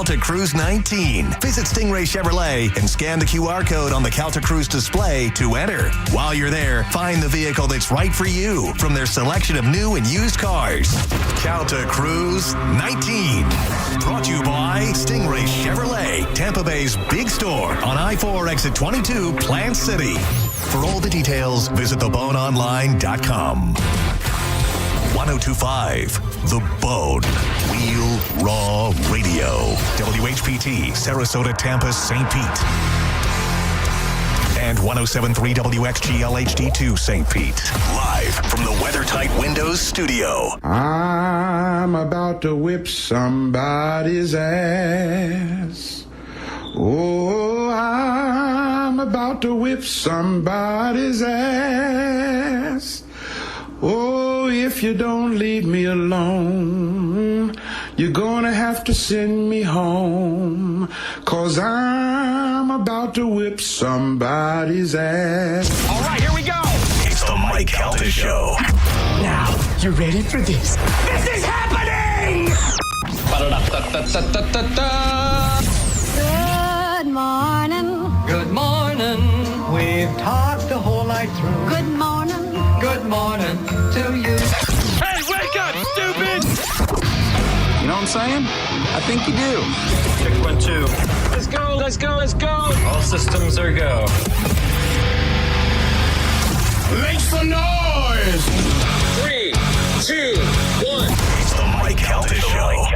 Calta Cruise 19. Visit Stingray Chevrolet and scan the QR code on the Calta Cruise display to enter. While you're there, find the vehicle that's right for you from their selection of new and used cars. Calta Cruise 19. Brought to you by Stingray Chevrolet, Tampa Bay's big store on I-4 exit 22, Plant City. For all the details, visit theboneonline.com. 1025, The Bone. Wheel Raw Radio. WHPT, Sarasota, Tampa, St. Pete. And 1073 WXGL HD2, St. Pete. Live from the WeatherTight Windows studio. I'm about to whip somebody's ass. Oh, I'm about to whip somebody's ass. Oh, if you don't leave me alone, you're gonna have to send me home, 'cause I'm about to whip somebody's ass. All right, here we go. It's the Mike Calta Show. Now, you ready for this? This is happening! Good morning. Good morning. We've talked the whole night through. Good morning. Good morning to you. Hey, wake up, stupid! You know what I'm saying? I think you do. Check 1, 2. Let's go, let's go, let's go! All systems are go. Make some noise! 3, 2, 1. It's the Mike Calta Show.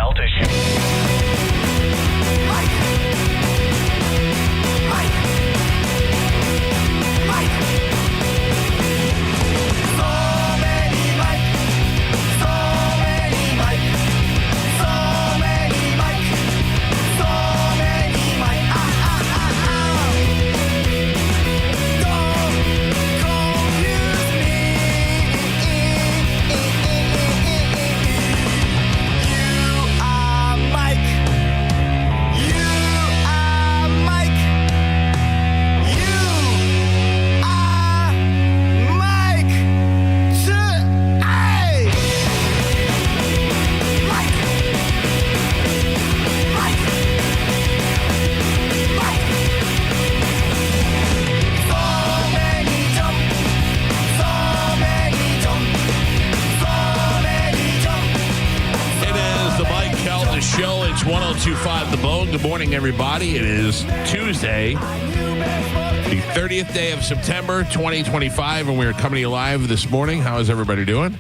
Show. It's 1025 The Bone. Good morning, everybody. It is Tuesday, the 30th day of September, 2025, and we're coming to you live this morning. How is everybody doing?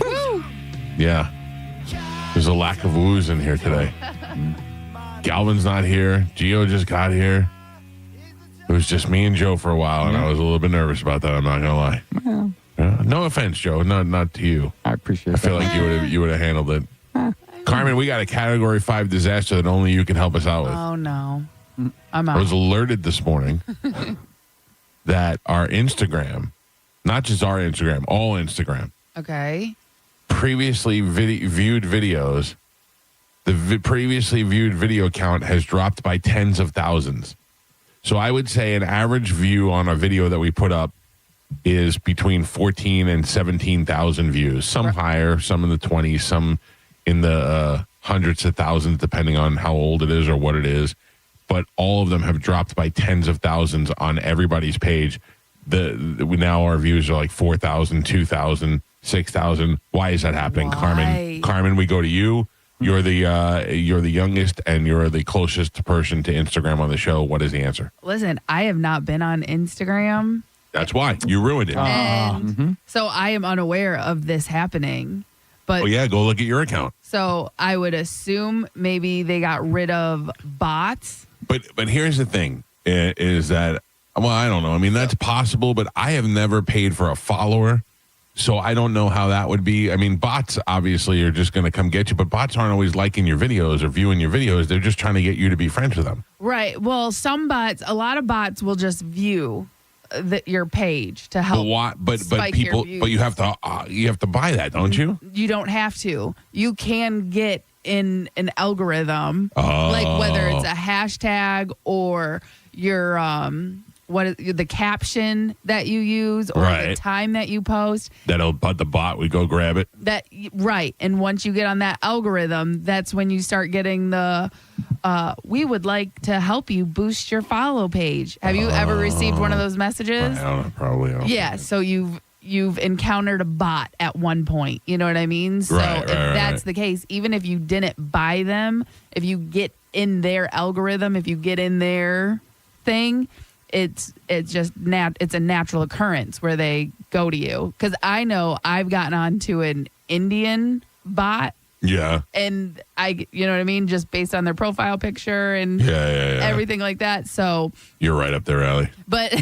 Woo! Yeah. There's a lack of woos in here today. Galvin's not here. Gio just got here. It was just me and Joe for a while, and I was a little bit nervous about that. I'm not going to lie. Yeah. No offense, Joe. Not to you. I appreciate I feel like you would have handled it. Carmen, we got a Category 5 disaster that only you can help us out with. Oh, no. I'm out. I was alerted this morning that our Instagram, not just our Instagram, all Instagram, Okay. previously viewed videos, the previously viewed video count has dropped by tens of thousands. So I would say an average view on a video that we put up is between 14 and 17,000 views. Some higher, some in the 20s, some in the hundreds of thousands, depending on how old it is or what it is. But all of them have dropped by tens of thousands on everybody's page. Now our views are like 4,000, 2,000, 6,000. Why is that happening? Why? Carmen, we go to you. You're the youngest and you're the closest person to Instagram on the show. What is the answer? Listen, I have not been on Instagram. That's why. You ruined it. And so I am unaware of this happening. But Oh, yeah, go look at your account. so I would assume maybe they got rid of bots. But here's the thing, is that, well, I don't know. I mean, that's possible, but I have never paid for a follower, so I don't know how that would be. I mean, bots obviously are just going to come get you, but bots aren't always liking your videos or viewing your videos. They're just trying to get you to be friends with them. Right. Well, a lot of bots will just view your page to help. But people, but you have to buy that, don't you? You don't have to. You can get in an algorithm, like whether it's a hashtag or your the caption that you use or the Right. time that you post. But the bot would go grab it. Right. And once you get on that algorithm, that's when you start getting the we would like to help you boost your follow page. Have you ever received one of those messages? I don't know, probably. I don't Yeah. know. So you've encountered a bot at one point. You know what I mean? So if that's the case, even if you didn't buy them, if you get in their algorithm, if you get in their thing, it's just it's a natural occurrence where they go to you. Because I know I've gotten onto an Indian bot. Yeah. And you know what I mean? Just based on their profile picture and everything like that. So you're right up there, Allie. But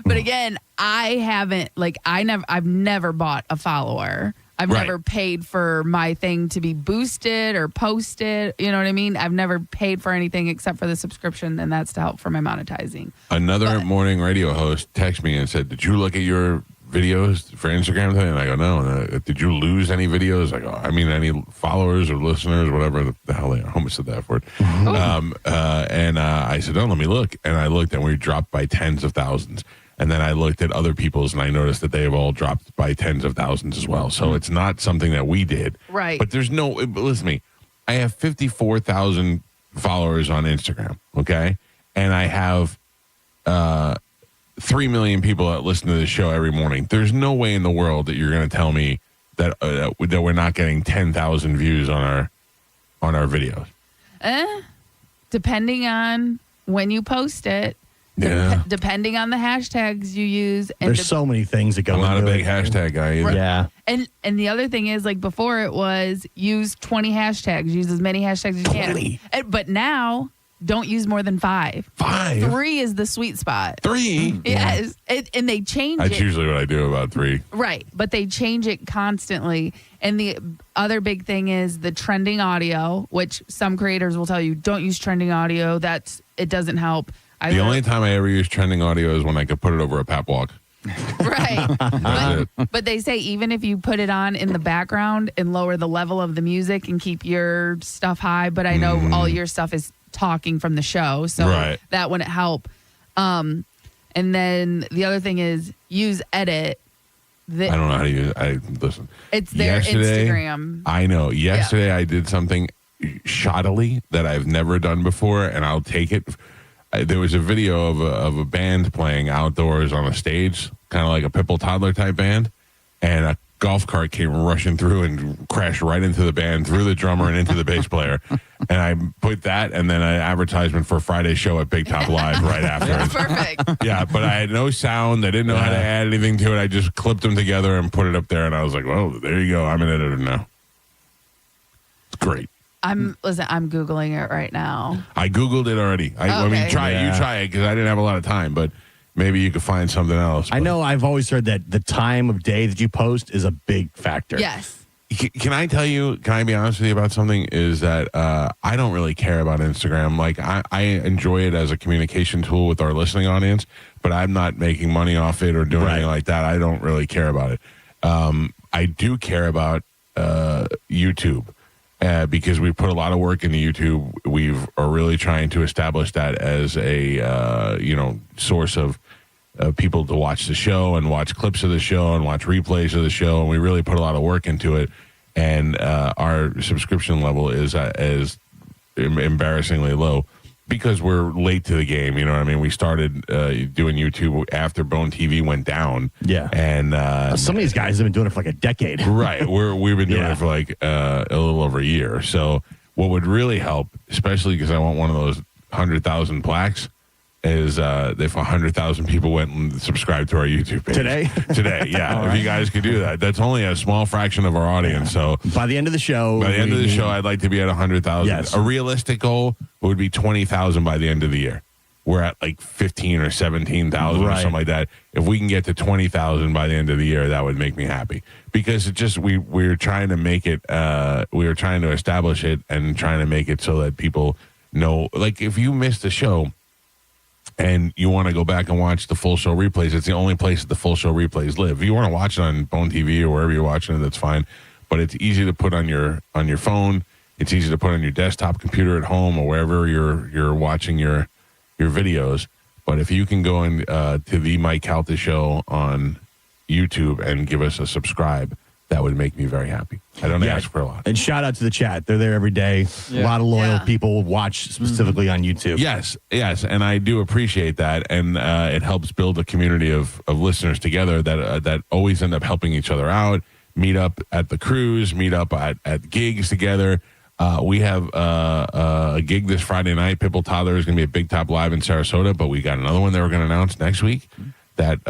again, I've never bought a follower. I've never paid for my thing to be boosted or posted. You know what I mean? I've never paid for anything except for the subscription, and that's to help for my monetizing. Another morning radio host texted me and said, "Did you look at your videos for Instagram today?" And I go, "No." Did you lose any videos? I go, I mean, any followers or listeners, whatever the hell they are. I almost said that word. And I said, "Oh, let me look." And I looked, and we dropped by tens of thousands. And then I looked at other people's, and I noticed that they have all dropped by tens of thousands as well. So it's not something that we did. Right. But there's no, listen to me. I have 54,000 followers on Instagram, okay? And I have 3 million people that listen to the show every morning. There's no way in the world that you're going to tell me that that we're not getting 10,000 views on our videos. Depending on when you post it. Yeah. Depending on the hashtags you use. And There's so many things that go I'm not a into big it. hashtag guy either. Yeah. And the other thing is, like before it was use 20 hashtags, use as many hashtags as you 20. can. But now, don't use more than 5. 5? 3 is the sweet spot. 3? Yes. And they change That's it. usually what I do, about 3. Right. But they change it constantly. And the other big thing is the trending audio, which some creators will tell you, don't use trending audio. It doesn't help. The only time I ever use trending audio is when I could put it over a pep walk. Right. That's it. But they say even if you put it on in the background and lower the level of the music and keep your stuff high, but I know all your stuff is talking from the show, so Right. that wouldn't help. And then the other thing is use edit. I don't know how to use it. Listen. It's their Instagram. I know. Yesterday I did something shoddily that I've never done before, and I'll take it. There was a video of a band playing outdoors on a stage, kind of like a Pipple Toddler type band, and a golf cart came rushing through and crashed right into the band, through the drummer and into the bass player. And I put that and then an advertisement for Friday's show at Big Top Live right after. That's perfect. Yeah, but I had no sound. I didn't know how to add anything to it. I just clipped them together and put it up there, and I was like, well, there you go. I'm an editor now. It's great. I'm Googling it right now. I Googled it already. I mean, try it. You try it, because I didn't have a lot of time, but maybe you could find something else. I know I've always heard that the time of day that you post is a big factor. Yes. Can I tell you, can I be honest with you about something? Is that I don't really care about Instagram. Like, I enjoy it as a communication tool with our listening audience, but I'm not making money off it or doing anything like that. I don't really care about it. I do care about YouTube. Because we put a lot of work into YouTube. We are really trying to establish that as a source of people to watch the show and watch clips of the show and watch replays of the show. And we really put a lot of work into it. And our subscription level is embarrassingly low because we're late to the game. You know what I mean? We started doing YouTube after Bone TV went down. Yeah. And some of these guys have been doing it for like a decade. Right. We've been doing it for like a little over a year. So what would really help, especially because I want one of those 100,000 plaques, is if 100,000 people went and subscribed to our YouTube page. Today, yeah. If you guys could do that. That's only a small fraction of our audience. So by the end of the show, I'd like to be at 100,000. Yes. A realistic goal would be 20,000 by the end of the year. We're at like 15 or 17,000 or something like that. If we can get to 20,000 by the end of the year, that would make me happy, because it just we're trying to make it. We were trying to establish it and trying to make it so that people know. Like, if you missed the show and you want to go back and watch the full show replays, it's the only place that the full show replays live. If you want to watch it on Bone TV or wherever you're watching it, that's fine. But it's easy to put on your phone. It's easy to put on your desktop computer at home or wherever you're watching your videos. But if you can go in to the Mike Calta Show on YouTube and give us a subscribe, that would make me very happy. I don't ask for a lot. And shout out to the chat. They're there every day. A lot of loyal people watch specifically on YouTube. Yes. And I do appreciate that. And it helps build a community of listeners together that always end up helping each other out, meet up at the cruise, meet up at gigs together. We have a gig this Friday night. Pitbull Toddler is going to be at Big Top Live in Sarasota, but we got another one that we're going to announce next week that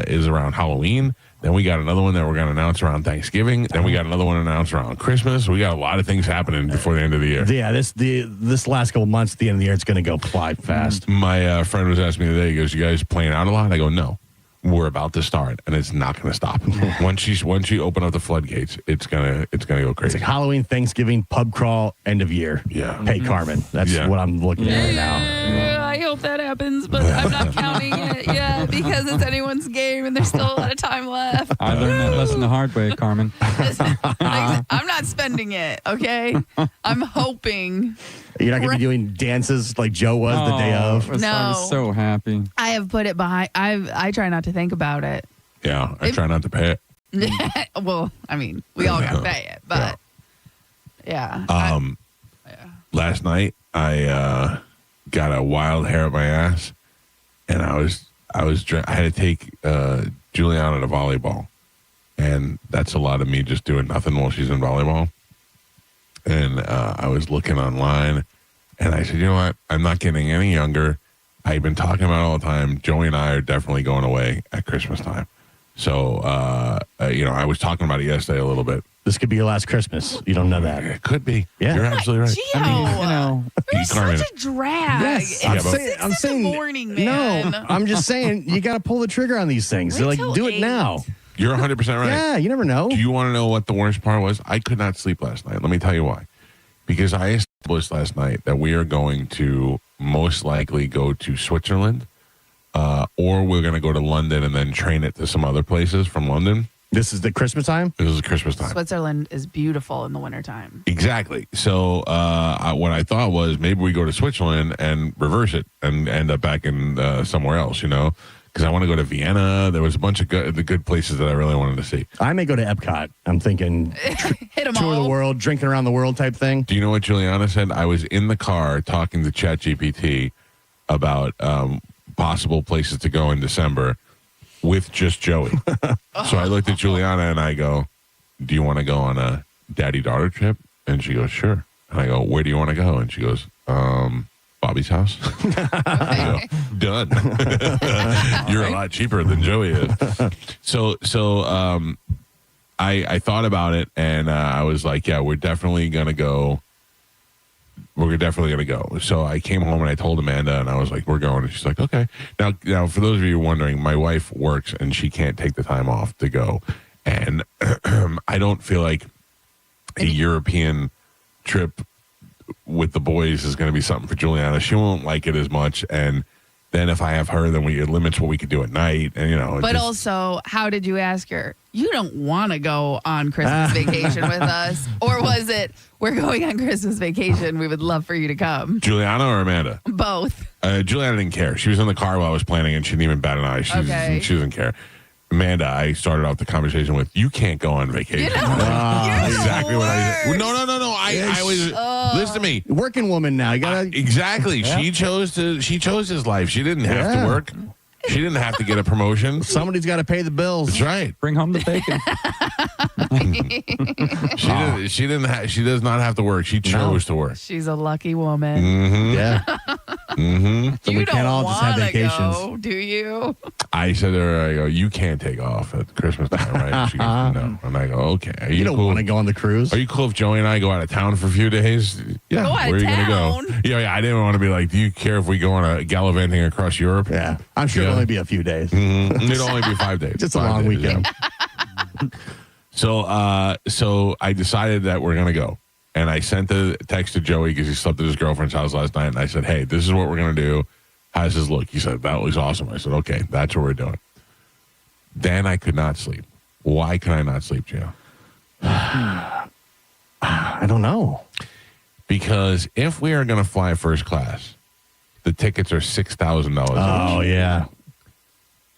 is around Halloween. Then we got another one that we're going to announce around Thanksgiving. Then we got another one announced around Christmas. We got a lot of things happening before the end of the year. Yeah, this last couple months at the end of the year, it's going to go fly fast. My friend was asking me today, he goes, you guys playing out a lot? I go, no. We're about to start, and it's not going to stop. Once you open up the floodgates, it's gonna go crazy. It's like Halloween, Thanksgiving, pub crawl, end of year. Yeah. Hey, Carmen. That's what I'm looking at right now. Yeah, I hope that happens, but I'm not counting it yet because it's anyone's game and there's still a lot of time left. I learned that lesson the hard way, Carmen. I'm not spending it, okay? I'm hoping. You're not going to be doing dances like Joe was the day of? I was so happy. I have put it behind. I try not to think about it. Yeah, I try not to pay it. Well, I mean, we all got to pay it, but yeah. Last night I got a wild hair up my ass, and I had to take Juliana to volleyball, and that's a lot of me just doing nothing while she's in volleyball. And I was looking online, and I said, you know what? I'm not getting any younger. I've been talking about it all the time. Joey and I are definitely going away at Christmas time. So, I was talking about it yesterday a little bit. This could be your last Christmas. You don't know that. It could be. Yeah. You're absolutely right. Gio, I mean, you're such a drag. Yes, It's I'm saying, in the morning, man. No, I'm just saying you got to pull the trigger on these things. Wait Like, till do it 8. now. You're 100% right. Yeah, you never know. Do you want to know what the worst part was? I could not sleep last night. Let me tell you why. Because I established last night that we are going to most likely go to Switzerland, or we're going to go to London and then train it to some other places from London. This is the Christmas time? This is Christmas time. Switzerland is beautiful in the wintertime. Exactly. So what I thought was maybe we go to Switzerland and reverse it and end up back in somewhere else, because I want to go to Vienna. There was a bunch of good places that I really wanted to see. I may go to Epcot. I'm thinking Hit them tour all. the world, drinking around the world type thing. Do you know what Juliana said? I was in the car talking to ChatGPT about possible places to go in December with just Joey. So I looked at Juliana and I go, do you want to go on a daddy-daughter trip? And she goes, sure. And I go, where do you want to go? And she goes, Bobby's house. I go, done. You're a lot cheaper than Joey is. So I thought about it, and I was like, yeah, we're definitely going to go. We're definitely going to go. So I came home and I told Amanda, and I was like, we're going. And she's like, okay. Now, for those of you wondering, my wife works, and she can't take the time off to go. And I don't feel like a European trip with the boys is going to be something for Juliana. She won't like it as much. And then if I have her, then it limits what we could do at night. And, But also, how did you ask her? You don't want to go on Christmas vacation with us? Or was it, we're going on Christmas vacation. We would love for you to come. Juliana or Amanda? Both. Juliana didn't care. She was in the car while I was planning, and she didn't even bat an eye. She doesn't care. Amanda, I started off the conversation with, you can't go on vacation. You're exactly what I said. No. I was, listen to me. Working woman now. You gotta exactly. Yeah. She chose his life. She didn't have to work. She didn't have to get a promotion. Somebody's got to pay the bills. That's right. Bring home the bacon. She does not have to work. She chose to work. She's a lucky woman. Mm-hmm. Yeah. Mm-hmm. So we can't all just have vacations. Go, do you? I said to her, I go, you can't take off at Christmas time, right? She goes, no. And I go, okay. Are you don't cool? want to go on the cruise? Are you cool if Joey and I go out of town for a few days? Yeah. Go out Where of are you town? going to go? Yeah. I didn't want to be like, do you care if we go on a gallivanting across Europe? Yeah. I'm sure it'll only be a few days. Mm-hmm. It'll only be 5 days. Just a long weekend. Yeah. So I decided that we're going to go. And I sent a text to Joey because he slept at his girlfriend's house last night. And I said, hey, this is what we're going to do. How does this look? He said, that looks awesome. I said, okay, that's what we're doing. Then I could not sleep. Why could I not sleep, Gio? I don't know. Because if we are going to fly first class, the tickets are $6,000. Oh, yeah.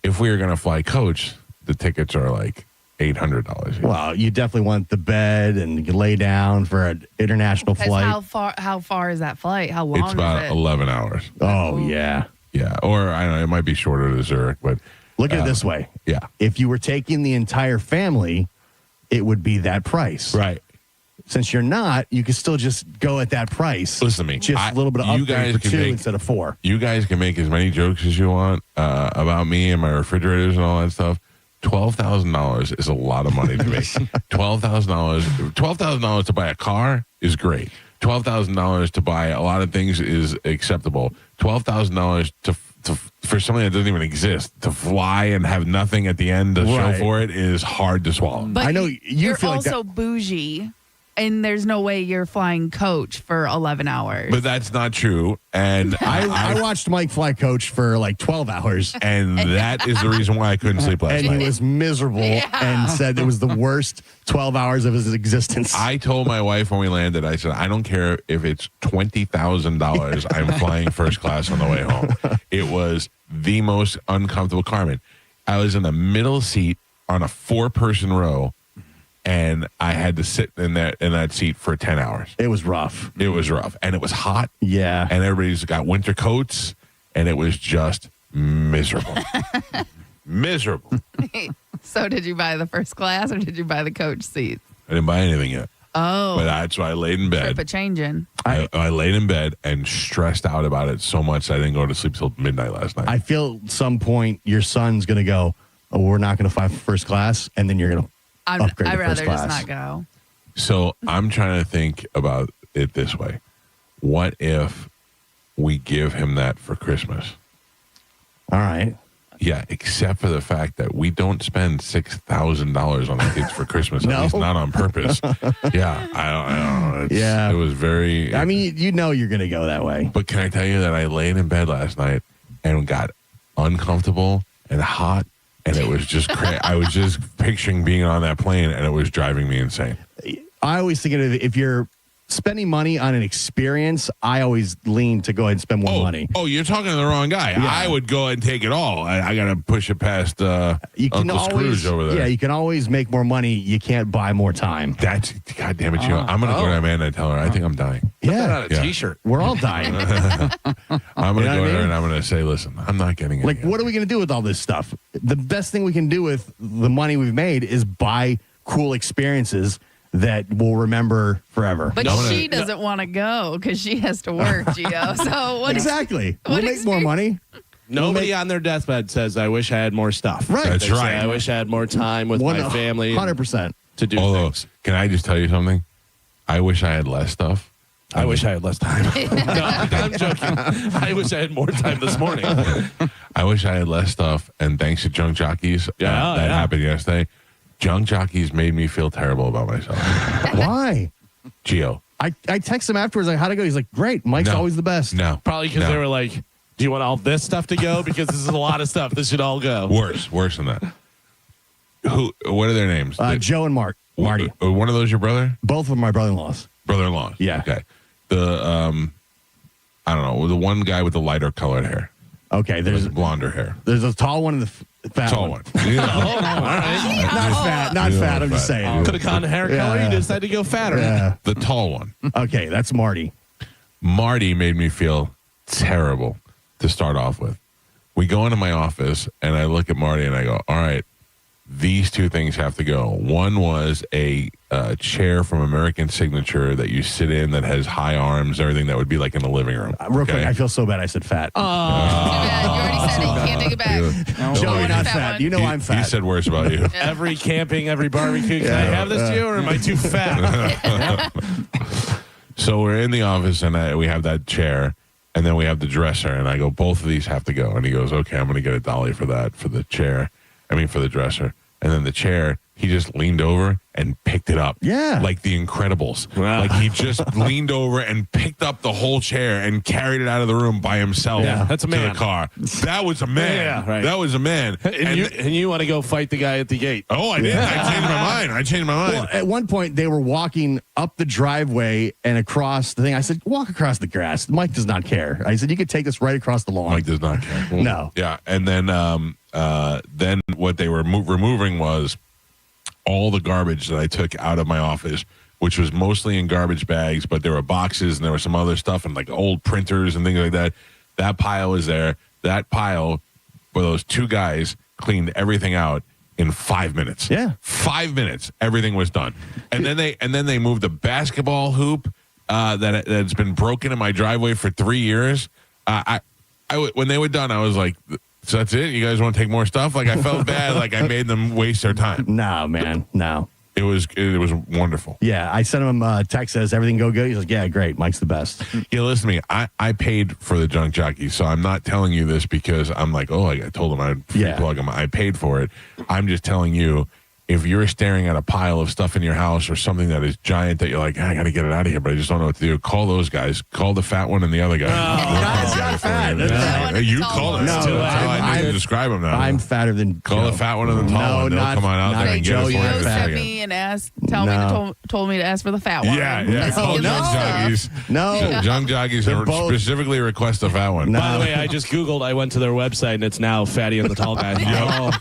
If we were going to fly coach, the tickets are like $800. Well, you definitely want the bed and you can lay down for an international flight. How far is that flight? How long It's about is it? 11 hours. Oh, yeah. Yeah. Or, I don't know, it might be shorter to Zurich, but. Look at it this way. Yeah. If you were taking the entire family, it would be that price. Right. Since you're not, you can still just go at that price. Listen to me. Just a little bit of you upgrade guys for can 2 make- instead of 4. You guys can make as many jokes as you want about me and my refrigerators and all that stuff. $12,000 is a lot of money to me. $12,000 to buy a car is great. $12,000 to buy a lot of things is acceptable. $12,000 for something that doesn't even exist to fly and have nothing at the end to show Right. for it is hard to swallow. But I know you're feel like also bougie, and there's no way you're flying coach for 11 hours. But that's not true. And I watched Mike fly coach for like 12 hours. and that is the reason why I couldn't sleep last And night. he was miserable and said it was the worst 12 hours of his existence. I told my wife when we landed, I said, I don't care if it's $20,000. I'm flying first class on the way home. It was the most uncomfortable. Carmen, I was in the middle seat on a 4-person row, and I had to sit in that seat for 10 hours. It was rough. It was rough, and it was hot. Yeah. And everybody's got winter coats, and it was just miserable. Miserable. So did you buy the first class or did you buy the coach seats? I didn't buy anything yet. Oh. But that's why I laid in bed. Trip a changing. I laid in bed and stressed out about it so much I didn't go to sleep till midnight last night. I feel at some point your son's going to go, oh, we're not going to fly for first class, and then you're going to upgrade I'd to rather first just class. not go. So I'm trying to think about it this way. What if we give him that for Christmas? All right. Yeah, except for the fact that we don't spend $6,000 on the kids for Christmas. No. At least not on purpose. Yeah, I don't know. Yeah. It was very... I mean, you know you're going to go that way. But can I tell you that I laid in bed last night and got uncomfortable and hot, and it was just I was just picturing being on that plane, and it was driving me insane. I always think of if you're spending money on an experience, I always lean to go ahead and spend more money. Oh, you're talking to the wrong guy. Yeah. I would go ahead and take it all. I got to push it past You can Uncle always, Scrooge over there. Yeah, you can always make more money. You can't buy more time. That's, God damn it, you know, I'm going to go to Amanda and tell her, I think I'm dying. Yeah, Yeah. T-shirt. we're all dying. I'm going to You know go what I there mean? and I'm going to say, listen, I'm not getting it. Like, what are we going to do with all this stuff? The best thing we can do with the money we've made is buy cool experiences that we'll remember forever. But she doesn't want to go because she has to work, Gio. So what Exactly. what We'll make more money. Nobody on their deathbed says, I wish I had more stuff. Right. That's They say, right. I wish I had more time with my family. 100%. To do Although, things. can I just tell you something? I wish I had less stuff. I wish I had less time. No, I'm joking. I wish I had more time this morning. I wish I had less stuff. And thanks to Junk Jockeys, that happened yesterday. Junk Jockeys made me feel terrible about myself. Why? Gio. I text him afterwards, like, how'd it go? He's like, great. Mike's No. always the best. No. Probably because they were like, do you want all this stuff to go? Because this is a lot of stuff. This should all go. Worse than that. What are their names? Joe and Marty. One of those your brother? Both of my brother-in-laws. Brother-in-law. Yeah. Okay. I don't know, the one guy with the lighter colored hair. Okay, there's blonder hair. There's a tall one and the fat Tall one. one. All right. Not fat. I'm just fat. saying. Could have gone hair color. You decided to go fatter. Yeah. The tall one. Okay, that's Marty. Marty made me feel terrible to start off with. We go into my office and I look at Marty and I go, all right, these two things have to go. One was a chair from American Signature that you sit in that has high arms, everything that would be like in the living room. Real quick, I feel so bad I said fat. Too bad. You already said it. You can't take it back. Joe, you're not Fat fat. one. You know I'm He fat. said worse about you. Every camping, every barbecue. Can I have this to you, or am I too fat? So we're in the office and we have that chair and then we have the dresser and I go, both of these have to go. And he goes, okay, I'm going to get a dolly for that, for the chair. For the dresser. And then the chair, he just leaned over and picked it up. Yeah. Like the Incredibles. Like he just leaned over and picked up the whole chair and carried it out of the room by himself. Yeah, that's a to man. the car. That was a man. Yeah, right. That was a man. And you want to go fight the guy at the gate. Oh, I did. I changed my mind. Well, at one point, they were walking up the driveway and across the thing. I said, walk across the grass. Mike does not care. I said, you could take this right across the lawn. Mike does not care. No. Yeah, and then what they were removing was all the garbage that I took out of my office, which was mostly in garbage bags, but there were boxes and there was some other stuff and like old printers and things like that. That pile was there. That pile, where those two guys cleaned everything out in 5 minutes. Yeah. 5 minutes, everything was done. And then they moved a basketball hoop that's been broken in my driveway for 3 years. When they were done, I was like, so that's it? You guys want to take more stuff? Like I felt bad, like I made them waste their time. No, man, no. It was wonderful. Yeah, I sent him a text, says, everything go good? He's like, yeah, great. Mike's the best. Yeah, listen to me. I paid for the junk jockey, so I'm not telling you this because I'm like, I told him I'd free plug him. I paid for it. I'm just telling you, if you're staring at a pile of stuff in your house or something that is giant that you're like, I got to get it out of here, but I just don't know what to do, call those guys. Call the fat one and the other guy. It's not fat. You call it. No, I need to describe him now. I'm fatter than Call Joe. the fat one and the tall one. They'll come on out there and get Joe, us you're one in Joe a sent second. me and told me to ask for the fat one. Yeah. Call junk jockeys. No. Junk jockeys They're and both- specifically request the fat one. No. By the way, I just Googled. I went to their website, and it's now Fatty and the Tall Guy.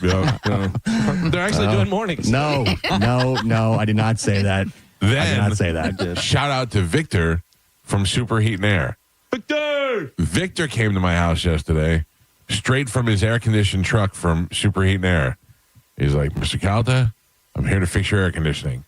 Yep. They're actually doing mornings. No, I did not say that. I did Then, not say that. shout out to Victor from Superheat and Air. Victor came to my house yesterday, straight from his air-conditioned truck from Superheat and Air. He's like, Mr. Calta, I'm here to fix your air conditioning.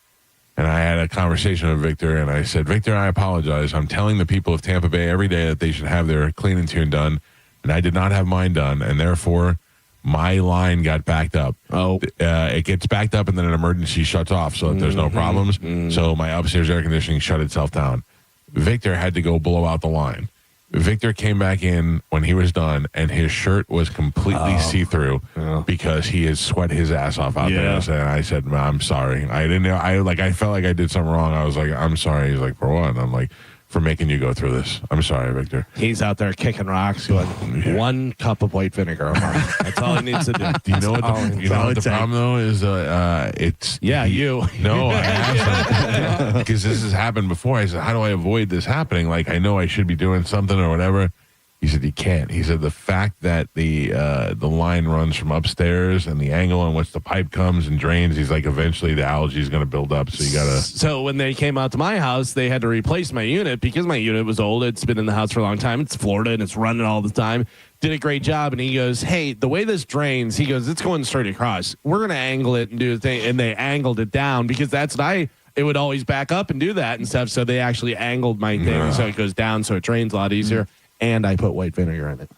And I had a conversation with Victor, and I said, Victor, I apologize. I'm telling the people of Tampa Bay every day that they should have their clean and tune done, and I did not have mine done, and therefore my line got backed up. It gets backed up, and then an emergency shuts off so that there's no problems. So my upstairs air conditioning shut itself down. Victor had to go blow out the line. Victor came back in when he was done, and his shirt was completely see-through because he has sweat his ass off out there. And I said, I'm sorry. I didn't know. I felt like I did something wrong. I was like, I'm sorry. He's like, for what? And I'm like, for making you go through this. I'm sorry, Victor. He's out there kicking rocks, going 1 cup of white vinegar a month. That's all he needs to do. Do you know what the problem though is? It's you. No, I asked him because this has happened before. I said, how do I avoid this happening? Like I know I should be doing something or whatever. He said you can't. He said the fact that the line runs from upstairs and the angle in which the pipe comes and drains, he's like eventually the algae is going to build up. So you got to. So when they came out to my house, they had to replace my unit because my unit was old. It's been in the house for a long time. It's Florida and it's running all the time. Did a great job. And he goes, hey, the way this drains, he goes, it's going straight across. We're going to angle it and do the thing. And they angled it down because that's what it would always back up and do that and stuff. So they actually angled my thing so it goes down so it drains a lot easier. And I put white vinegar in it.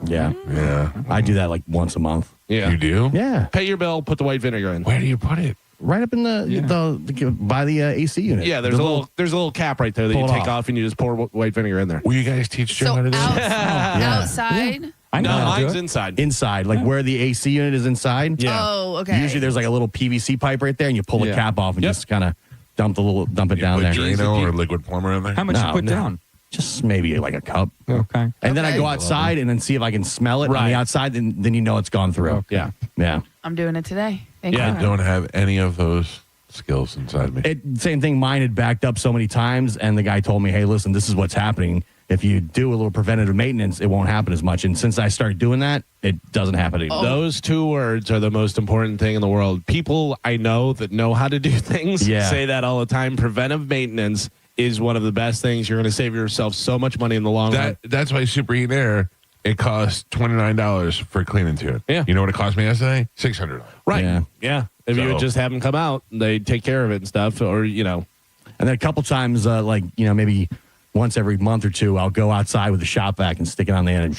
Yeah. I do that like once a month. Yeah. You do? Yeah. Pay your bill, put the white vinegar in. Where do you put it? Right up in by the AC unit. Yeah, there's a little cap right there that you Pull it take off. off and you just pour white vinegar in there. Will you guys teach Joe So how to do that? outside. I know No, how to do mine's it. inside. Inside, like where the AC unit is inside. Yeah. Oh, okay. Usually there's like a little PVC pipe right there, and you pull the Yeah. cap off and Yep. just kind of dump it down Put there. Drano or liquid plumber in there? How much you put down? Just maybe like a cup. Okay. And then I Okay. go outside and then see if I can smell it on Right. the outside, and then you know it's gone through. Yeah. Yeah. I'm doing it today. Thank Yeah. you. I don't have any of those skills inside me. Same thing. Mine had backed up so many times, and the guy told me, hey, listen, this is what's happening. If you do a little preventative maintenance, it won't happen as much. And since I started doing that, it doesn't happen anymore. Those two words are the most important thing in the world. People I know that know how to do things say that all the time. Preventive maintenance is one of the best things. You're going to save yourself so much money in the long run. That's why Superheat and Air, it costs $29 for a clean and tune. Yeah. You know what it cost me yesterday? $600. Right. Yeah. If you So- would just have them come out, they'd take care of it and stuff. Or, And then a couple times, maybe once every month or two, I'll go outside with the shop vac and stick it on the end and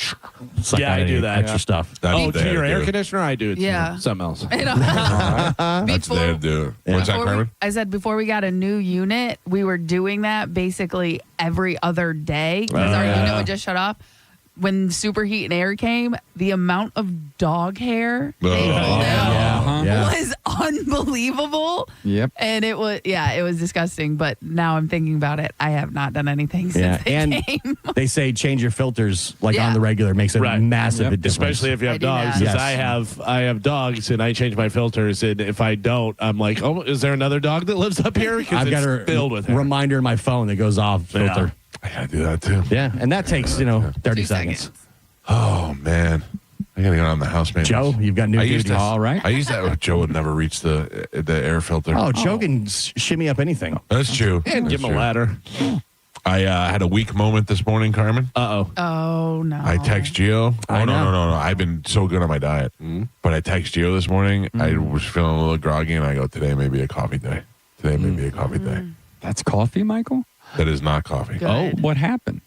suck Yeah, out I any do that, extra yeah. stuff. That's to what they your had to air do. conditioner, I do it. Yeah. To something else. That's what they had to do. What's that, Before Carmen? I said before we got a new unit, we were doing that basically every other day because our unit would just shut off. When Superheat and Air came, the amount of dog hair they pulled out was unbelievable. Yep. And it was disgusting. But now I'm thinking about it. I have not done anything since they and came. they say change your filters on the regular makes a massive difference. Especially if you have I do dogs. that. Because I have dogs and I change my filters, and if I don't, I'm like, oh, is there another dog that lives up here? Because I've got it's filled with a hair. reminder in my phone that goes off filter. I gotta do that too. Yeah, and that takes 30 2 seconds. Oh man, I gotta get on the house maintenance. Joe, you've got new duties. All right. I used that with Joe would never reach the air filter. Oh, Joe can shimmy up anything. That's true. And give That's him a true. ladder. I had a weak moment this morning, Carmen. Oh, no. I text Gio. I know. No. I've been so good on my diet. But I text Gio this morning. I was feeling a little groggy, and I go, today may be a coffee day. Today may be a coffee day. That's coffee, Michael? That is not coffee. Good. Oh, what happened?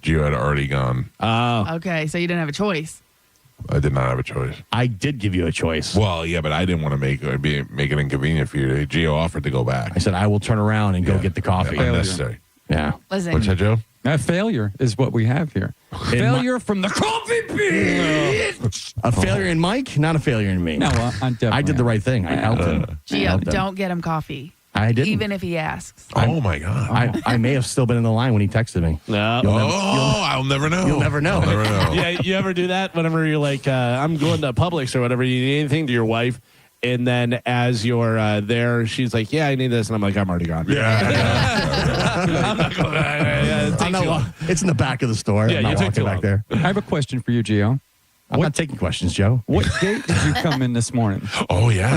Gio had already gone. Okay, so you didn't have a choice. I did not have a choice. I did give you a choice. Well, yeah, but I didn't want to make it inconvenient for you. Gio offered to go back. I said I will turn around and go get the coffee. Unnecessary. Yeah. Listen. What's that, Joe? Failure is what we have here. Failure from the coffee bean. A failure in Mike, not a failure in me. No, I definitely I did the right thing. I helped him. I Gio, helped him. don't get him coffee. I didn't. Even if he asks. Oh, my God. I may have still been in the line when he texted me. No. I'll never know. You'll never know. I'll never know. Yeah, you ever do that whenever you're like, I'm going to Publix or whatever, you need anything to your wife, and then as you're there, she's like, yeah, I need this, and I'm like, I'm already gone. I'm not going. I'm not, it's in the back of the store. Yeah, I'm not you took walking too back long. there. I have a question for you, Gio. I'm not taking questions, Joe. What gate did you come in this morning? Oh, yeah.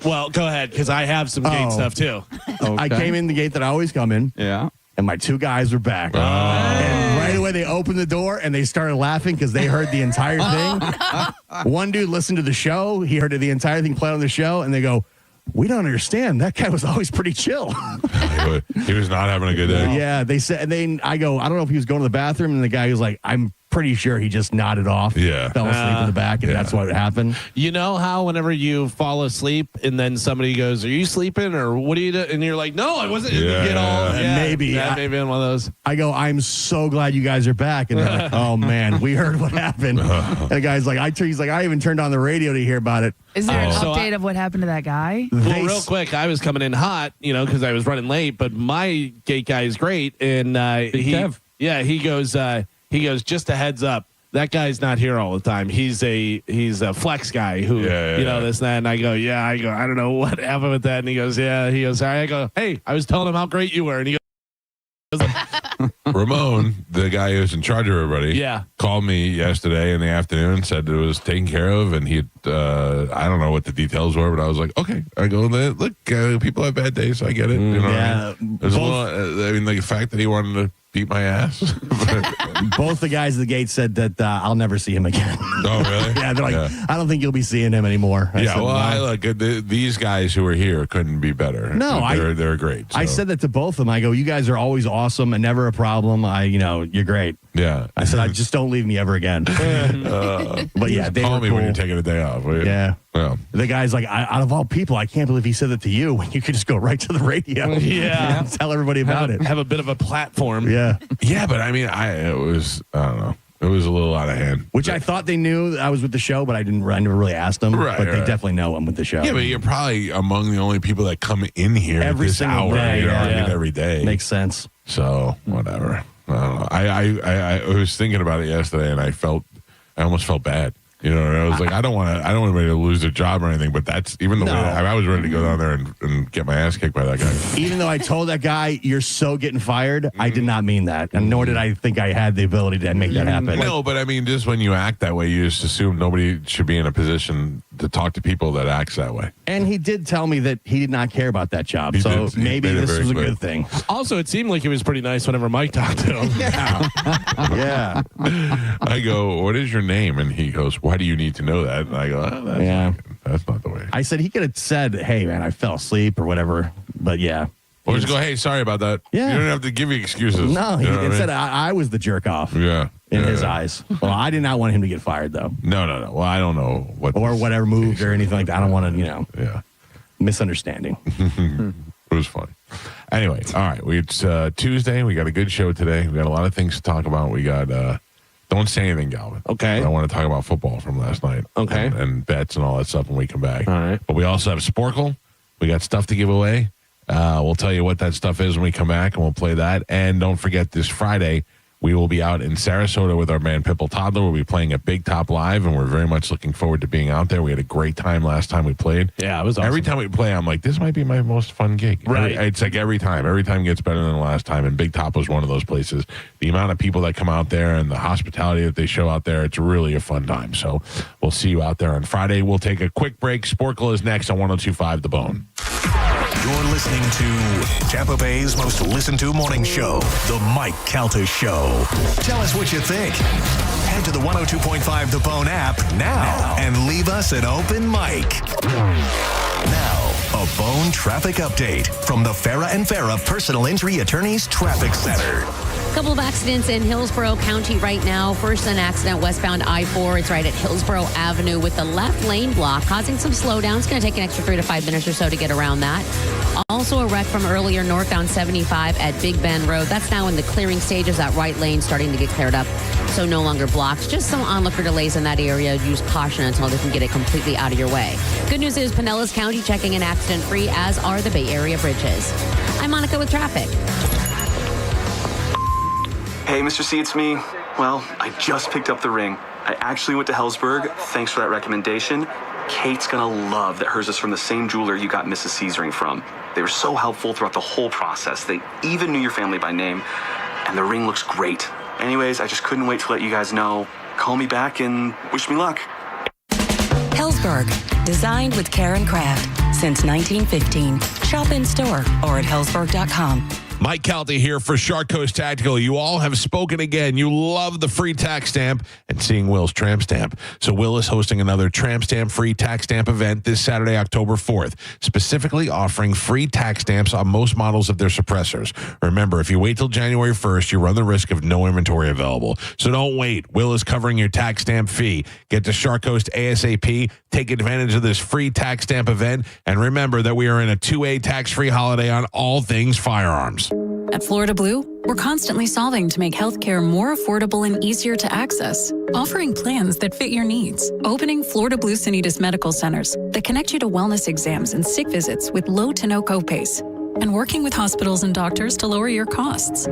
Well, go ahead, because I have some gate stuff too. I came in the gate that I always come in, Yeah. and my two guys were back. And right away, they opened the door, and they started laughing because they heard the entire thing. One dude listened to the show. He heard the entire thing play on the show, and they go, we don't understand. That guy was always pretty chill. He was not having a good day. Yeah, they said, and then I go, I don't know if he was going to the bathroom, and the guy was like, I'm pretty sure he just nodded off. Yeah. Fell asleep in the back, and that's what happened. You know how whenever you fall asleep and then somebody goes, are you sleeping or what are you doing? And you're like, no, I wasn't. And you get all, Maybe. Yeah, maybe in one of those. I go, I'm so glad you guys are back. And they're like, oh, man, we heard what happened. And the guy's like, he's like, I even turned on the radio to hear about it. Is there an So update of what happened to that guy? Well, real quick, I was coming in hot, because I was running late, but my gate guy is great. And he goes, just a heads up. That guy's not here all the time. He's a flex guy who, this and that. And I go, I don't know what happened with that. And he goes, sorry. I go, hey, I was telling him how great you were. And he goes, Ramon, the guy who's in charge of everybody, called me yesterday in the afternoon, said it was taken care of, and he, I don't know what the details were, but I was like, okay. I go, look, people have bad days, so I get it. You know what I mean? There's a little, the fact that he wanted to beat my ass. Both the guys at the gate said that I'll never see him again. Oh, really? Yeah, they're like, I don't think you'll be seeing him anymore. I said, look, these guys who are here couldn't be better. No, they're great. So. I said that to both of them. I go, you guys are always awesome and never a problem. You're great. Yeah. I said, I just don't leave me ever again. But yeah, they call were me cool. when you're taking a day off. Will you? Yeah. Well, the guy's like, out of all people, I can't believe he said that to you when you could just go right to the radio. Yeah. Tell everybody about it. Have a bit of a platform. Yeah. Yeah, but I mean, I don't know. It was a little out of hand. Which I thought they knew that I was with the show, but I never really asked them. Right, but they right. definitely know I'm with the show. Yeah, but you're probably among the only people that come in here Every this single hour. day, You know what I yeah. mean? Every day. Makes sense. So whatever. I don't know. I was thinking about it yesterday, and I almost felt bad. You know, I was like, I don't want anybody to lose their job or anything. But that's even the way I was ready to go down there and get my ass kicked by that guy. Even though I told that guy, you're so getting fired, I did not mean that. And nor did I think I had the ability to make that happen. No, but I mean, just when you act that way, you just assume nobody should be in a position to talk to people that acts that way. And he did tell me that he did not care about that job. He So did. He maybe made it this very was a clear. good thing. Also, it seemed like he was pretty nice whenever Mike talked to him. Yeah. I go, what is your name? And he goes, why do you need to know that? And I go, that's not the way. I said he could have said, hey, man, I fell asleep or whatever. But yeah. Or just go, hey, sorry about that. Yeah. You don't have to give me excuses. No, You know what I mean? instead I was the jerk off Yeah. in Yeah, his yeah. eyes. Well, I did not want him to get fired, though. No. Well, I don't know what. Or whatever moved or anything like that. I don't want to, Yeah. misunderstanding. It was funny. Anyway, all right. It's Tuesday. We got a good show today. We got a lot of things to talk about. We got Don't say anything, Galvin. Okay. I want to talk about football from last night. Okay. And bets and all that stuff when we come back. All right. But we also have Sporkle. We got stuff to give away. We'll tell you what that stuff is when we come back, and we'll play that. And don't forget, this Friday, we will be out in Sarasota with our band Pipple Toddler. We'll be playing at Big Top Live, and we're very much looking forward to being out there. We had a great time last time we played. Yeah, it was awesome. Every time we play, I'm like, this might be my most fun gig. Right. It's like every time. Every time gets better than the last time, and Big Top was one of those places. The amount of people that come out there and the hospitality that they show out there, it's really a fun time. So we'll see you out there on Friday. We'll take a quick break. Sporkle is next on 102.5 The Bone. You're listening to Tampa Bay's most listened to morning show, The Mike Calta Show. Tell us what you think. Head to the 102.5 The Bone app now and leave us an open mic. Now, a Bone traffic update from the Farah and Farah Personal Injury Attorneys Traffic Center. Couple of accidents in Hillsborough County right now. First, an accident westbound I-4. It's right at Hillsborough Avenue with the left lane block, causing some slowdown. It's going to take an extra 3 to 5 minutes or so to get around that. Also, a wreck from earlier northbound 75 at Big Bend Road. That's now in the clearing stages. That right lane starting to get cleared up, so no longer blocked. Just some onlooker delays in that area. Use caution until they can get it completely out of your way. Good news is Pinellas County checking in accident-free, as are the Bay Area bridges. I'm Monica with traffic. Hey, Mr. C, it's me. Well, I just picked up the ring. I actually went to Hellsberg. Thanks for that recommendation. Kate's gonna love that hers is from the same jeweler you got Mrs. C's ring from. They were so helpful throughout the whole process. They even knew your family by name, and the ring looks great. Anyways, I just couldn't wait to let you guys know. Call me back and wish me luck. Hellsberg, designed with care and craft since 1915. Shop in store or at hellsberg.com. Mike Calta here for Shark Coast Tactical. You all have spoken again. You love the free tax stamp and seeing Will's tramp stamp. So Will is hosting another tramp stamp free tax stamp event this Saturday, October 4th, specifically offering free tax stamps on most models of their suppressors. Remember, if you wait till January 1st, you run the risk of no inventory available. So don't wait. Will is covering your tax stamp fee. Get to Shark Coast ASAP. Take advantage of this free tax stamp event. And remember that we are in a 2A tax-free holiday on all things firearms. At Florida Blue, we're constantly solving to make healthcare more affordable and easier to access, offering plans that fit your needs. Opening Florida Blue Sanitas Medical Centers that connect you to wellness exams and sick visits with low to no copays, and working with hospitals and doctors to lower your costs.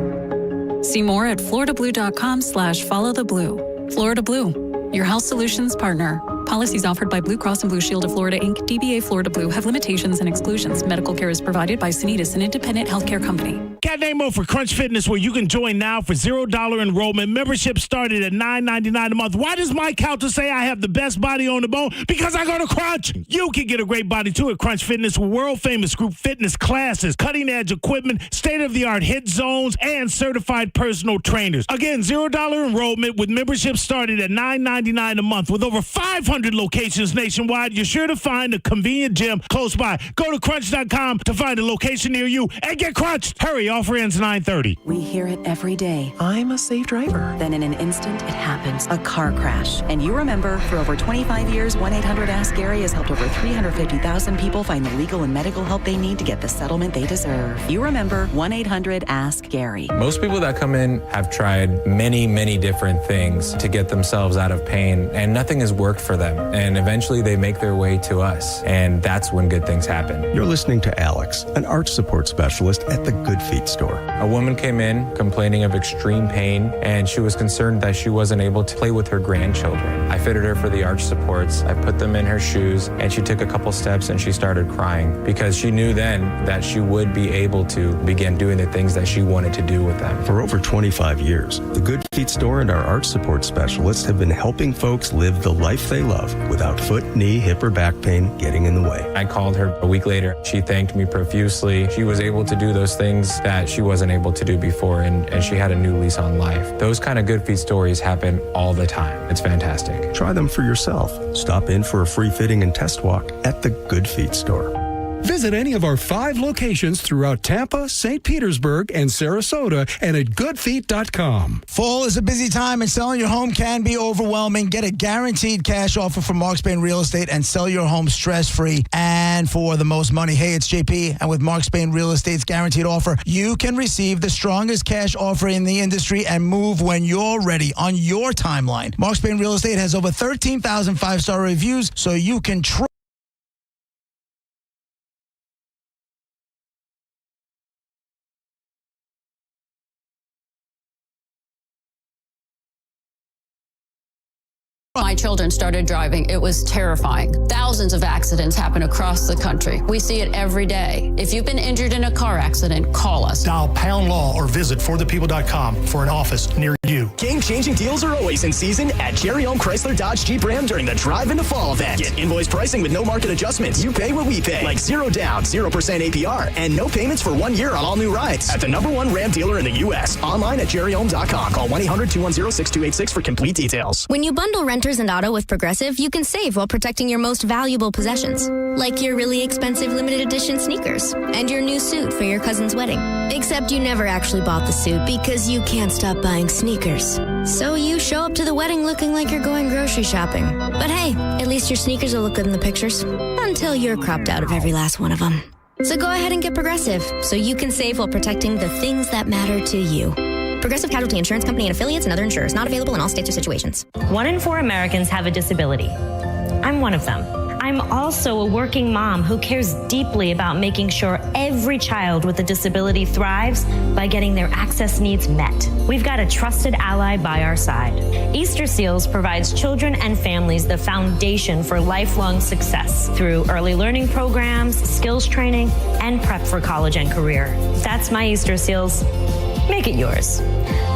See more at floridablue.com/followtheblue. Florida Blue, your health solutions partner. Policies offered by Blue Cross and Blue Shield of Florida, Inc., DBA Florida Blue, have limitations and exclusions. Medical care is provided by Sanitas, an independent healthcare company. Got Namo for Crunch Fitness, where you can join now for $0 enrollment. Membership started at $9.99 a month. Why does Mike Calta say I have the best body on the bone? Because I go to Crunch. You can get a great body, too, at Crunch Fitness with world-famous group fitness classes, cutting-edge equipment, state-of-the-art hit zones, and certified personal trainers. Again, $0 enrollment with membership started at $9.99 a month. With over 500 locations nationwide, you're sure to find a convenient gym close by. Go to crunch.com to find a location near you and get crunched. Hurry, offer ends 9:30. We hear it every day. I'm a safe driver. Then in an instant, it happens. A car crash. And you remember, for over 25 years, 1-800-ASK-GARY has helped over 350,000 people find the legal and medical help they need to get the settlement they deserve. You remember 1-800-ASK-GARY. Most people that come in have tried many, many different things to get themselves out of pain, and nothing has worked for them. And eventually they make their way to us, and that's when good things happen. You're listening to Alex, an arch support specialist at the Good Feet store. A woman came in complaining of extreme pain, and she was concerned that she wasn't able to play with her grandchildren. I fitted her for the arch supports. I put them in her shoes, and she took a couple steps and she started crying because she knew then that she would be able to begin doing the things that she wanted to do with them. For over 25 years, the Good Feet store and our arch support specialists have been helping folks live the life they love without foot, knee, hip, or back pain getting in the way. I called her a week later. She thanked me profusely. She was able to do those things that she wasn't able to do before, and she had a new lease on life. Those kind of Good Feet stories happen all the time. It's fantastic. Try them for yourself. Stop in for a free fitting and test walk at the Good Feet store. Visit any of our 5 locations throughout Tampa, St. Petersburg, and Sarasota and at goodfeet.com. Fall is a busy time and selling your home can be overwhelming. Get a guaranteed cash offer from Mark Spain Real Estate and sell your home stress-free and for the most money. Hey, it's JP, and with Mark Spain Real Estate's guaranteed offer, you can receive the strongest cash offer in the industry and move when you're ready on your timeline. Mark Spain Real Estate has over 13,000 5-star reviews, so you can trust. My children started driving. It was terrifying. Thousands of accidents happen across the country. We see it every day. If you've been injured in a car accident, call us. Dial pound law or visit forthepeople.com for an office near you. Game-changing deals are always in season at Jerry Ohm Chrysler Dodge Jeep Ram during the Drive into Fall event. Get invoice pricing with no market adjustments. You pay what we pay. Like 0 down, 0% APR, and no payments for 1 year on all new rides. At the #1 Ram dealer in the U.S. Online at jerryohm.com. Call 1-800-210-6286 for complete details. When you bundle renters and auto with Progressive, you can save while protecting your most valuable possessions, like your really expensive limited edition sneakers and your new suit for your cousin's wedding. Except you never actually bought the suit because you can't stop buying sneakers. So you show up to the wedding looking like you're going grocery shopping. But hey, at least your sneakers will look good in the pictures until you're cropped out of every last one of them. So go ahead and get Progressive so you can save while protecting the things that matter to you. Progressive Casualty Insurance Company and affiliates and other insurers. Not available in all states or situations. 1 in 4 Americans have a disability. I'm one of them. I'm also a working mom who cares deeply about making sure every child with a disability thrives by getting their access needs met. We've got a trusted ally by our side. Easter Seals provides children and families the foundation for lifelong success through early learning programs, skills training, and prep for college and career. That's my Easter Seals. Make it yours.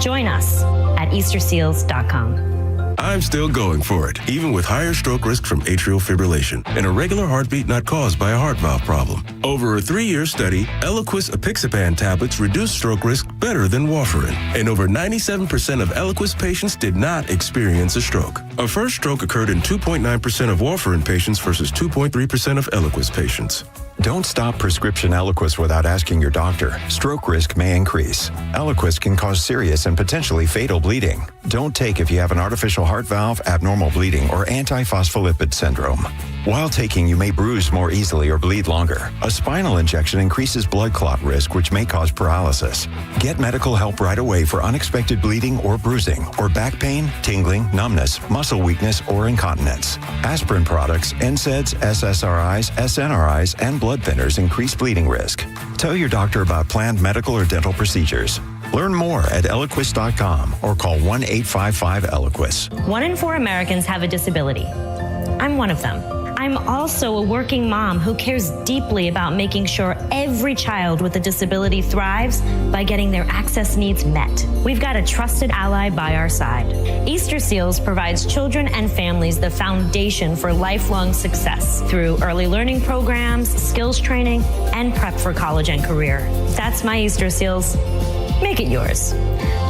Join us at easterseals.com. I'm still going for it, even with higher stroke risk from atrial fibrillation and a regular heartbeat not caused by a heart valve problem. Over a 3-year study, Eliquis apixaban tablets reduced stroke risk better than warfarin, and over 97% of Eliquis patients did not experience a stroke. A first stroke occurred in 2.9% of warfarin patients versus 2.3% of Eliquis patients. Don't stop prescription Eliquis without asking your doctor. Stroke risk may increase. Eliquis can cause serious and potentially fatal bleeding. Don't take if you have an artificial heart valve, abnormal bleeding, or antiphospholipid syndrome. While taking, you may bruise more easily or bleed longer. A spinal injection increases blood clot risk, which may cause paralysis. Get medical help right away for unexpected bleeding or bruising, or back pain, tingling, numbness, muscle weakness, or incontinence. Aspirin products, NSAIDs, SSRIs, SNRIs, and blood thinners increase bleeding risk. Tell your doctor about planned medical or dental procedures. Learn more at Eliquis.com or call 1-855-ELIQUIS. 1 in 4 Americans have a disability. I'm one of them. I'm also a working mom who cares deeply about making sure every child with a disability thrives by getting their access needs met. We've got a trusted ally by our side. Easter Seals provides children and families the foundation for lifelong success through early learning programs, skills training, and prep for college and career. That's my Easter Seals. Make it yours.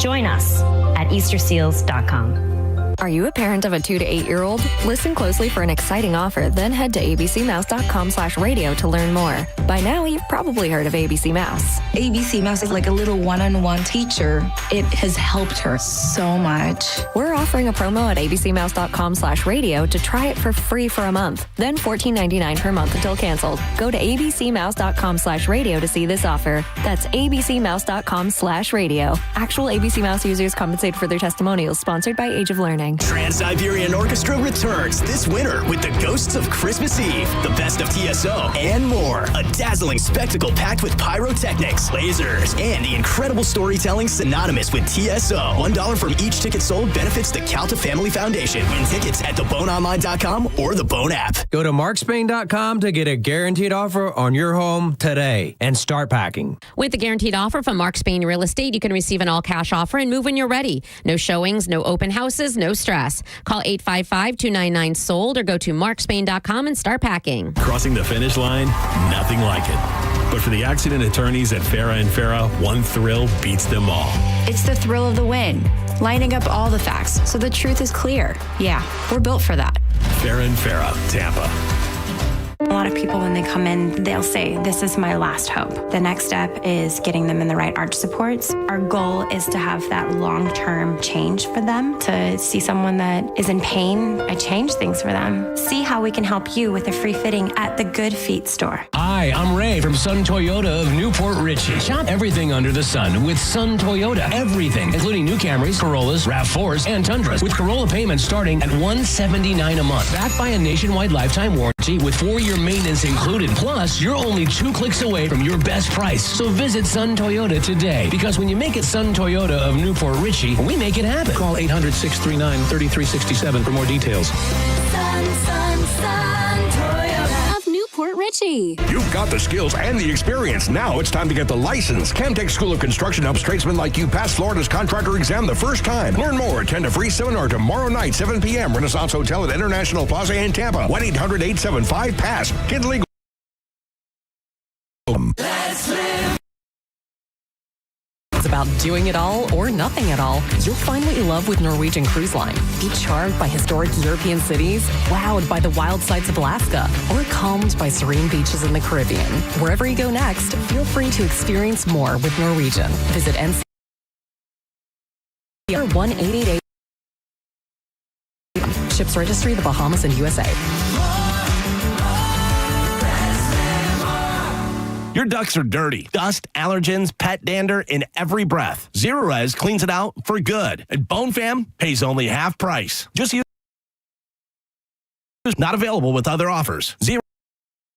Join us at easterseals.com. Are you a parent of a 2 to 8-year-old? Listen closely for an exciting offer, then head to abcmouse.com/radio to learn more. By now, you've probably heard of ABC Mouse. ABC Mouse is like a little one-on-one teacher. It has helped her so much. We're offering a promo at abcmouse.com/radio to try it for free for a month, then $14.99 per month until canceled. Go to abcmouse.com/radio to see this offer. That's abcmouse.com/radio. Actual ABC Mouse users compensate for their testimonials, sponsored by Age of Learning. Trans-Siberian Orchestra returns this winter with the Ghosts of Christmas Eve, the best of TSO, and more. A dazzling spectacle packed with pyrotechnics, lasers, and the incredible storytelling synonymous with TSO. $1 from each ticket sold benefits the Calta Family Foundation. Win tickets at theboneonline.com or the Bone app. Go to markspain.com to get a guaranteed offer on your home today and start packing. With the guaranteed offer from Mark Spain Real Estate, you can receive an all-cash offer and move when you're ready. No showings, no open houses, no stress. Call 855-299-SOLD or go to markspain.com and start packing. Crossing the finish line, nothing like it. But for the accident attorneys at Farah & Farah, one thrill beats them all. It's the thrill of the win, lining up all the facts so the truth is clear. Yeah, we're built for that. Farah & Farah, Tampa. A lot of people, when they come in, they'll say, this is my last hope. The next step is getting them in the right arch supports. Our goal is to have that long-term change for them, to see someone that is in pain. I change things for them. See how we can help you with a free fitting at the Good Feet store. Hi, I'm Ray from Sun Toyota of Newport Richey. Shop everything under the sun with Sun Toyota. Everything, including new Camrys, Corollas, RAV4s, and Tundras, with Corolla payments starting at $179 a month. Backed by a nationwide lifetime warranty with 4-year maintenance included. Plus, you're only 2 clicks away from your best price. So visit Sun Toyota today, because when you make it Sun Toyota of Newport Richey, we make it happen. Call 800-639-3367 for more details. Sun Toyota of Newport Richey. You've got the skills and the experience. Now it's time to get the license. Camtech School of Construction helps tradesmen like you pass Florida's contractor exam the first time. Learn more. Attend a free seminar tomorrow night, 7 p.m. Renaissance Hotel at International Plaza in Tampa. 1-800-875-PASS. Kids Legal. Let's live. It's about doing it all or nothing at all. You'll find what you love with Norwegian Cruise Line. Be charmed by historic European cities, wowed by the wild sights of Alaska, or calmed by serene beaches in the Caribbean. Wherever you go next, feel free to experience more with Norwegian. Visit NC 1-888. Ships registry, the Bahamas and USA. Your ducts are dirty. Dust, allergens, pet dander in every breath. Zero Res cleans it out for good. And Bone Fam pays only half price. Just use not available with other offers.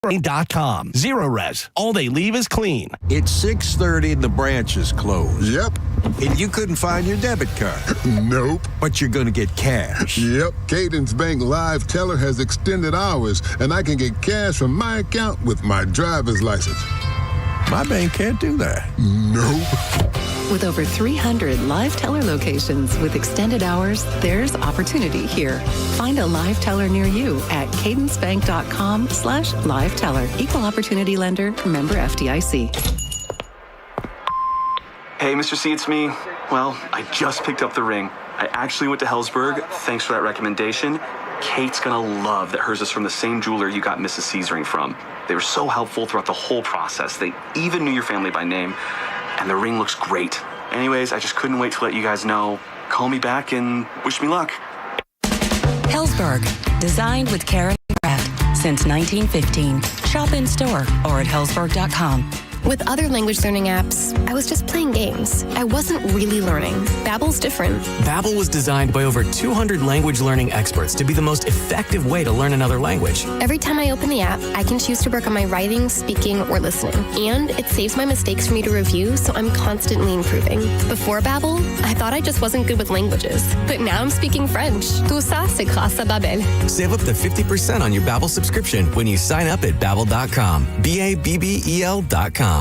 ZeroRes.com. Zero Res. All they leave is clean. It's 6:30 and the branch is closed. Yep. And you couldn't find your debit card. Nope. But you're going to get cash. Yep. Cadence Bank Live Teller has extended hours, and I can get cash from my account with my driver's license. My bank can't do that. Nope. With over 300 live teller locations with extended hours, there's opportunity here. Find a live teller near you at cadencebank.com/live teller. Equal opportunity lender, member FDIC. Hey, Mr. C, it's me. Well, I just picked up the ring. I actually went to Hellsberg. Thanks for that recommendation. Kate's gonna love that hers is from the same jeweler you got Mrs. C's ring from. They were so helpful throughout the whole process. They even knew your family by name, and the ring looks great. Anyways, I just couldn't wait to let you guys know. Call me back and wish me luck. Hellsberg, designed with care and craft since 1915. Shop in store or at hellsberg.com. With other language learning apps, I was just playing games. I wasn't really learning. Babbel's different. Babbel was designed by over 200 language learning experts to be the most effective way to learn another language. Every time I open the app, I can choose to work on my writing, speaking, or listening. And it saves my mistakes for me to review, so I'm constantly improving. Before Babbel, I thought I just wasn't good with languages. But now I'm speaking French. Tout ça, c'est grâce à Babbel. Save up to 50% on your Babbel subscription when you sign up at Babbel.com. Babbel.com.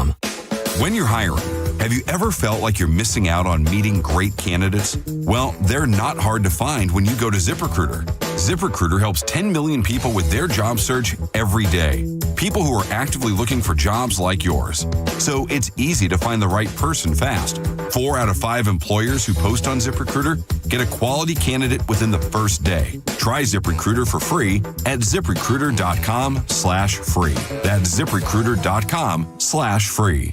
When you're hiring, have you ever felt like you're missing out on meeting great candidates? Well, they're not hard to find when you go to ZipRecruiter. ZipRecruiter helps 10 million people with their job search every day. People who are actively looking for jobs like yours. So it's easy to find the right person fast. 4 out of 5 employers who post on ZipRecruiter get a quality candidate within the first day. Try ZipRecruiter for free at ZipRecruiter.com/free. That's ZipRecruiter.com/free.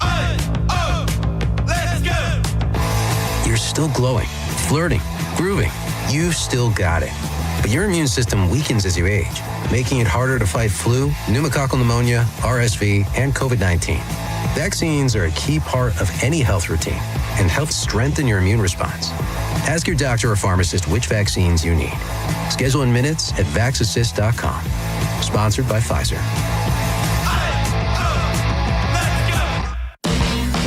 You're still glowing, flirting, grooving. You've still got it. But your immune system weakens as you age, making it harder to fight flu, pneumococcal pneumonia, RSV, and COVID-19. Vaccines are a key part of any health routine and help strengthen your immune response. Ask your doctor or pharmacist which vaccines you need. Schedule in minutes at VaxAssist.com. Sponsored by Pfizer.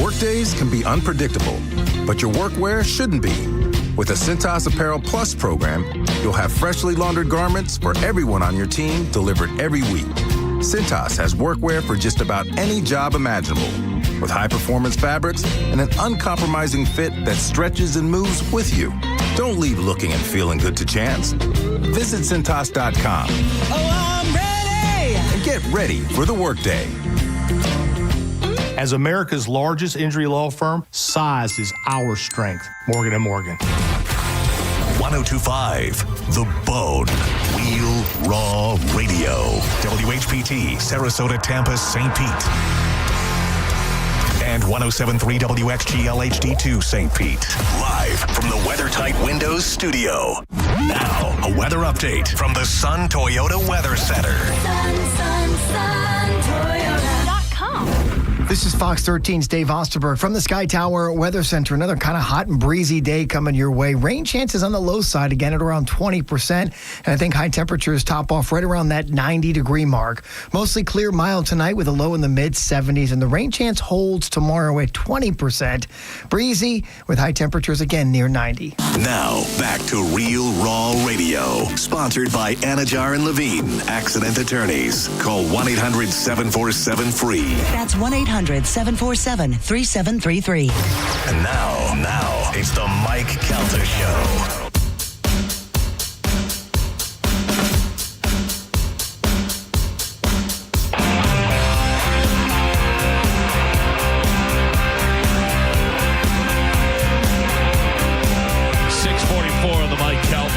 Workdays can be unpredictable, but your workwear shouldn't be. With the Cintas Apparel Plus program, you'll have freshly laundered garments for everyone on your team delivered every week. Cintas has workwear for just about any job imaginable, with high-performance fabrics and an uncompromising fit that stretches and moves with you. Don't leave looking and feeling good to chance. Visit Cintas.com. Oh, I'm ready! And get ready for the workday. As America's largest injury law firm, size is our strength. Morgan & Morgan. 1025, The Bone. Real Raw Radio. WHPT, Sarasota, Tampa, St. Pete. And 1073 WXGL HD2 St. Pete. Live from the WeatherTight Windows studio. Now, a weather update from the Sun Toyota Weather Center. This is Fox 13's Dave Osterberg from the Sky Tower Weather Center. Another kind of hot and breezy day coming your way. Rain chances on the low side again at around 20%. And I think high temperatures top off right around that 90-degree mark. Mostly clear, mild tonight with a low in the mid-70s. And the rain chance holds tomorrow at 20%. Breezy with high temperatures again near 90. Now, back to Real Raw Radio. Sponsored by Anajar and Levine, Accident Attorneys. Call 1-800-747-FREE. That's 1-800-747-3733. And now, it's the Mike Calta Show.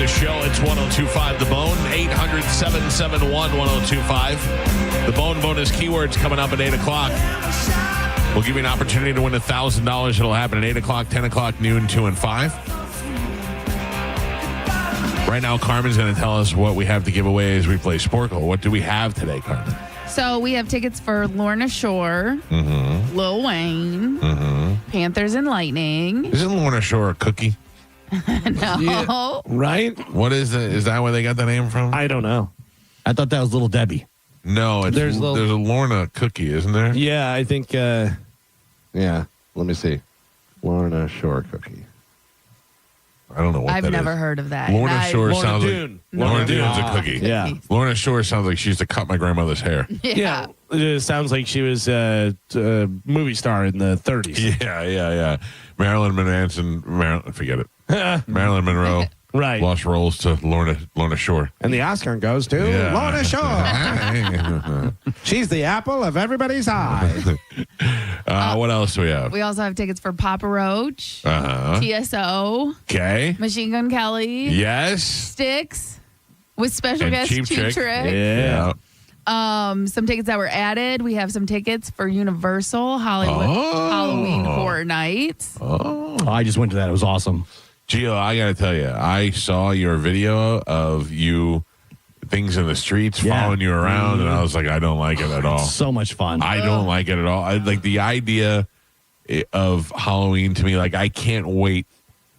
Show. It's 1025 The Bone, 800-771-1025. The Bone bonus keywords coming up at 8 o'clock. We'll give you an opportunity to win $1,000. It'll happen at 8 o'clock, 10 o'clock, noon, 2, and 5. Right now, Carmen's going to tell us what we have to give away as we play Sporkle. What do we have today, Carmen? So we have tickets for Lorna Shore, Lil Wayne, Panthers and Lightning. Isn't Lorna Shore a cookie? No. Yeah, right? What is it? Is that where they got the name from? I don't know. I thought that was Little Debbie. No, there's a Lorna cookie, isn't there? Yeah, I think, let me see. Lorna Shore cookie. I don't know what I've that never is. heard of that. Lorna Shore sounds Dune. like Lorna Dune's a cookie. Yeah. Lorna Shore sounds like she used to cut my grandmother's hair. Yeah. It sounds like she was a movie star in the 30s. Yeah. Marilyn Manson, forget it. Marilyn Monroe. Right. Lost roles to Lorna Shore. And the Oscar goes to Lorna Shore. She's the apple of everybody's eye. What else do we have? We also have tickets for Papa Roach, Uh-huh. TSO, Okay. Machine Gun Kelly, Yes. Sticks, with special And guest Cheap Trick. Yeah. Some tickets that were added. We have some tickets for Universal Hollywood Halloween Horror Nights. Oh. I just went to that. It was awesome. Gio, I got to tell you, I saw your video of you, things in the streets following you around, and I was like, I don't like it at all. So much fun. I don't like it at all. I like the idea of Halloween to me. Like, I can't wait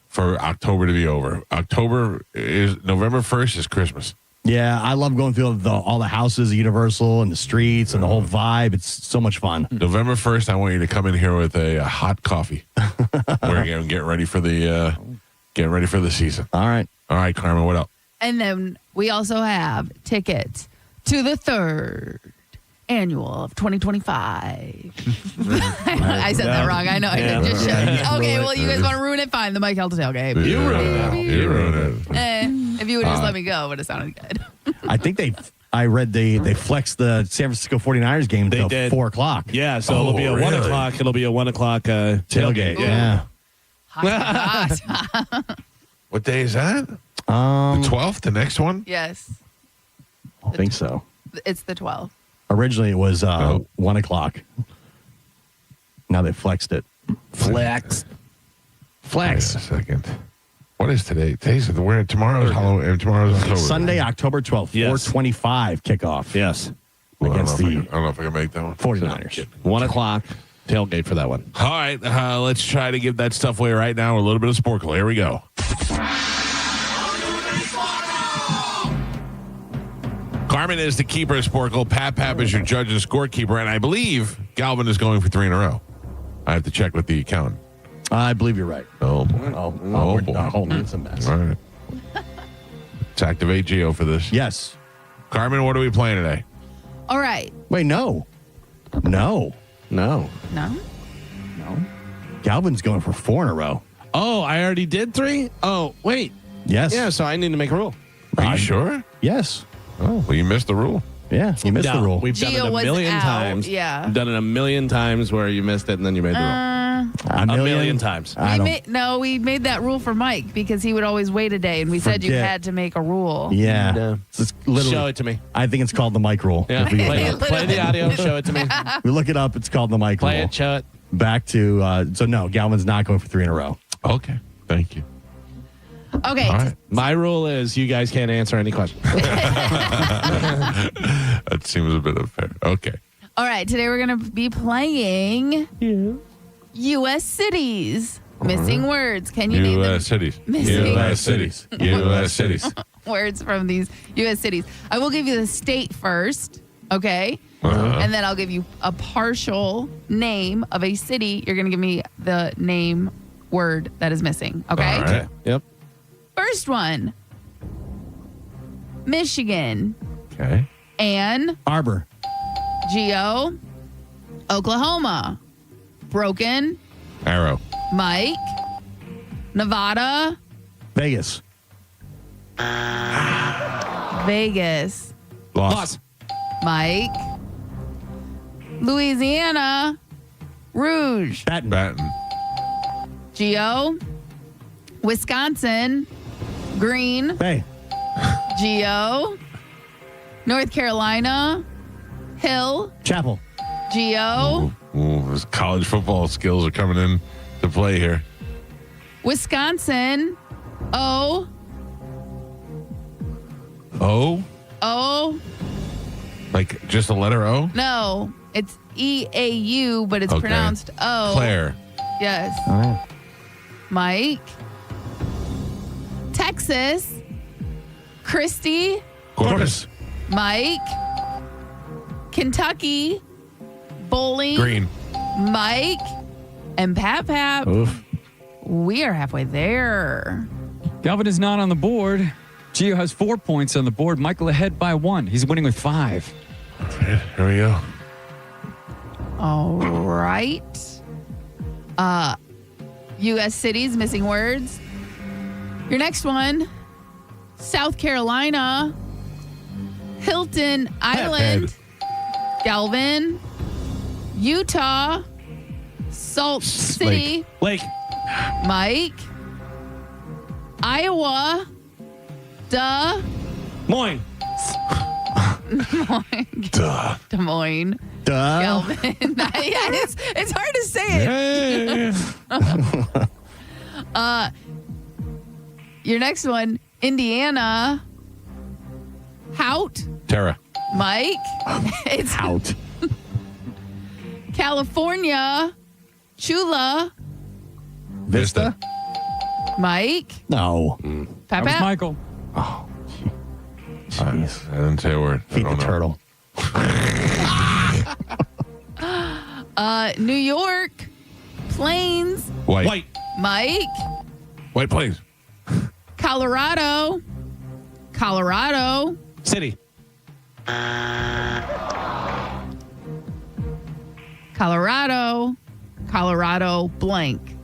for October to be over. November 1st is Christmas. Yeah, I love going through all the houses at Universal and the streets and the whole vibe. It's so much fun. November 1st, I want you to come in here with a hot coffee. We're going to get ready for the season. All right, Carmen. What else? And then we also have tickets to the third annual of 2025. I said that wrong. I know. I just okay, well, you guys want to ruin it? Fine. The Mike Calta tailgate. You ruined it. If you would have just let me go, it would have sounded good. I think I read they flexed the San Francisco 49ers game to 4 o'clock. Yeah, so it'll be a 1 o'clock. It'll be a 1 o'clock tailgate. Yeah. Hot. What day is that? The 12th, the next one? Yes. I think so. It's the 12th. Originally, it was 1 o'clock. Now they flexed it. Flex. Wait a second. What is today? Tomorrow's Halloween. Tomorrow's October. Sunday, October 12th, 4:25 kickoff. Yes. Against I don't know if I can make that one. 49ers. 1 o'clock tailgate for that one. All right, let's try to give that stuff away right now. A little bit of Sporkle. Here we go. Carmen is the keeper of Sporkle. Pap is your judge and scorekeeper. And I believe Galvin is going for 3 in a row. I have to check with the accountant. I believe you're right. Oh, boy. Oh, boy. Hold on. It's a mess. All right. Let's activate Gio for this. Yes. Carmen, what are we playing today? All right. Wait, no. Galvin's going for 4 in a row. Oh, I already did 3? Oh, wait. Yes. Yeah, so I need to make a rule. Are you sure? Yes. Oh, well, you missed the rule. Yeah, you missed the rule. We've done it a million times. Yeah. We've done it a million times where you missed it and then you made the rule. A million times. We made that rule for Mike because he would always wait a day, and we said you had to make a rule. Yeah. It's literally, show it to me. I think it's called the Mike rule. Yeah. Play the audio. Show it to me. We look it up. It's called the Mike rule. Play it. Show it. Back to, so no, Galvin's not going for 3 in a row. Okay. Thank you. Okay. All right. My rule is you guys can't answer any questions. That seems a bit unfair. Okay. All right. Today we're going to be playing U.S. cities. Missing words. Can you name them? U.S. cities. Missing U.S. cities. U.S. cities. Words from these U.S. cities. I will give you the state first, okay? And then I'll give you a partial name of a city. You're going to give me the name word that is missing, okay? All right. Yep. First one. Michigan. Okay. Ann. Arbor. Geo. Oklahoma. Broken. Arrow. Mike. Nevada. Vegas. Vegas. Lost. Mike. Louisiana. Rouge. Baton. Geo. Wisconsin. Green. Hey. Geo. North Carolina. Hill. Chapel. Geo. Ooh, his college football skills are coming in to play here. Wisconsin. O. O? O. Like just the letter O? No. It's EAU, but it's Okay. pronounced O. Claire. Yes. Oh. Mike. Texas. Christy. Corpus. Mike. Kentucky. Bowling. Green. Mike. And Pap. Oof. We are halfway there. Galvin is not on the board. Gio has 4 points on the board. Michael ahead by 1. He's winning with 5. Okay, here we go. All right. U.S. cities, missing words. Your next one, South Carolina, Hilton Island, Galvin, Utah, Salt City, Lake. Mike, Iowa, Des Moines. Des Moines. Galvin. it's hard to say it. Your next one, Indiana. Hout. Tara. Mike. It's Hout. California. Chula. Vista. Mike. No. That was Michael. Oh. I didn't say a word. Feed the turtle. New York. Plains. White. Mike. White Plains. Colorado. City. Colorado blank.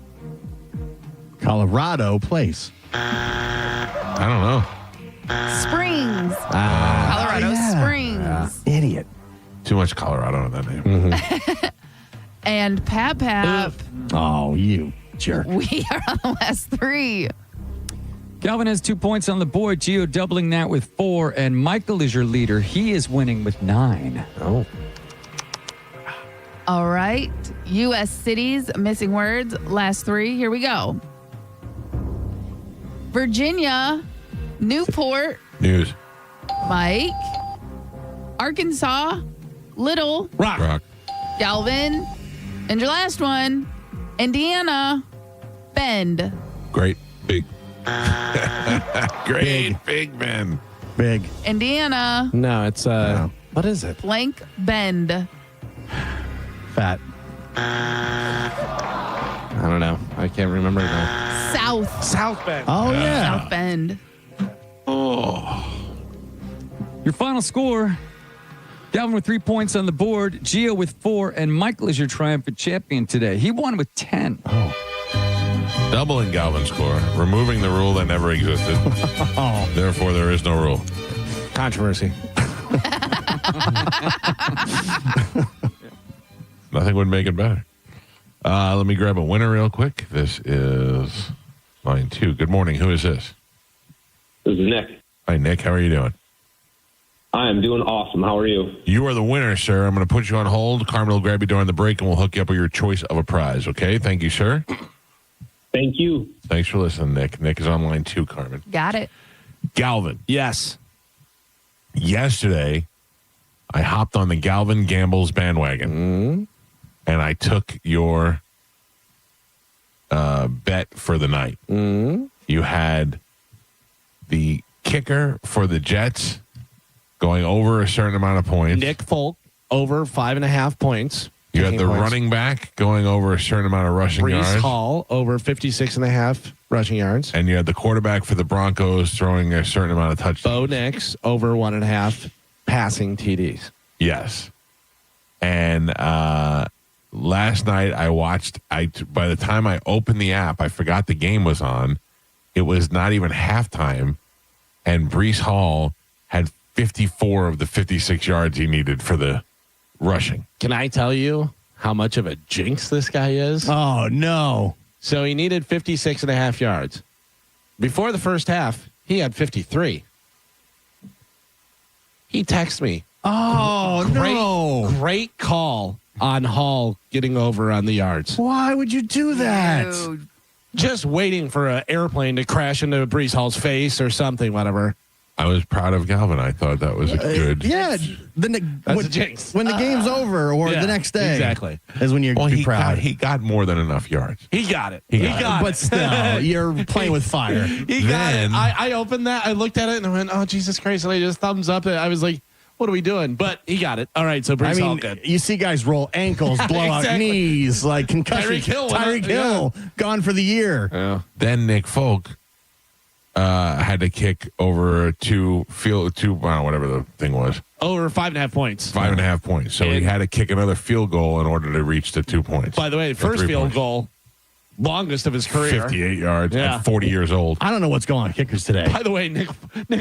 Colorado place. I don't know. Springs. Colorado Springs. Idiot. Too much Colorado in that name. And Pap. Oh, you jerk. We are on the last 3. Galvin has 2 points on the board. Gio doubling that with 4. And Michael is your leader. He is winning with 9. Oh. All right. U.S. cities, missing words. Last 3. Here we go. Virginia, Newport, News. Mike, Arkansas, Little, Rock. Galvin, and your last one, Indiana, Bend. Great. Big. Great. Big Ben. Big. Indiana, No, it's what is it? blank Bend. Fat. I don't know. I can't remember it now. South Bend. Oh, yeah. South Bend. Your final score, Galvin with 3 points on the board, Gio with 4, and Michael is your triumphant champion today. He won with 10. Oh. Doubling Galvin's score. Removing the rule that never existed. Oh. Therefore, there is no rule. Controversy. Nothing would make it better. Let me grab a winner real quick. This is line 2. Good morning. Who is this? This is Nick. Hi, Nick. How are you doing? I am doing awesome. How are you? You are the winner, sir. I'm going to put you on hold. Carmen will grab you during the break, and we'll hook you up with your choice of a prize, okay? Thank you, sir. Thank you. Thanks for listening, Nick. Nick is on line 2, Carmen. Got it. Galvin. Yes. Yesterday, I hopped on the Galvin Gambles bandwagon, and I took your bet for the night. You had the kicker for the Jets going over a certain amount of points. Nick Folk over 5.5 points. You had the running back going over a certain amount of rushing yards. Brees Hall over 56.5 rushing yards. And you had the quarterback for the Broncos throwing a certain amount of touchdowns. Bo Nix over 1.5 passing TDs. Yes. And last night I watched, by the time I opened the app, I forgot the game was on. It was not even halftime. And Brees Hall had 54 of the 56 yards he needed for the rushing. Can I tell you how much of a jinx this guy is? Oh, no. So he needed 56.5 yards. Before the first half, he had 53. He texted me. Oh, no. Great call on Hall getting over on the yards. Why would you do that? Dude. Just waiting for an airplane to crash into Brees Hall's face or something, whatever. I was proud of Galvin. I thought that was a good. Yeah. That's a jinx. When the game's over or yeah, the next day. Exactly. Is when you're proud. He got more than enough yards. He got it. He got it. But still, you're playing with fire. He got it. I opened that. I looked at it and I went, oh, Jesus Christ. And I just thumbs up. I was like, what are we doing? But he got it. All right. So Brees Hall good. You see guys roll ankles, blow out knees, like concussion. Tyreek Hill gone for the year. Yeah. Then Nick Folk had to kick over two, whatever the thing was. Over 5.5 points. 5.5 points. So he had to kick another field goal in order to reach the 2 points. By the way, first field goal, longest of his career. 58 yards at 40 years old. I don't know what's going on with kickers today. By the way, Nick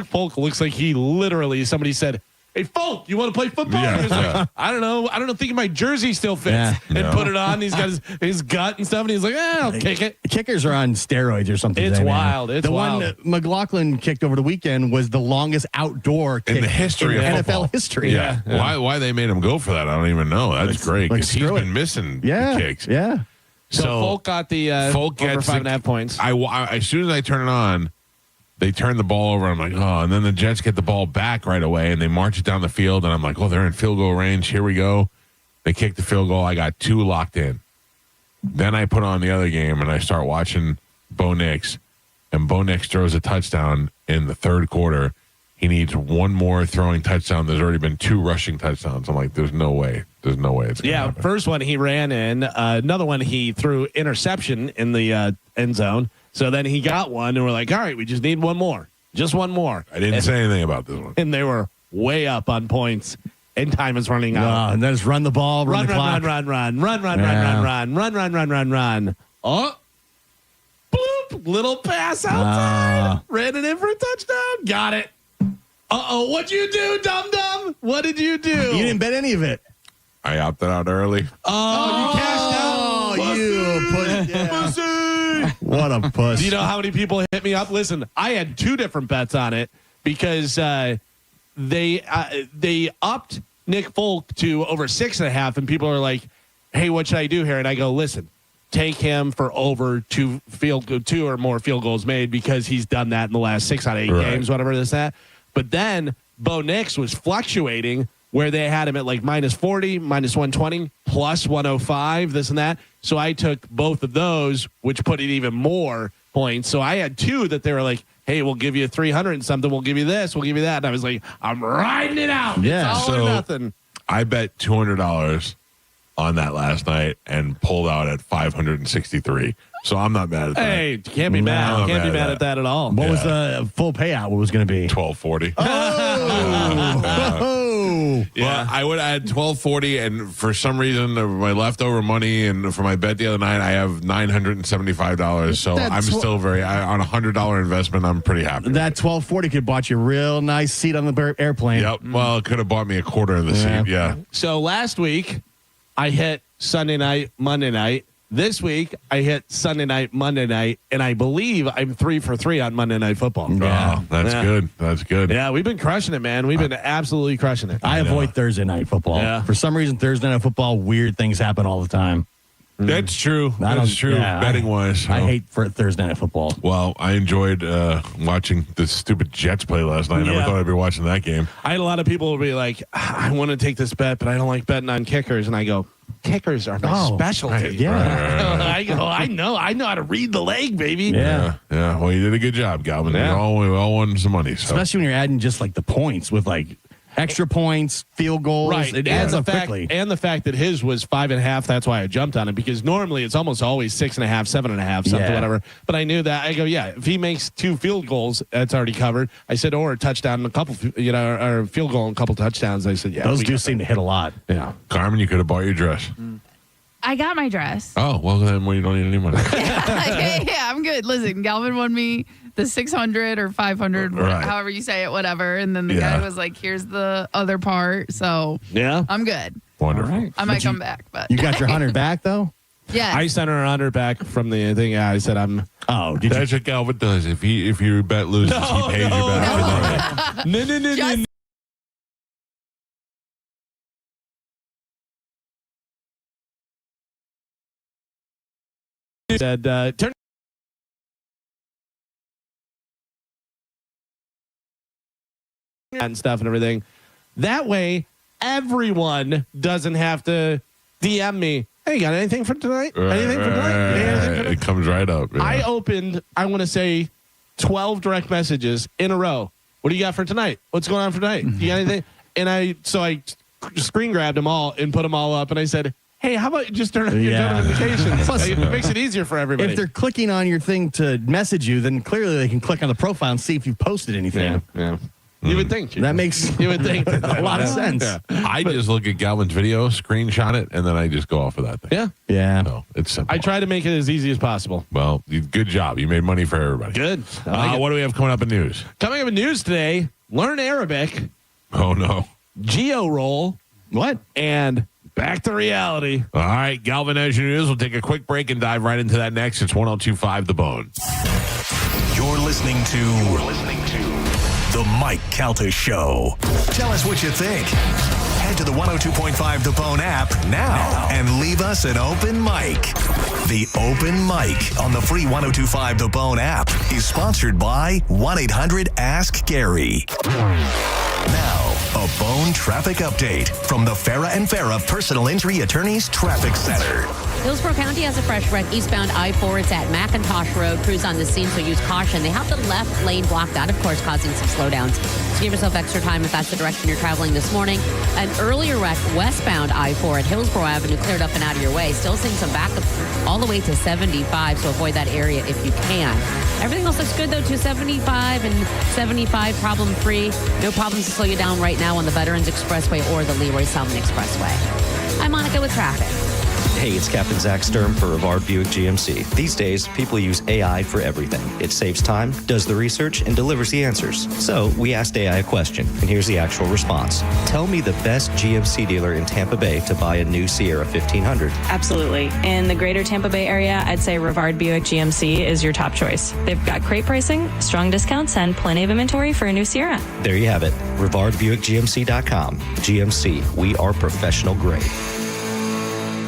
Folk looks like he literally, somebody said, hey, Folk, you want to play football? Yeah, he was like, I don't know. I don't think my jersey still fits. And put it on. He's got his gut and stuff. And he's like, I'll kick it. Kickers are on steroids or something. It's today, wild. Man. It's wild. The one McLaughlin kicked over the weekend was the longest outdoor kick in the history of NFL football. history. Yeah. Why they made him go for that, I don't even know. That's great because he's been missing the kicks. Yeah. So Folk got the Folk over 5.5 points. I as soon as I turn it on, they turn the ball over. I'm like, oh, and then the Jets get the ball back right away, and they march it down the field, and I'm like, oh, they're in field goal range. Here we go. They kick the field goal. I got 2 locked in. Then I put on the other game, and I start watching Bo Nix, and Bo Nix throws a touchdown in the third quarter. He needs one more throwing touchdown. There's already been 2 rushing touchdowns. I'm like, there's no way. There's no way it's going to happen. First one he ran in. Another one he threw interception in the end zone. So then he got one, and we're like, all right, we just need one more. Just one more. I didn't say anything about this one. And they were way up on points, and time is running out. And then just run the ball, run the clock. Run. Oh, bloop, little pass outside. Ran it in for a touchdown. Got it. Uh-oh, what'd you do, dum-dum? What did you do? You didn't bet any of it. I opted out early. Oh, you cashed out. You put Pussy. What a puss. Do you know how many people hit me up? Listen, I had 2 different bets on it because they upped Nick Folk to over 6.5, and people are like, hey, what should I do here? And I go, listen, take him for over 2 or more field goals made because he's done that in the last 6 out of 8 games, whatever this, that. But then Bo Nix was fluctuating where they had him at like minus 40, minus 120, plus 105, this and that. So I took both of those, which put it even more points. So I had 2 that they were like, hey, we'll give you 300 and something. We'll give you this. We'll give you that. And I was like, I'm riding it out. Yeah. It's all or nothing. I bet $200 on that last night and pulled out at 563. So I'm not mad at that. Hey, can't be mad. Can't be mad at that at all. What was the full payout? What was going to be? $12.40. Yeah, I would add $12.40, and for some reason, my leftover money and for my bet the other night, I have $975. So I'm still on a $100 investment. I'm pretty happy. That $12.40 could have bought you a real nice seat on the airplane. Yep. Well, it could have bought me a quarter of the seat. Yeah. So last week, I hit Sunday night, Monday night. This week, I hit Sunday night, Monday night, and I believe I'm 3 for 3 on Monday Night Football. Yeah, that's good. That's good. Yeah, we've been crushing it, man. We've been absolutely crushing it. I avoid Thursday Night Football. Yeah. For some reason, Thursday Night Football, weird things happen all the time. That's true. That's true. Betting wise, I hate for Thursday Night Football. Well, I enjoyed watching the stupid Jets play last night. I never thought I'd be watching that game. I had a lot of people be like, I want to take this bet, but I don't like betting on kickers. And I go, kickers are my specialty. Yeah. I go, I know how to read the leg, baby. Yeah. Well, you did a good job, Galvin. Yeah. We all won some money. So. Especially when you're adding just like the points with like extra points, field goals. Right. It adds up quickly. And the fact that his was 5.5, that's why I jumped on it, because normally it's almost always 6.5, 7.5, something, whatever. But I knew that. I go, if he makes 2 field goals, that's already covered. I said, or a touchdown and a couple, or a field goal and a couple touchdowns. I said, those do seem to hit a lot. Yeah. Carmen, you could have bought your dress. I got my dress. Oh, well, then you don't need any money. yeah, I'm good. Listen, Galvin won me the 600 or 500, Right. however you say it, whatever. And then the guy was like, here's the other part. So I'm good. Wonderful. I might come back, but You got your 100 back, though? yeah. I sent her 100 back from the thing. Yeah, I said, Oh, that's what Galvin does. If your bet loses, he pays you back. No. Said, turn and stuff and everything. That way, everyone doesn't have to DM me. Hey, got anything for tonight? Anything for tonight? It comes right up. Yeah. I opened, I want to say, 12 direct messages in a row. What do you got for tonight? What's going on for tonight? You got anything? And I screen grabbed them all and put them all up, and I said, hey, how about you just turn on your notifications? Plus, it makes it easier for everybody. If they're clicking on your thing to message you, then clearly they can click on the profile and see if you've posted anything. Yeah. You would think. That makes you would think a lot of sense. Yeah. I just look at Galvin's video, screenshot it, and then I just go off of that thing. Yeah. So it's simple. I try to make it as easy as possible. Well, good job. You made money for everybody. Good. I like what do we have coming up in news? Coming up in news today, learn Arabic. Oh, no. Geo roll. What? And back to reality. All right, Galvin, as you news, we'll take a quick break and dive right into that next. It's 102.5 The Bone. You're listening to The Mike Calta Show. Tell us what you think. Head to the 102.5 The Bone app now and leave us an open mic. The open mic on the free 102.5 The Bone app is sponsored by 1-800-ASK-GARY. Now, a Bone traffic update from the Farah and Farah Personal Injury Attorneys Traffic Center. Hillsborough County has a fresh wreck eastbound I-4. It's at McIntosh Road. Crews on the scene, so use caution. They have the left lane blocked out, of course, causing some slowdowns. So give yourself extra time if that's the direction you're traveling this morning. An earlier wreck westbound I-4 at Hillsborough Avenue cleared up and out of your way. Still seeing some backup all the way to 75, so avoid that area if you can. Everything else looks good, though, 275 and 75 problem-free. No problems to slow you down right now on the Veterans Expressway or the Leroy Salmon Expressway. I'm Monica with traffic. Hey, it's Captain Zach Sturm for Rivard Buick GMC. These days, people use AI for everything. It saves time, does the research, and delivers the answers. So we asked AI a question, and here's the actual response. Tell me the best GMC dealer in Tampa Bay to buy a new Sierra 1500. Absolutely. In the greater Tampa Bay area, I'd say Rivard Buick GMC is your top choice. They've got great pricing, strong discounts, and plenty of inventory for a new Sierra. There you have it. RivardBuickGMC.com. GMC, we are professional grade.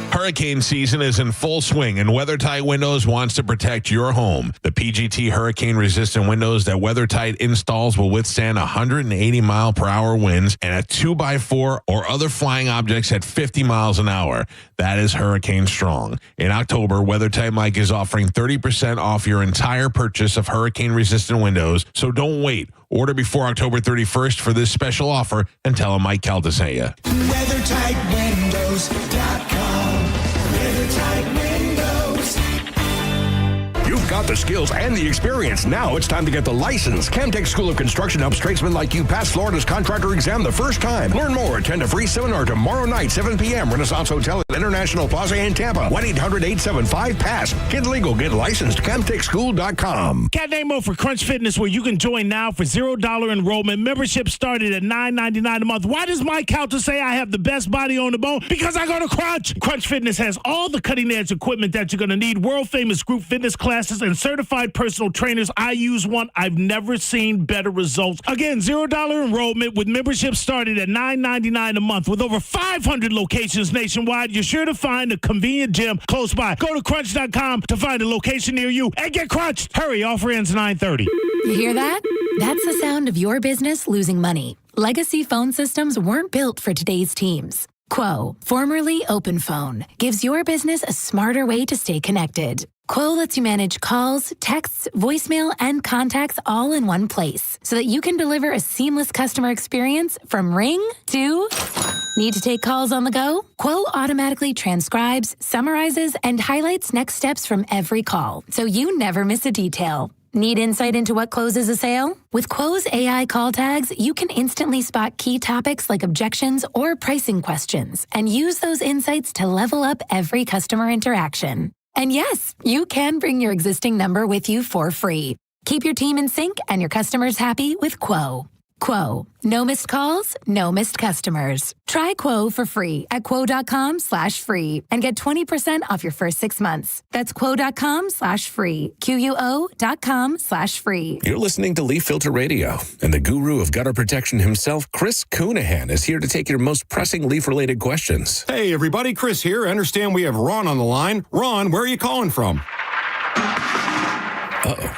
Hurricane season is in full swing, and WeatherTight Windows wants to protect your home. The PGT hurricane-resistant windows that WeatherTight installs will withstand 180-mile-per-hour winds and a 2x4 or other flying objects at 50 miles an hour. That is hurricane strong. In October, WeatherTight Mike is offering 30% off your entire purchase of hurricane-resistant windows, so don't wait. Order before October 31st for this special offer and tell him Mike Calta sent you. WeatherTightWindows.com. WeatherTight Windows. You've You've got the skills and the experience. Now it's time to get the license. Camtech School of Construction helps tradesmen like you pass Florida's contractor exam the first time. Learn more. Attend a free seminar tomorrow night, 7 p.m. Renaissance Hotel at International Plaza in Tampa. 1-800-875-PASS. Get legal. Get licensed. CamtechSchool.com. Cat Nemo for Crunch Fitness, where you can join now for $0 enrollment. Membership started at $9.99 a month. Why does Mike Calta say I have the best body on the bone? Because I go to Crunch. Crunch Fitness has all the cutting-edge equipment that you're going to need. World-famous group fitness classes and certified personal trainers. I use one. I've never seen better results. Again, $0 enrollment with membership started at $9.99 a month. With over 500 locations nationwide, you're sure to find a convenient gym close by. Go to crunch.com to find a location near you and get crunched. Hurry, offer ends 9:30. You hear that? That's the sound of your business losing money. Legacy phone systems weren't built for today's teams. Quo, formerly OpenPhone, gives your business a smarter way to stay connected. Quo lets you manage calls, texts, voicemail, and contacts all in one place so that you can deliver a seamless customer experience from ring to... Need to take calls on the go? Quo automatically transcribes, summarizes, and highlights next steps from every call, so you never miss a detail. Need insight into what closes a sale? With Quo's AI call tags, you can instantly spot key topics like objections or pricing questions and use those insights to level up every customer interaction. And yes, you can bring your existing number with you for free. Keep your team in sync and your customers happy with Quo. Quo. No missed calls, no missed customers. Try Quo for free at quo.com/free and get 20% off your first 6 months. That's quo.com/free. QUO.com/free. You're listening to Leaf Filter Radio, and the guru of gutter protection himself, Chris Coonahan, is here to take your most pressing leaf-related questions. Hey, everybody, Chris here. I understand we have Ron on the line. Ron, where are you calling from? Uh-oh.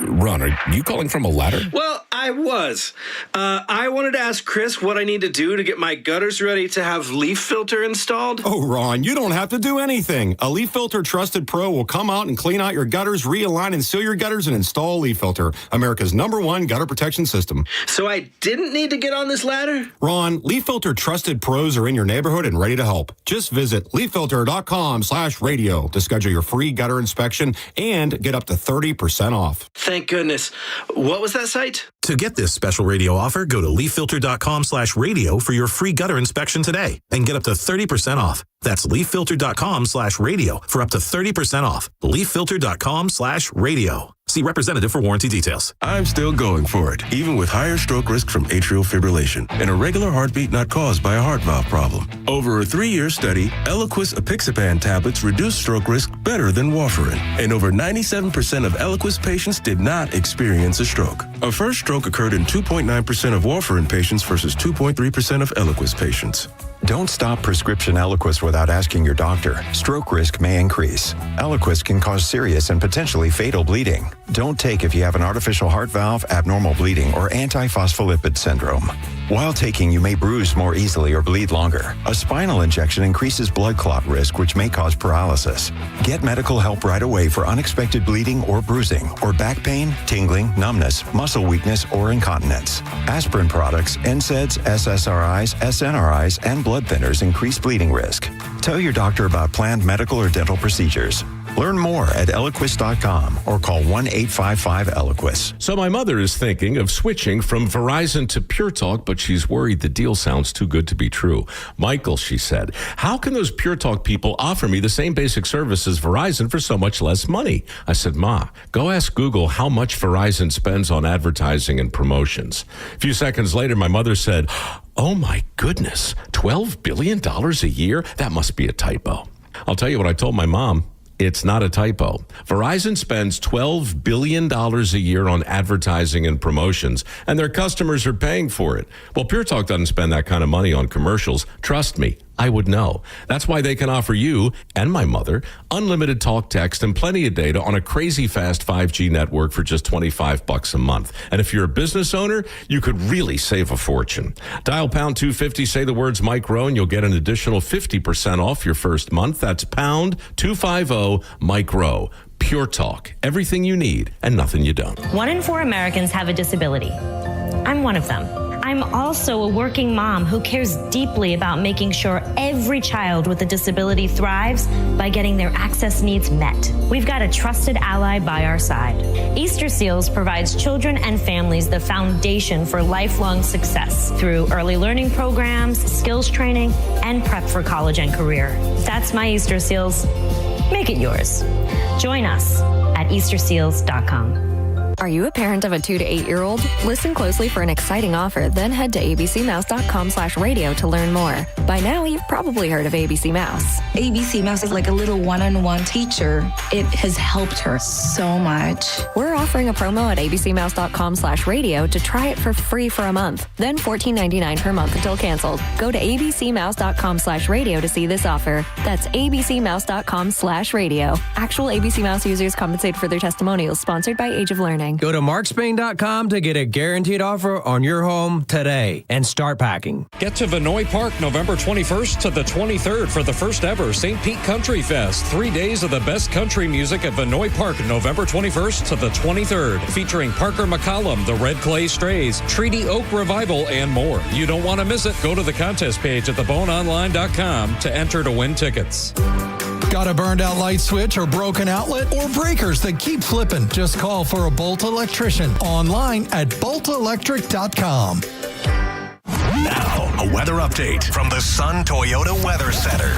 Ron, are you calling from a ladder? Well, I was. I wanted to ask Chris what I need to do to get my gutters ready to have Leaf Filter installed. Oh, Ron, you don't have to do anything. A Leaf Filter Trusted Pro will come out and clean out your gutters, realign and seal your gutters, and install Leaf Filter, America's #1 gutter protection system. So I didn't need to get on this ladder? Ron, Leaf Filter Trusted Pros are in your neighborhood and ready to help. Just visit leaffilter.com/radio to schedule your free gutter inspection and get up to 30% off. Thank goodness. What was that site? To get this special radio offer, go to leaffilter.com/radio for your free gutter inspection today and get up to 30% off. That's leaffilter.com/radio for up to 30% off. leaffilter.com/radio. See representative for warranty details. I'm still going for it, even with higher stroke risk from atrial fibrillation and a regular heartbeat not caused by a heart valve problem. Over a 3-year study, Eliquis apixaban tablets reduced stroke risk better than warfarin, and over 97% of Eliquis patients did not experience a stroke. A first stroke occurred in 2.9% of warfarin patients versus 2.3% of Eliquis patients. Don't stop prescription Eliquis without asking your doctor. Stroke risk may increase. Eliquis can cause serious and potentially fatal bleeding. Don't take if you have an artificial heart valve, abnormal bleeding, or antiphospholipid syndrome. While taking, you may bruise more easily or bleed longer. A spinal injection increases blood clot risk, which may cause paralysis. Get medical help right away for unexpected bleeding or bruising, or back pain, tingling, numbness, muscle weakness, or incontinence. Aspirin products, NSAIDs, SSRIs, SNRIs, and blood thinners increase bleeding risk. Tell your doctor about planned medical or dental procedures. Learn more at Eliquis.com or call 1-855-ELIQUIS. So my mother is thinking of switching from Verizon to Pure Talk, but she's worried the deal sounds too good to be true. Michael, she said, how can those Pure Talk people offer me the same basic service as Verizon for so much less money? I said, Ma, go ask Google how much Verizon spends on advertising and promotions. A few seconds later, my mother said, oh my goodness, $12 billion a year? That must be a typo. I'll tell you what I told my mom. It's not a typo. Verizon spends $12 billion a year on advertising and promotions, and their customers are paying for it. Well, Pure Talk doesn't spend that kind of money on commercials. Trust me, I would know. That's why they can offer you and my mother unlimited talk, text, and plenty of data on a crazy fast 5G network for just $25 a month. And if you're a business owner, you could really save a fortune. Dial pound 250, say the words Mike Rowe, and you'll get an additional 50% off your first month. That's pound 250 Mike Rowe. Pure Talk. Everything you need and nothing you don't. 1 in 4 Americans have a disability. I'm one of them. I'm also a working mom who cares deeply about making sure every child with a disability thrives by getting their access needs met. We've got a trusted ally by our side. Easter Seals provides children and families the foundation for lifelong success through early learning programs, skills training, and prep for college and career. That's my Easter Seals. Make it yours. Join us at easterseals.com. Are you a parent of a 2 to 8-year-old? Listen closely for an exciting offer, then head to abcmouse.com/radio to learn more. By now, you've probably heard of ABC Mouse. ABC Mouse is like a little one-on-one teacher. It has helped her so much. We're offering a promo at abcmouse.com/radio to try it for free for a month, then $14.99 per month until canceled. Go to abcmouse.com/radio to see this offer. That's abcmouse.com/radio. Actual ABC Mouse users compensate for their testimonials, sponsored by Age of Learning. Go to markspain.com to get a guaranteed offer on your home today and start packing. Get to Vinoy Park November 21st to the 23rd for the first ever St. Pete Country Fest. 3 days of the best country music at Vinoy Park November 21st to the 23rd. Featuring Parker McCollum, the Red Clay Strays, Treaty Oak Revival, and more. You don't want to miss it. Go to the contest page at theboneonline.com to enter to win tickets. Got a burned out light switch or broken outlet or breakers that keep flipping? Just call for a Bolt Electrician online at boltelectric.com. Now, a weather update from the Sun Toyota Weather Center.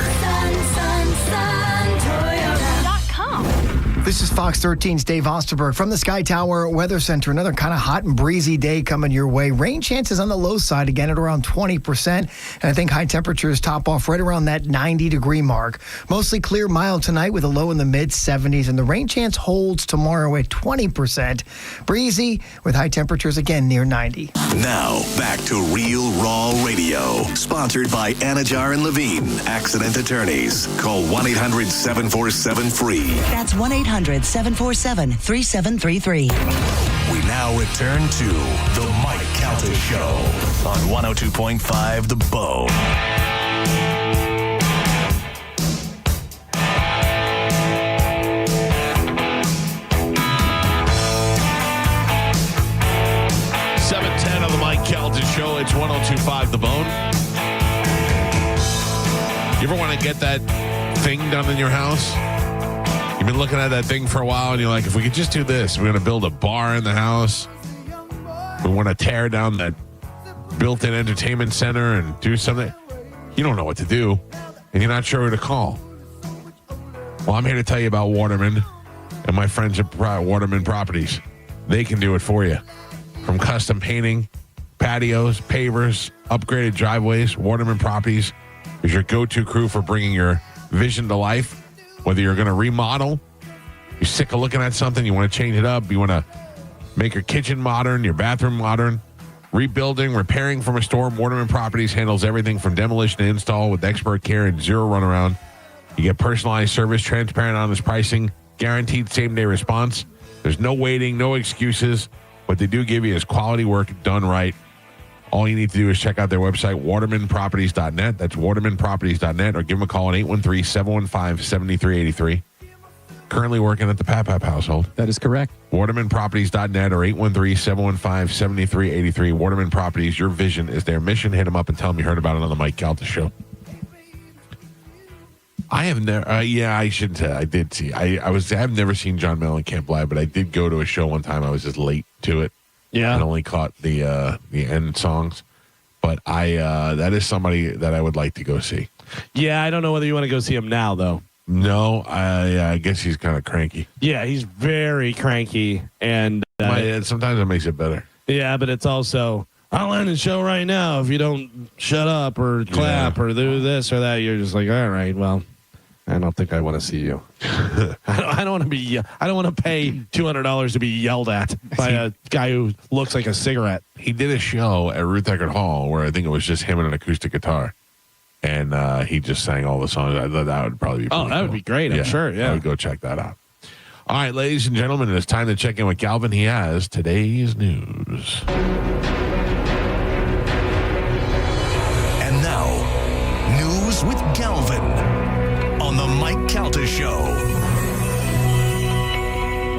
This is Fox 13's Dave Osterberg from the Sky Tower Weather Center. Another kind of hot and breezy day coming your way. Rain chances on the low side again at around 20%. And I think high temperatures top off right around that 90-degree mark. Mostly clear, mild tonight with a low in the mid-70s. And the rain chance holds tomorrow at 20%. Breezy with high temperatures again near 90. Now, back to Real Raw Radio. Sponsored by Anajar and Levine, accident attorneys. Call 1-800-747-FREE. That's 1-800-747-3733. We now return to the Mike Calta Show on 102.5 The Bone. On the Mike Calta Show, it's 102.5 The Bone. You ever want to get that thing done in your house? You've been looking at that thing for a while, and you're like, if we could just do this, we're going to build a bar in the house. We want to tear down that built-in entertainment center and do something. You don't know what to do, and you're not sure who to call. Well, I'm here to tell you about Waterman and my friends at Waterman Properties. They can do it for you. From custom painting, patios, pavers, upgraded driveways, Waterman Properties is your go-to crew for bringing your vision to life. Whether you're going to remodel, you're sick of looking at something, you want to change it up, you want to make your kitchen modern, your bathroom modern, rebuilding, repairing from a storm, Waterman Properties handles everything from demolition to install with expert care and zero runaround. You get personalized service, transparent, honest pricing, guaranteed same-day response. There's no waiting, no excuses. What they do give you is quality work done right. All you need to do is check out their website, watermanproperties.net. That's watermanproperties.net, or give them a call at 813-715-7383. Currently working at the Papap household. That is correct. Watermanproperties.net or 813-715-7383. Waterman Properties, your vision is their mission. Hit them up and tell them you heard about it on the Mike Calta Show. I have never, I shouldn't say. I did see. I've never seen John Mellencamp live, but I did go to a show one time. I was just late to it. Yeah, and only caught the end songs. But that is somebody that I would like to go see. Yeah, I don't know whether you want to go see him now though. No, I guess he's kind of cranky. Yeah, he's very cranky, and sometimes it makes it better. Yeah, but it's also, I'll end the show right now if you don't shut up or clap or do this or that. You're just like, all right, well, I don't think I want to see you. I don't want to be. I don't want to pay $200 to be yelled at by a guy who looks like a cigarette. He did a show at Ruth Eckerd Hall where I think it was just him and an acoustic guitar, and he just sang all the songs. I thought that would probably be. That would be great. I'm sure. Yeah, I would go check that out. All right, ladies and gentlemen, it's time to check in with Galvin. He has today's news. And now, news with Galvin on the Mike Calta Show.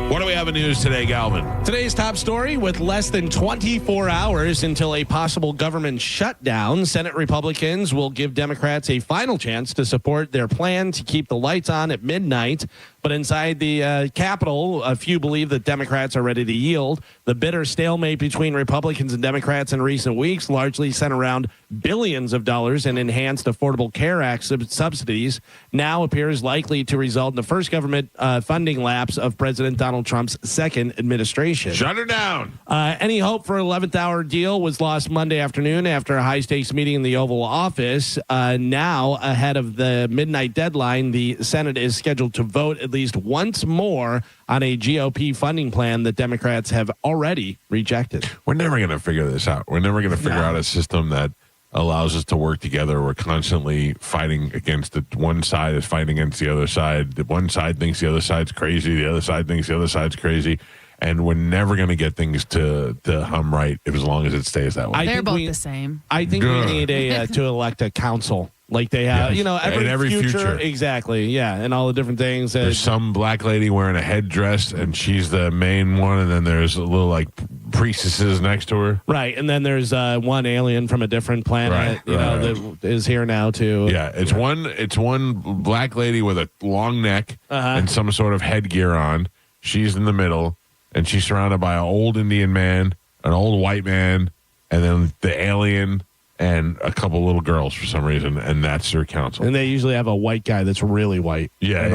What do we have in news today, Galvin? Today's top story: with less than 24 hours until a possible government shutdown, Senate Republicans will give Democrats a final chance to support their plan to keep the lights on at midnight. But inside the Capitol, a few believe that Democrats are ready to yield. The bitter stalemate between Republicans and Democrats in recent weeks largely sent around billions of dollars in enhanced Affordable Care Act subsidies now appears likely to result in the first government funding lapse of President Donald Trump's second administration. Shut her down. Any hope for an 11th hour deal was lost Monday afternoon after a high-stakes meeting in the Oval Office. Now, ahead of the midnight deadline, the Senate is scheduled to vote at least once more on a GOP funding plan that Democrats have already rejected. We're never going to figure this out. We're never going to figure out a system that allows us to work together. We're constantly fighting against it. One side is fighting against the other side. The one side thinks the other side's crazy. The other side thinks the other side's crazy. And we're never going to get things to hum right as long as it stays that way. They're both the same. I think we need to elect a council. Like they have, every future. Exactly. Yeah. And all the different things. There's some black lady wearing a headdress and she's the main one. And then there's a little like priestesses next to her. Right. And then there's one alien from a different planet, that is here now too. Yeah. It's one black lady with a long neck and some sort of headgear on. She's in the middle and she's surrounded by an old Indian man, an old white man, and then the alien and a couple little girls for some reason, and that's their council. And they usually have a white guy that's really white. Yeah,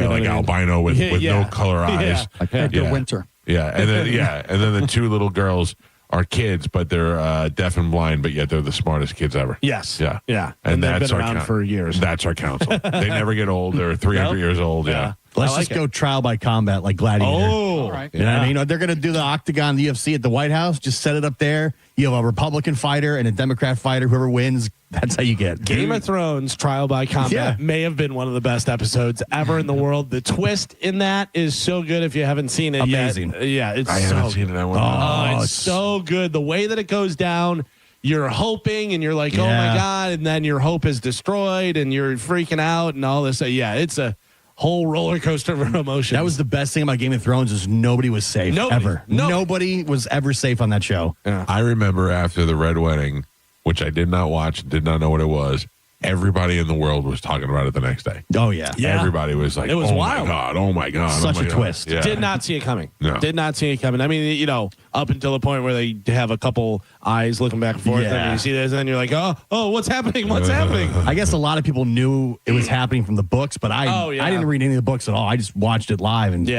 like albino with no color eyes. Like Edgar Winter. Yeah, and then the two little girls are kids, but they're deaf and blind, but yet they're the smartest kids ever. Yes. Yeah. And they've that's been our around for years. That's our council. They never get old. They're 300 years old. Yeah. Let's just go trial by combat like Gladiator. Oh, all right. You know what I mean? They're going to do the octagon, the UFC at the White House. Just set it up there. You have a Republican fighter and a Democrat fighter. Whoever wins, that's how you get. Game of Thrones trial by combat may have been one of the best episodes ever in the world. The twist in that is so good if you haven't seen it Amazing. yet. Yeah, I haven't seen it. I want it's so good. The way that it goes down, you're hoping and you're like, oh my God, and then your hope is destroyed and you're freaking out and all this. Yeah, it's a whole roller coaster of emotions. That was the best thing about Game of Thrones is nobody was safe ever. Nobody was ever safe on that show. Yeah. I remember after the Red Wedding, which I did not watch, did not know what it was. Everybody in the world was talking about it the next day. Oh, yeah. Everybody was like, it was wild. Oh, my God. Such a twist. Yeah. Did not see it coming. No. Did not see it coming. I mean, up until the point where they have a couple eyes looking back and forth. And you see this, and then you're like, oh, what's happening? What's happening? I guess a lot of people knew it was happening from the books, but I didn't read any of the books at all. I just watched it live and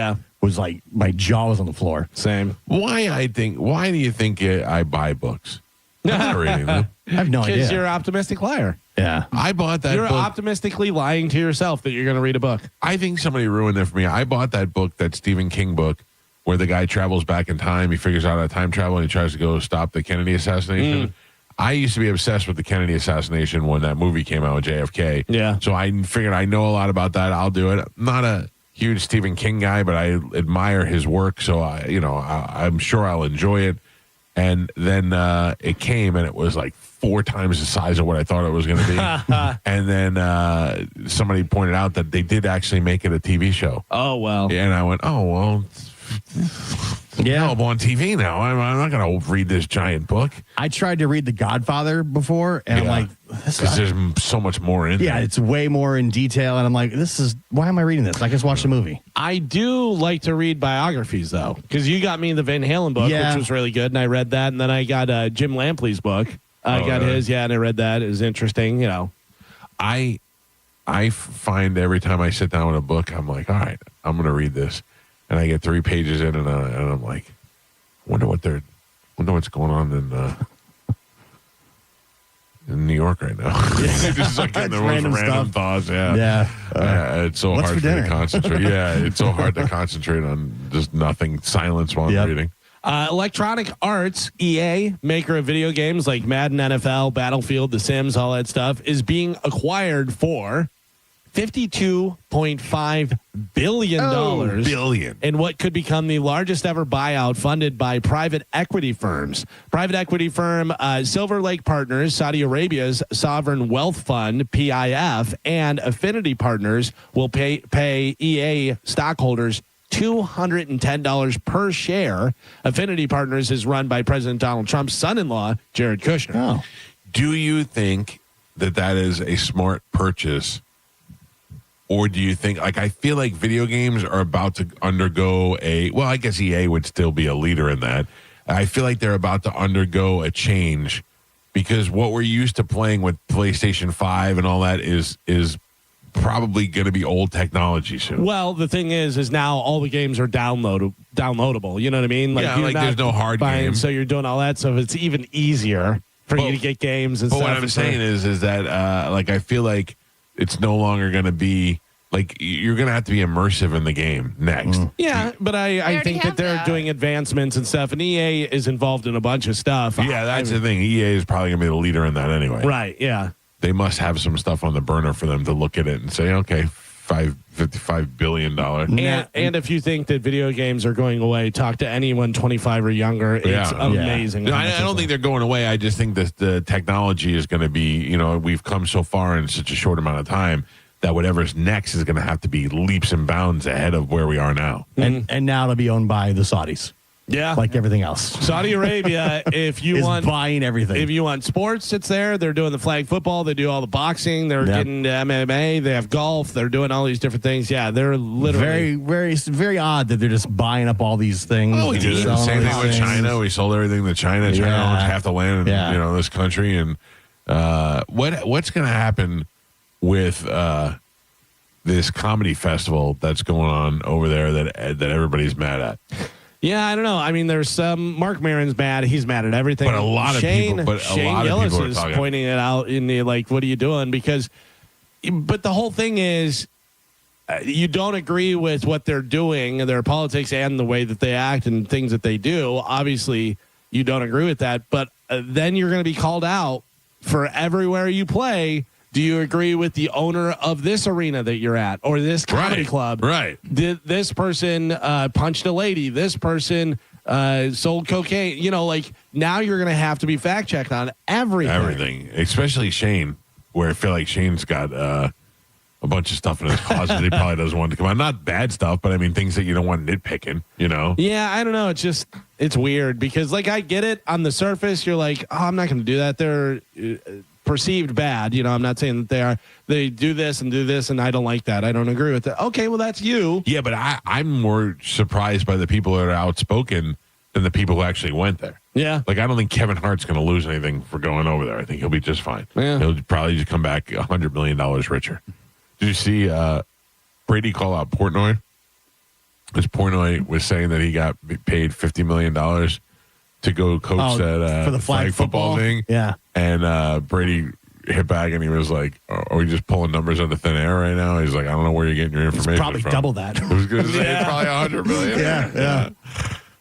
was like, my jaw was on the floor. Same. Why do you think I buy books? I'm not reading them. I have no idea. Because you're an optimistic liar. Yeah. I bought that You're book. optimistically lying to yourself that you're going to read a book. I think somebody ruined it for me. I bought that book, that Stephen King book, where the guy travels back in time. He figures out how to time travel and he tries to go stop the Kennedy assassination. I used to be obsessed with the Kennedy assassination when that movie came out with JFK. Yeah. So I figured I know a lot about that. I'll do it. I'm not a huge Stephen King guy, but I admire his work. So I'm sure I'll enjoy it. And then it came and it was like 4 times the size of what I thought it was going to be. And then somebody pointed out that they did actually make it a TV show. Oh, well. And I went, oh, well, available on TV now. I'm not going to read this giant book. I tried to read The Godfather before, and I'm like, because there's so much more in yeah, there. it's way more in detail, and I'm like, why am I reading this? I just watched the movie. I do like to read biographies, though, because you got me the Van Halen book, which was really good, and I read that, and then I got Jim Lampley's book. I got his, and I read that. It was interesting, I find every time I sit down with a book, I'm like, all right, I'm going to read this. And I get 3 pages in, and I'm like, wonder what's going on in New York right now. Just like getting the most random thoughts. It's so hard for me to concentrate. It's so hard to concentrate on just nothing, silence while I'm reading. Electronic Arts, EA, maker of video games like Madden, NFL, Battlefield, The Sims, all that stuff, is being acquired for $52.5 billion in what could become the largest ever buyout funded by private equity firms. Private equity firm Silver Lake Partners, Saudi Arabia's sovereign wealth fund, PIF, and Affinity Partners will pay EA stockholders $210 per share. Affinity Partners is run by President Donald Trump's son-in-law, Jared Kushner. Oh. Do you think that is a smart purchase? Or do you think, I feel like video games are about to undergo I guess EA would still be a leader in that. I feel like they're about to undergo a change because what we're used to playing with PlayStation 5 and all that is probably going to be old technology soon. Well, the thing is now all the games are downloadable. You know what I mean? There's no hard game. So you're doing all that stuff. It's even easier for you to get games and stuff. But what I'm saying is that I feel like it's no longer going to be you're going to have to be immersive in the game next. Yeah, but I think that they're doing advancements and stuff, and EA is involved in a bunch of stuff. Yeah, that's the thing. EA is probably going to be the leader in that anyway. Right, yeah. They must have some stuff on the burner for them to look at it and say, okay, $55 billion. And if you think that video games are going away, talk to anyone 25 or younger. It's amazing. No, I don't think they're going away. I just think that the technology is going to be, we've come so far in such a short amount of time that whatever's next is going to have to be leaps and bounds ahead of where we are now. And now to be owned by the Saudis. Yeah. Like everything else. Saudi Arabia, if you want buying everything. If you want sports, it's there. They're doing the flag football. They do all the boxing. They're getting MMA. They have golf. They're doing all these different things. Yeah, they're literally very odd that they're just buying up all these things. Oh, we did the same thing with China. We sold everything to China. China owns half the land in this country. And what's going to happen with this comedy festival that's going on over there that everybody's mad at? Yeah, I don't know. I mean, there's some. Mark Maron's mad. He's mad at everything. But a lot of people. Shane Gillis is pointing it out in the what are you doing? But the whole thing is, you don't agree with what they're doing, their politics, and the way that they act and things that they do. Obviously, you don't agree with that. But then you're going to be called out for everywhere you play. Do you agree with the owner of this arena that you're at or this comedy club? Right. Did this person punched a lady? This person sold cocaine? Now you're going to have to be fact checked on everything. Everything, especially Shane, where I feel like Shane's got a bunch of stuff in his closet that he probably doesn't want to come out. Not bad stuff, but I mean things that you don't want nitpicking, Yeah, I don't know. It's weird because I get it on the surface. You're like, oh, I'm not going to do that. They're perceived bad. I'm not saying that they do this, and I don't like that. I don't agree with that. Okay, well, that's you. Yeah, but I'm more surprised by the people that are outspoken than the people who actually went there. Yeah. I don't think Kevin Hart's going to lose anything for going over there. I think he'll be just fine. Yeah. He'll probably just come back $100 million richer. Did you see Brady call out Portnoy? Because Portnoy was saying that he got paid $50 million to go coach that for the flag football thing. Yeah. And Brady hit back and he was like, are we just pulling numbers out of thin air right now? He's like, I don't know where you're getting your information probably from. double that. I was going to say it's probably $100 million. Yeah.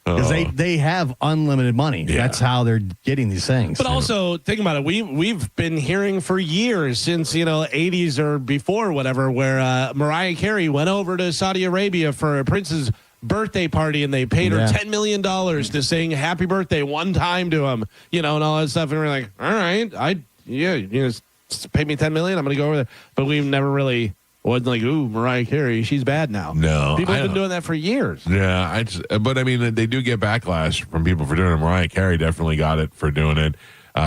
Because they have unlimited money. Yeah. That's how they're getting these things. But also, think about it. We've been hearing for years since 80s or before, whatever, where Mariah Carey went over to Saudi Arabia for a prince's birthday party and they paid her $10 million to sing happy birthday one time to him, and all that stuff. And we're like, all right, pay me $10 million. I'm going to go over there. But we've never really wasn't like, ooh, Mariah Carey, she's bad now. No. People have been doing that for years. Yeah. But I mean, they do get backlash from people for doing it. Mariah Carey definitely got it for doing it.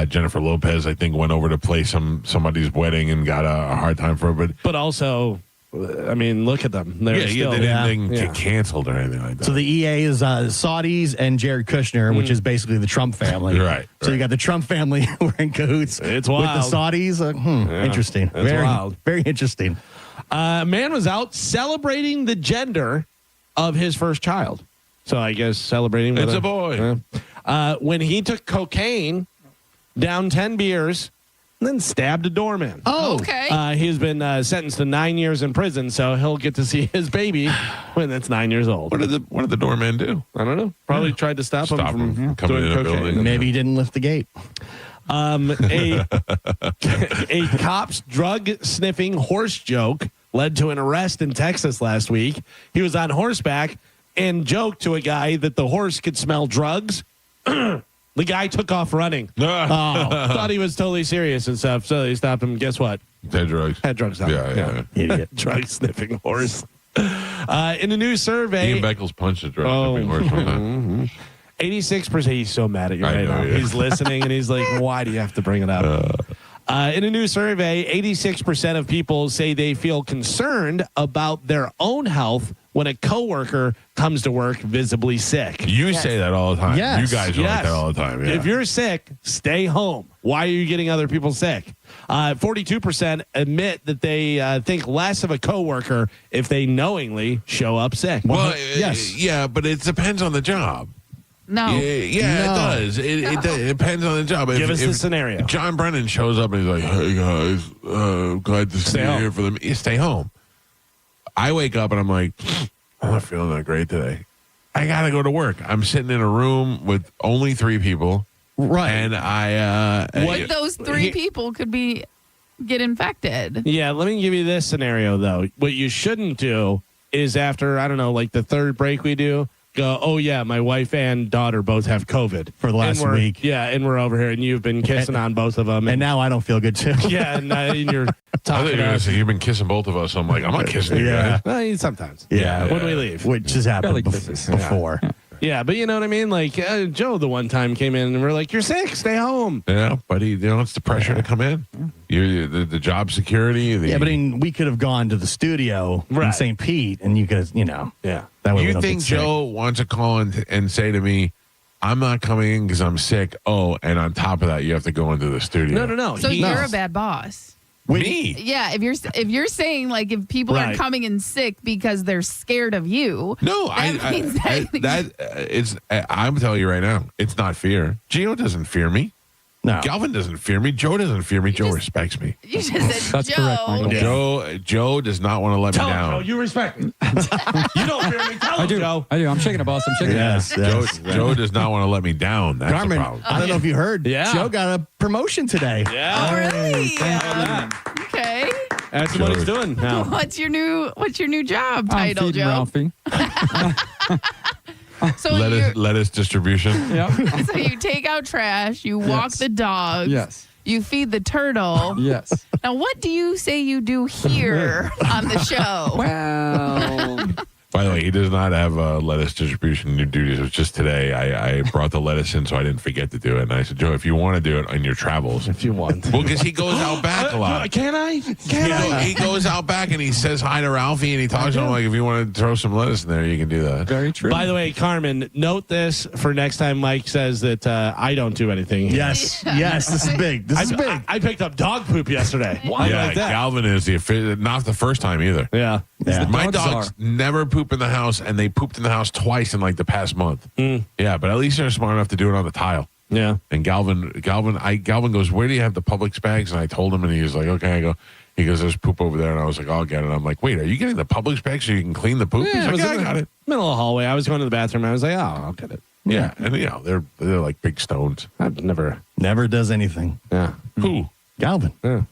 Jennifer Lopez, I think, went over to play somebody's wedding and got a hard time for it. But also, I mean, look at them. They didn't get canceled or anything like that. So the EA is Saudis and Jared Kushner, which is basically the Trump family. Right. So you got the Trump family who are in cahoots it's wild. with the Saudis. Interesting. It's wild. Very interesting. A man was out celebrating the gender of his first child. So I guess celebrating with it's a boy. When he took cocaine, down 10 beers, and then stabbed a doorman. Oh, okay. He's been sentenced to 9 years in prison, so he'll get to see his baby when it's 9 years old. What did the doorman do? I don't know. Probably tried to stop him from coming doing in a cocaine. building. Maybe he didn't lift the gate. A cop's drug sniffing horse joke led to an arrest in Texas last week. He was on horseback and joked to a guy that the horse could smell drugs. The guy took off running. Thought he was totally serious and stuff. So they stopped him. Guess what? Had drugs. Had drugs out. Yeah. Idiot. Drug sniffing horse. In a new survey, Ian Beckles punched the drug company horse one time. 86%. He's so mad at you right now. Yeah. He's listening and he's like, why do you have to bring it up? In a new survey, 86% of people say they feel concerned about their own health when a coworker comes to work visibly sick. You say that all the time. Yes. You guys are like that all the time. Yeah. If you're sick, stay home. Why are you getting other people sick? 42% admit that they think less of a coworker if they knowingly show up sick. Well, yeah, but it depends on the job. No. Yeah, it does. It depends on the job. Give us the scenario. John Brennan shows up and he's like, "Hey guys, glad to see you here for them." You stay home. I wake up and I'm like, I'm not feeling that great today. I gotta go to work. I'm sitting in a room with only 3 people, right? And I what those 3 people could get infected. Yeah, let me give you this scenario though. What you shouldn't do is after, I don't know, like the 3rd break we do, go, oh yeah, my wife and daughter both have COVID for the last week. Yeah, and we're over here, and you've been kissing on both of them, and now I don't feel good too. Yeah, and you're talking about. You've been kissing both of us. So I'm like, I'm not kissing you guys. Sometimes. Yeah, when we leave, which has happened before. Yeah, but you know what I mean? Like, Joe, the one time came in and we're like, you're sick, stay home. Yeah, but it's the pressure to come in. You the job security. But I mean, we could have gone to the studio in St. Pete, and you could, yeah. That way you think Joe wants to call and say to me, I'm not coming in because I'm sick. Oh, and on top of that, you have to go into the studio. No. So you're a bad boss. Me? Yeah, if you're saying like if people are coming in sick because they're scared of you. No, I'm telling you right now, it's not fear. Gio doesn't fear me. No, Galvin doesn't fear me. Joe doesn't fear me. Joe respects me. You just said That's Joe. correct, Michael. Joe does not want to let me down. Joe, you respect me. You don't fear me. Tell him, Joe. I do. I'm shaking a boss. I'm shaking. Yes. Joe does not want to let me down. That's Carmen, the problem. I don't know if you heard. Yeah. Joe got a promotion today. Yeah. Oh, really? Okay. That's what he's doing now. What's your new job title, I'm feeding Joe? Ralphie. So lettuce distribution. Yeah. So you take out trash, you walk the dogs. Yes. You feed the turtle. Yes. Now, what do you say you do here on the show? Well, By the way, he does not have lettuce distribution new duties. It was just today. I brought the lettuce in, so I didn't forget to do it. And I said, Joe, if you want to do it on your travels. If you want. Well, because he goes out back a lot. Can I? He goes out back and he says hi to Ralphie and he talks to him like, if you want to throw some lettuce in there, you can do that. very true. By the way, Carmen, note this for next time Mike says that I don't do anything. Yes. Yes. This is big. This is big. I picked up dog poop yesterday. Why Yeah, like that? Galvin is not the first time either. Yeah. My dogs dogs never poop in the house, and they pooped in the house twice in like the past month. Yeah, but at least they're smart enough to do it on the tile. Yeah. And Galvin goes, where do you have the Publix bags? And I told him, and he was like, okay. He goes, there's poop over there. And I was like, I'll get it. I'm like, wait, are you getting the Publix bag so you can clean the poop? Yeah, He's like, I got it. Middle of the hallway. I was going to the bathroom. I was like, oh, I'll get it. Yeah, and they're like big stones. I've never does anything. Yeah. Who? Galvin. Yeah.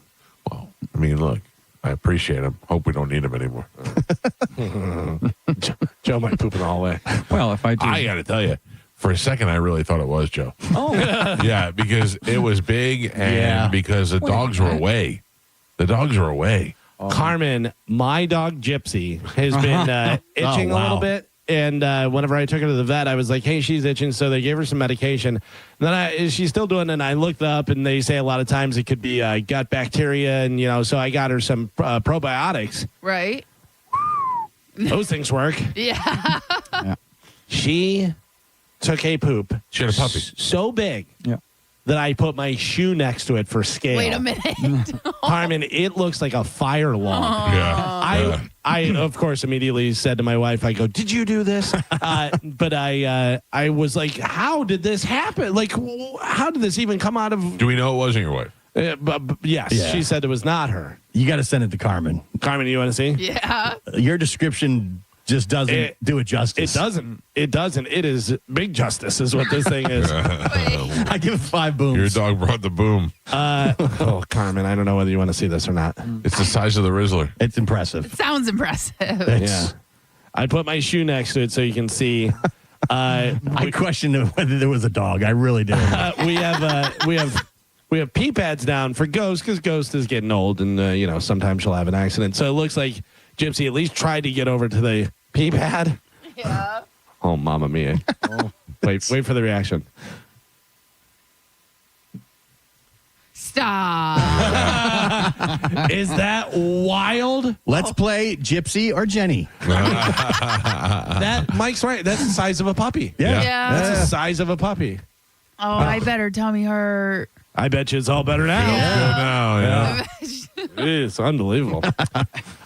Well, I mean, look, I appreciate him. Hope we don't need him anymore. Joe might poop in the hallway. Well, if I do, I got to tell you, for a second, I really thought it was Joe. oh, Yeah, because it was big and because the dogs were away. The dogs were away. Carmen, my dog Gypsy, has been itching a little bit. And whenever I took her to the vet, I was like, hey, she's itching. So they gave her some medication. And then she's still doing it. And I looked up and they say a lot of times it could be gut bacteria. And, so I got her some probiotics. Right. Those things work. Yeah. She took a poop. She had a puppy. So big. Yeah. That I put my shoe next to it for scale. Wait a minute. Carmen, it looks like a fire log. Yeah. I of course immediately said to my wife, I go, did you do this? But I was like, how did this happen? Like, how did this even come out of? Do we know it wasn't your wife? But yes, Yeah. she said it was not her. You got to send it to Carmen. Carmen, you want to see? Yeah. Your description just doesn't do it justice. It doesn't. It doesn't. It is big justice is what this thing is. I give it 5 booms. Your dog brought the boom. Carmen, I don't know whether you want to see this or not. It's the size of the Rizzler. It's impressive. Sounds impressive. Yeah. I put my shoe next to it so you can see. I questioned whether there was a dog. I really did. We have pee pads down for Ghost because Ghost is getting old and sometimes she'll have an accident. So it looks like Gypsy at least tried to get over to the pee pad. Yeah. Oh, mamma mia. Wait for the reaction. Stop. Is that wild? Let's play Gypsy or Jenny. That Mike's right. That's the size of a puppy. Yeah. That's the size of a puppy. Oh, I bet her tummy hurt. I bet you it's all better now. Yeah. It's unbelievable.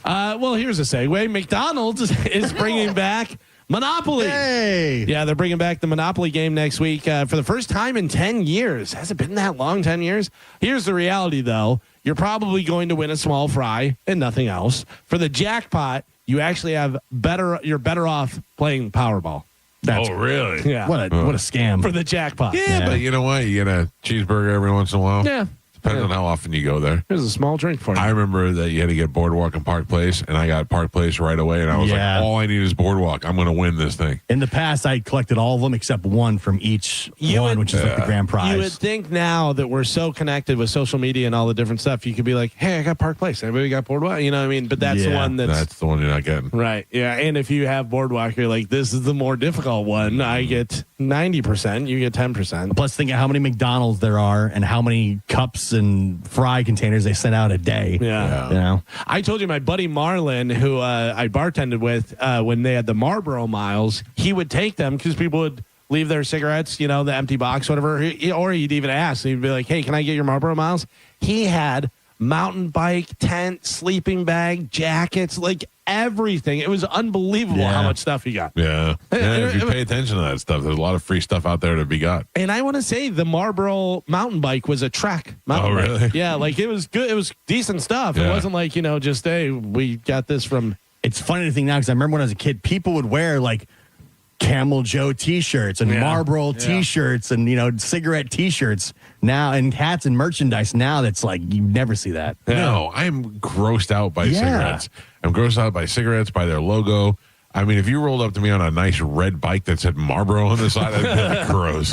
Well, here's a segue. McDonald's is bringing back Monopoly. Hey. Yeah, they're bringing back the Monopoly game next week for the first time in 10 years. Has it been that long, 10 years? Here's the reality, though. You're probably going to win a small fry and nothing else. For the jackpot, you actually you're better off playing Powerball. Oh, really? Yeah. What a scam. For the jackpot. Yeah, but you know what? You get a cheeseburger every once in a while. Yeah. Depends on how often you go there. Here's a small drink for you. I remember that you had to get Boardwalk and Park Place, and I got Park Place right away, and I was like, all I need is Boardwalk. I'm going to win this thing. In the past, I collected all of them except one from each which is like the grand prize. You would think now that we're so connected with social media and all the different stuff, you could be like, hey, I got Park Place. Everybody got Boardwalk? You know what I mean? But that's the one that's the one you're not getting. Right. Yeah. And if you have Boardwalk, you're like, this is the more difficult one. I get 90%. You get 10%. Plus, think of how many McDonald's there are and how many cups and fry containers they send out a day. Yeah. You know? I told you my buddy Marlon, who I bartended with when they had the Marlboro Miles, he would take them because people would leave their cigarettes, the empty box, whatever. Or he'd even ask. He'd be like, hey, can I get your Marlboro Miles? He had mountain bike, tent, sleeping bag, jackets, like everything. It was unbelievable how much stuff he got. Yeah. If you pay attention to that stuff, there's a lot of free stuff out there to be got. And I want to say the Marlboro mountain bike was a Trek mountain bike. Really? Yeah, like it was good. It was decent stuff. It wasn't like, just, hey, we got this from. It's funny to think now because I remember when I was a kid, people would wear like Camel Joe T-shirts and Marlboro T-shirts and, cigarette T-shirts now and hats and merchandise now that's like you never see that. No, I'm grossed out by cigarettes. I'm grossed out by cigarettes, by their logo. I mean, if you rolled up to me on a nice red bike that said Marlboro on the side, I'd be like, gross.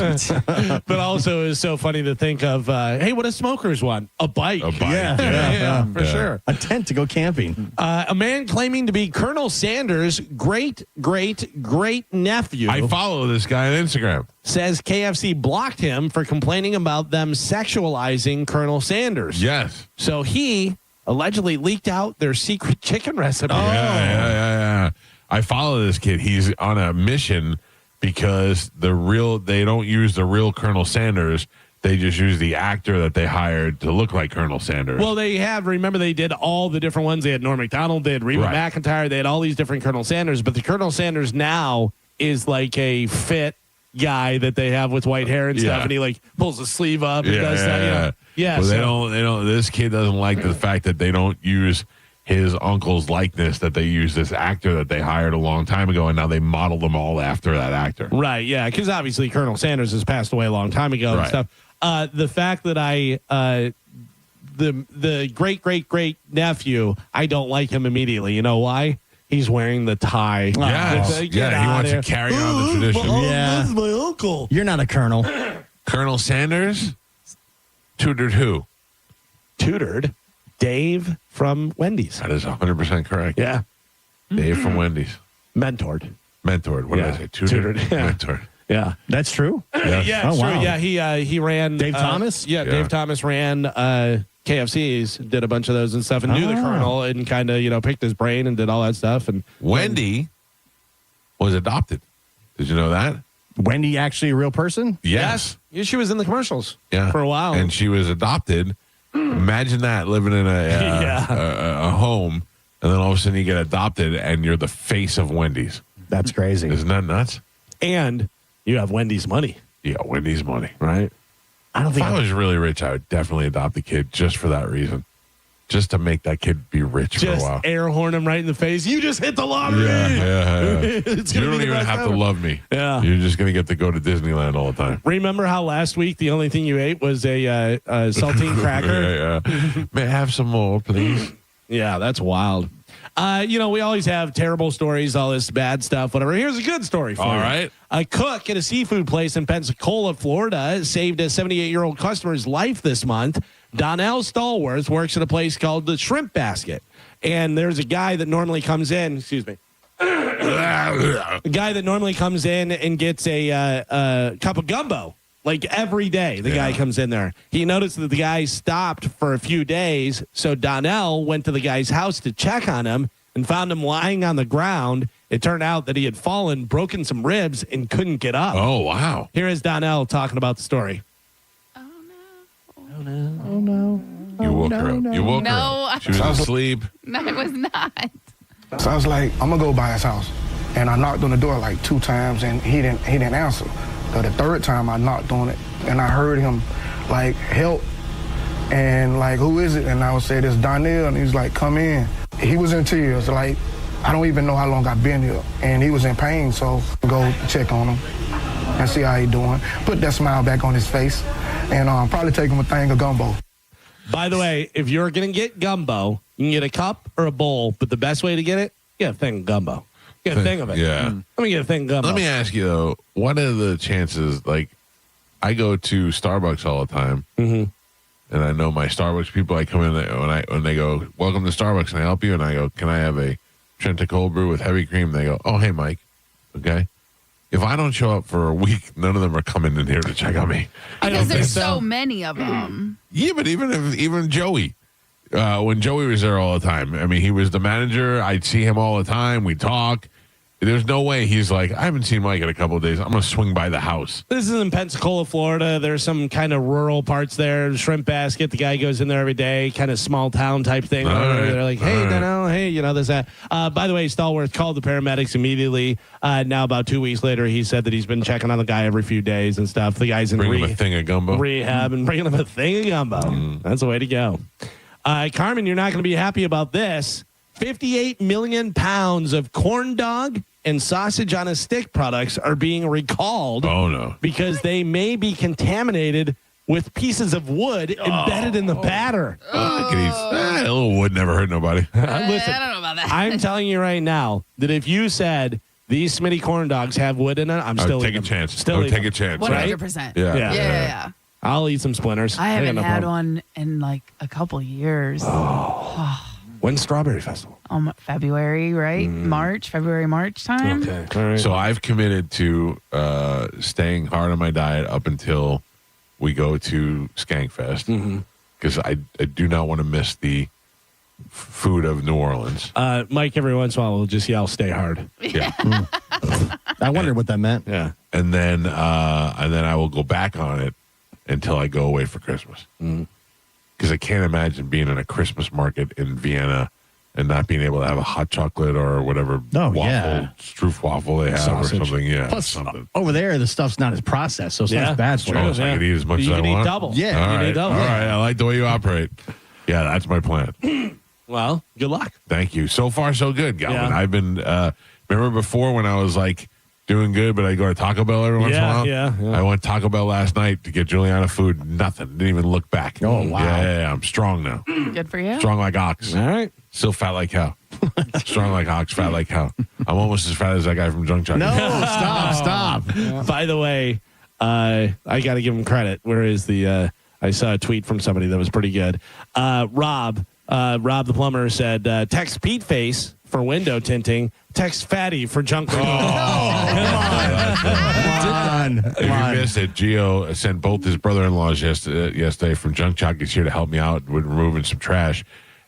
But also it's so funny to think of, hey, what does smokers want? A bike. A bike. Yeah, for sure. A tent to go camping. A man claiming to be Colonel Sanders' great nephew. I follow this guy on Instagram. Says KFC blocked him for complaining about them sexualizing Colonel Sanders. Yes. So he allegedly leaked out their secret chicken recipe. Yeah. I follow this kid. He's on a mission because they don't use the real Colonel Sanders. They just use the actor that they hired to look like Colonel Sanders. Well, remember they did all the different ones. They had Norm Macdonald, they had Reba McEntire, they had all these different Colonel Sanders, but the Colonel Sanders now is like a fit guy that they have with white hair and stuff, and he like pulls the sleeve up and does that. Yeah. Well, they don't. This kid doesn't like the fact that they don't use his uncle's likeness, that they use this actor that they hired a long time ago, and now they model them all after that actor. Right, yeah, because obviously Colonel Sanders has passed away a long time ago and stuff. The fact that the great nephew, I don't like him immediately. You know why? He's wearing the tie. Yes. He wants to carry on the tradition. That's my uncle. You're not a colonel. Colonel Sanders tutored who? Tutored Dave from Wendy's. That is 100% correct. Yeah. Dave from Wendy's. Mentored. What did I say? Tutored. Yeah. Mentored. Yeah, that's true. Yes. Yeah, oh, true. Wow. Yeah, he ran. Dave Thomas? Yeah, Dave Thomas ran KFC's, did a bunch of those and stuff, and knew the Colonel and kind of, picked his brain and did all that stuff. And Wendy was adopted. Did you know that? Wendy actually a real person? Yes. She was in the commercials for a while. And she was adopted. Imagine that, living in a home, and then all of a sudden you get adopted and you're the face of Wendy's. That's crazy. Isn't that nuts? And you have Wendy's money. Yeah, Wendy's money. Right? I don't think if I was really rich, I would definitely adopt the kid just for that reason. Just to make that kid be rich for a while. Just air horn him right in the face. You just hit the lottery. Yeah. You don't even have to love me. Yeah. You're just going to get to go to Disneyland all the time. Remember how last week the only thing you ate was a saltine cracker? May I have some more, please? Yeah, that's wild. We always have terrible stories, all this bad stuff, whatever. Here's a good story for you. All right. A cook at a seafood place in Pensacola, Florida, saved a 78-year-old customer's life this month Donnell Stallworth works at a place called the Shrimp Basket. And there's a guy that normally comes in, excuse me. The guy that normally comes in and gets a cup of gumbo, like every day. The guy comes in there. He noticed that the guy stopped for a few days, so Donnell went to the guy's house to check on him and found him lying on the ground. It turned out that he had fallen, broken some ribs, and couldn't get up. Oh, wow. Here is Donnell talking about the story. Oh, no. You woke her up. You woke her No. up. She was asleep. No, it was not. So I was like, I'm gonna go by his house. And I knocked on the door like 2 times and he didn't answer. So the 3rd time I knocked on it and I heard him like, help. And like, who is it? And I would say, this Donnell. And he was like, come in. He was in tears. Like, I don't even know how long I've been here. And he was in pain, so go check on him and see how he doing. Put that smile back on his face and probably take him a thing of gumbo. By the way, if you're going to get gumbo, you can get a cup or a bowl, but the best way to get it, get a thing of gumbo. Get a thing of it. Yeah. Let me get a thing of gumbo. Let me ask you, though, what are the chances, like, I go to Starbucks all the time, and I know my Starbucks people, I come in there, when they go, welcome to Starbucks, can I help you? And I go, can I have a Trenta cold brew with heavy cream? They go, oh, hey, Mike. Okay. If I don't show up for a week, none of them are coming in here to check on me. Because there's so many of them. Yeah, but even Joey, when Joey was there all the time, I mean, he was the manager. I'd see him all the time. We'd talk. There's no way he's like, I haven't seen Mike in a couple of days. I'm going to swing by the house. This is in Pensacola, Florida. There's some kind of rural parts there. Shrimp Basket. The guy goes in there every day, kind of small town type thing. They're like, hey, Donnell, hey, this, that. By the way, Stallworth called the paramedics immediately. Now, about 2 weeks later, he said that he's been checking on the guy every few days and stuff. The guy's in him a thing of gumbo. Rehab and bringing him a thing of gumbo. That's the way to go. Carmen, you're not going to be happy about this. 58 million pounds of corn dog and sausage on a stick products are being recalled. Oh, no. Because they may be contaminated with pieces of wood embedded in the batter. A little wood never hurt nobody. Listen, I don't know about that. I'm telling you right now that if you said these Smitty corn dogs have wood in it, I'm still take a eating chance. them. Still take eating a chance. 100%. Yeah. I'll eat some splinters. I haven't got no had problem. one in like a couple years. When's Strawberry Festival? February, right? February, March time. Okay. All right. So I've committed to staying hard on my diet up until we go to Skankfest because I do not want to miss the food of New Orleans. Mike, every once in a while, will just yell, stay hard. Yeah. I wondered what that meant. Yeah. And then I will go back on it until I go away for Christmas. Because I can't imagine being in a Christmas market in Vienna and not being able to have a hot chocolate or whatever Stroof waffle they have Sausage. or something. Yeah. Plus, something. over there, the stuff's not as processed, so it's not as bad for Oh, you. so I can eat as much as I want? You can eat double. Yeah. All you right. need double. All right. I like the way you operate. Yeah, that's my plan. Well, good luck. Thank you. So far, so good, Galvin. Yeah. I've been, remember before when I was like doing good, but I go to Taco Bell every once in a while? Yeah. I went Taco Bell last night to get Juliana food. Nothing. Didn't even look back. Oh, wow. Yeah. I'm strong now. Good for you. Strong like ox. All right. Still fat like cow. Strong like ox, fat like cow. I'm almost as fat as that guy from Junk Chuck. No, stop. By the way, I got to give him credit. Where is the? I saw a tweet from somebody that was pretty good. Rob the plumber said, "Text Pete face for window tinting. Text Fatty for junk removal." Come If you missed it, Gio sent both his brother-in-laws yesterday from Junk Chuck. He's here to help me out with removing some trash.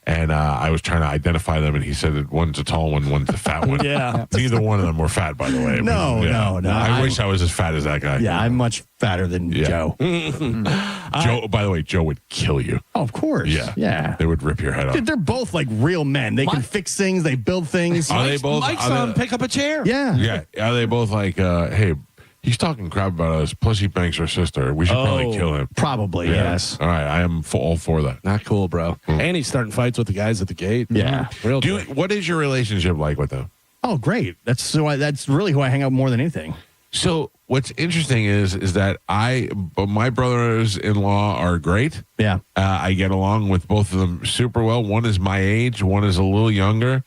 And I was trying to identify them, and he said that one's a tall one, one's a fat one. Yeah. Neither one of them were fat, by the way. No. I wish I was as fat as that guy. Yeah, I'm much fatter than Joe. Joe, by the way, Joe would kill you. Oh, of course. Yeah. They would rip your head off. Dude, they're both like real men. They can fix things. They build things. Are they both? Mike's on pick up a chair. Yeah. Yeah. Are they both like, hey, he's talking crap about us, plus he banks our sister. We should probably kill him. Probably, yes. All right. I am all for that. Not cool, bro. And he's starting fights with the guys at the gate. Yeah. Real What is your relationship like with them? Oh, great. That's really who I hang out more than anything. So what's interesting is that my brothers-in-law are great. Yeah. I get along with both of them super well. One is my age. One is a little younger.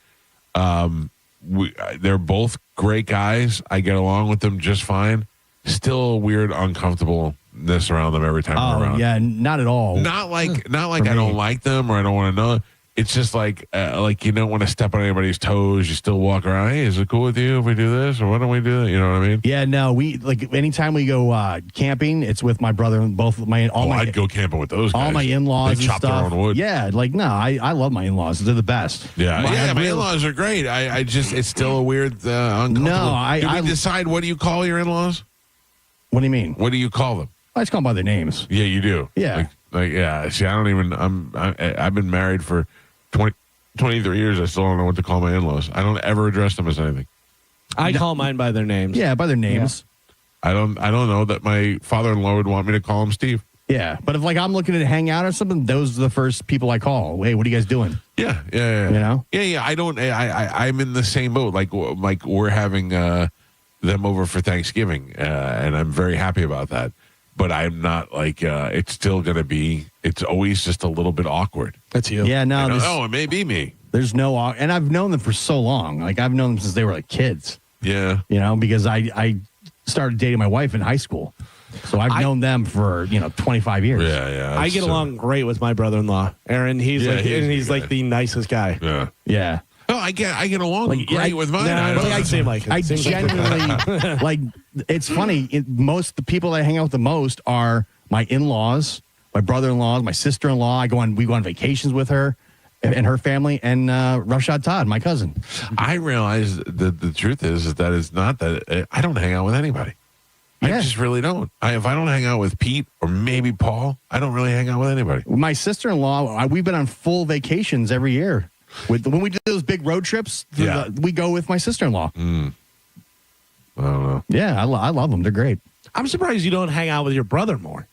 They're both great guys. I get along with them just fine. Still a weird, uncomfortable this around them every time we're around. Yeah, not at all. Not like I don't like them or I don't want to know. It's just like you don't want to step on anybody's toes. You still walk around. Hey, is it cool with you if we do this, or why don't we do that? You know what I mean? Yeah, no. We like anytime we go camping, it's with my brother and both my. I'd go camping with those guys. All my in-laws They and chop their stuff. own wood. Yeah, like no, I love my in-laws. They're the best. Yeah, my in-laws are great. I just it's still a weird uncomfortable. No, I decide what do you call your in-laws? What do you mean? What do you call them? I just call them by their names. Yeah, you do. Yeah, like yeah. See, I don't even. I've been married for 23 years. I still don't know what to call my in-laws. I don't ever address them as anything. I call mine by their names. Yeah, by their names. Yeah. I don't know that my father-in-law would want me to call him Steve. Yeah, but if like I'm looking to hang out or something, those are the first people I call. Hey, what are you guys doing? Yeah. You know? Yeah. I don't. I'm in the same boat. Like we're having them over for Thanksgiving, and I'm very happy about that. But I'm not like it's still going to be. It's always just a little bit awkward. That's you. Yeah. No. It may be me. There's no, and I've known them for so long. Like I've known them since they were like kids. Yeah. You know, because I started dating my wife in high school. So I've known them for 25 years. Yeah. I get along great with my brother-in-law, Aaron. He's like the nicest guy. Yeah. Oh, I get along great with mine. I genuinely like. It's funny. Most the people I hang out with the most are my in-laws, my brother-in-law, my sister-in-law. We go on vacations with her and her family, and Rashad Todd, my cousin. I realize that the truth is that it's not that I don't hang out with anybody. I just really don't. If I don't hang out with Pete or maybe Paul, I don't really hang out with anybody. My sister-in-law, we've been on full vacations every year. When we do those big road trips, we go with my sister-in-law. I don't know. Yeah, I love them. They're great. I'm surprised you don't hang out with your brother more.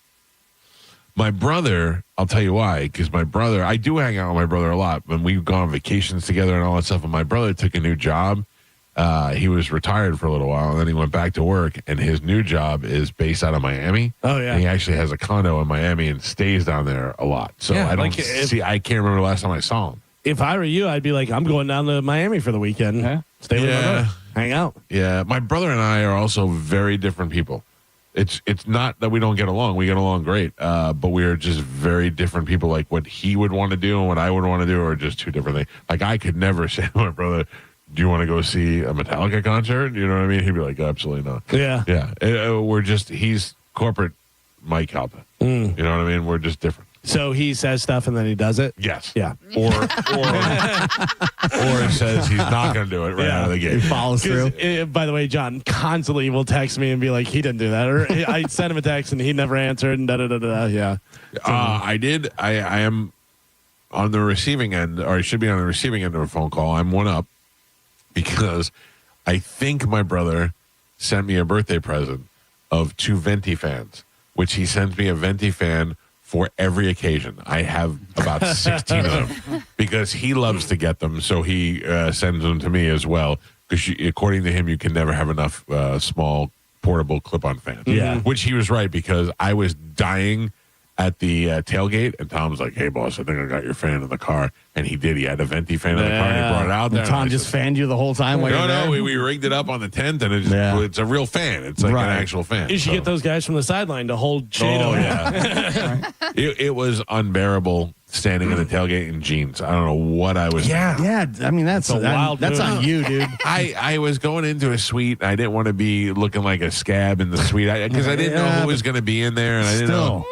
My brother, I'll tell you why, because I do hang out with my brother a lot. When we've gone on vacations together and all that stuff, and my brother took a new job. He was retired for a little while, and then he went back to work, and his new job is based out of Miami. Oh, yeah. And he actually has a condo in Miami and stays down there a lot. So I can't remember the last time I saw him. If I were you, I'd be like, I'm going down to Miami for the weekend. Stay with my brother. Hang out. Yeah. My brother and I are also very different people. It's not that we don't get along. We get along great. But we are just very different people. Like what he would want to do and what I would want to do are just two different things. Like I could never say to my brother, do you want to go see a Metallica concert? You know what I mean? He'd be like, absolutely not. Yeah. Yeah. He's corporate Mike Calta. You know what I mean? We're just different. So he says stuff and then he does it? Yes. Yeah. Or says he's not going to do it right out of the gate. He follows through. By the way, John constantly will text me and be like, he didn't do that. Or I sent him a text and he never answered and da-da-da-da. Yeah. I did. I am on the receiving end, or I should be on the receiving end of a phone call. I'm one up because I think my brother sent me a birthday present of 2 Venti fans, which he sends me a Venti fan for every occasion. I have about 16 of them because he loves to get them. So he sends them to me as well. Because according to him, you can never have enough small portable clip-on fans. Yeah. Which he was right, because I was dying at the tailgate, and Tom was like, hey, boss, I think I got your fan in the car. And he did. He had a Venti fan in the car, and he brought it out there. And Tom just fanned you the whole time? No, we rigged it up on the tent, and it's a real fan. It's like an actual fan. You should get those guys from the sideline to hold shade over. Yeah. It was unbearable standing in the tailgate in jeans. I don't know what I was. Yeah. I mean, that's wild that's move. on you, dude. I was going into a suite. I didn't want to be looking like a scab in the suite because I didn't know who was going to be in there, and I didn't know.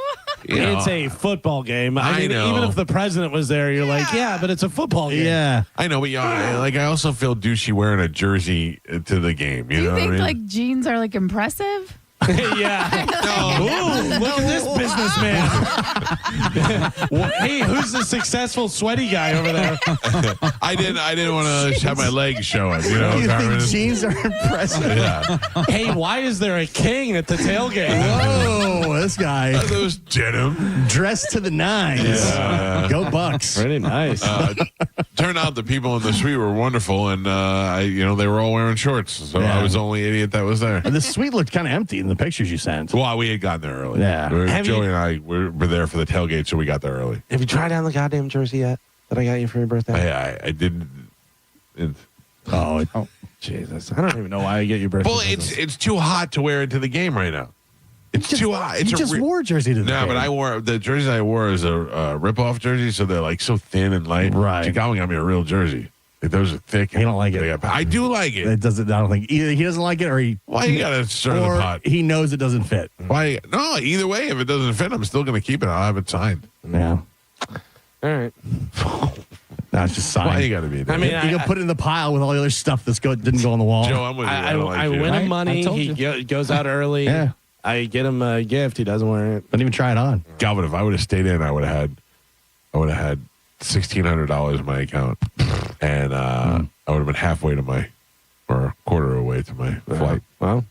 It's a football game. I mean, know. even if the president was there, you're like, yeah, but it's a football game. Yeah. I know, but I also feel douchey wearing a jersey to the game. You Do you know think what I mean? like jeans are like impressive? Yeah. Ooh, look at this businessman. Hey, who's the successful sweaty guy over there? I didn't want to have my legs showing. You know, You Carmen? think jeans are impressive? Yeah. Hey, why is there a king at the tailgate? Whoa, this guy. Those denim. Dressed to the nines. Yeah. Go Bucks. Pretty nice. Turned out the people in the suite were wonderful, and they were all wearing shorts. So I was the only idiot that was there. The suite looked kind of empty in the pictures you sent. Well, we had gotten there early. Yeah. Joey and I were there for the tailgate, so we got there early. Have you tried on the goddamn jersey yet that I got you for your birthday? I didn't. Oh, Jesus. I don't even know why I get your birthday. Well, it's too hot to wear into the game right now. It's too high. It's you just wore a jersey to the game. but I wore the jersey I wore is a rip-off jersey, so they're like so thin and light. Right. Chicago got me a real jersey. Like, those are thick. He don't like it. I do like it. It doesn't. I don't think either he doesn't like it, or Why you gotta stir the pot? He knows it doesn't fit. Why? No. Either way, if it doesn't fit, I'm still gonna keep it. I'll have it signed. Yeah. All right. No, it's just signed. Why you gotta be there? I mean, you can put it in the pile with all the other stuff didn't go on the wall. Joe, I'm with you. I win him money. He goes out early. Yeah. I get him a gift. He doesn't wear it. Didn't even try it on. Galvin, if I would have stayed in, I would have had $1,600 in my account, and I would have been halfway to or a quarter away to my flight. Well,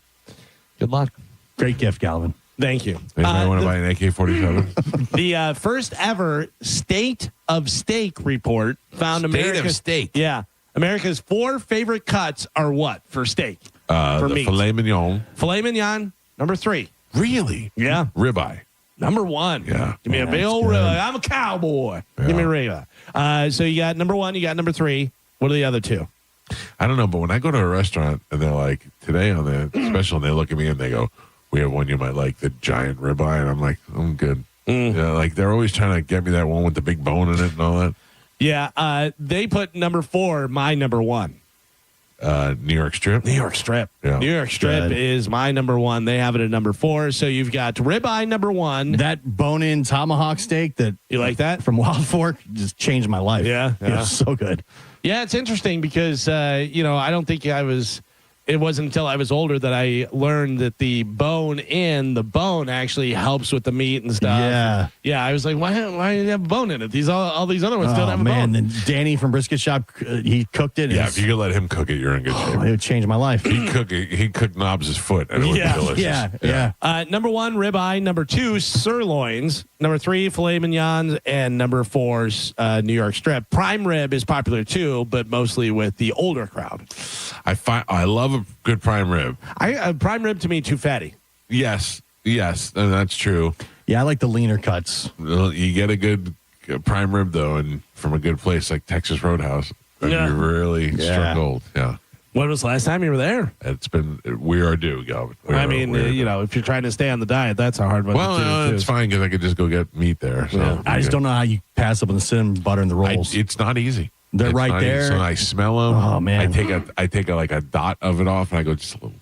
good luck. Great gift, Galvin. Thank you. Anybody want to buy an AK-47? The first ever State of Steak report found State of Steak. Yeah. America's 4 favorite cuts are what for steak? The meat. filet mignon. Filet mignon, number 3. Really? Yeah. Ribeye. Number 1. Yeah. Give me a big old ribeye. I'm a cowboy. Yeah. Give me a ribeye. So you got number 1, you got number 3. What are the other 2? I don't know, but when I go to a restaurant and they're like, today on the special, and they look at me and they go, we have one you might like, the giant ribeye. And I'm like, I'm good. Yeah, like they're always trying to get me that one with the big bone in it and all that. Yeah. They put number 4, my number 1. New York Strip. New York Strip. Yeah. New York Strip Good. is my number 1. They have it at number 4. So you've got ribeye number 1. That bone-in tomahawk steak that You like that? from Wild Fork just changed my life. Yeah, It was so good. Yeah, it's interesting because, I don't think it wasn't until I was older that I learned that the bone actually helps with the meat and stuff. Yeah. Yeah, I was like, why do you have a bone in it? All these other ones don't have a man, bone. then Danny from Brisket Shop, he cooked it. Yeah, if you could let him cook it, you're in good shape. It would change my life. He cooked Knobs' foot, and it was delicious. Yeah. Number 1, ribeye. Number 2, sirloins. Number 3, filet mignons. And number 4, New York Strip. Prime rib is popular too, but mostly with the older crowd. I love a good prime rib. Prime rib to me too fatty. Yes, and that's true. Yeah, I like the leaner cuts. You get a good prime rib though, and from a good place like Texas Roadhouse, and Yeah. you're really struck gold. Yeah. When was the last time you were there? We are due, Galvin. If you're trying to stay on the diet, that's a hard one. Well, it's fine because I could just go get meat there. So Yeah. I just don't know how you pass up on the cinnamon butter and the rolls. It's not easy. They're It's right not easy. there. So I smell them. Oh, man. I take a dot of it off, and I go just a little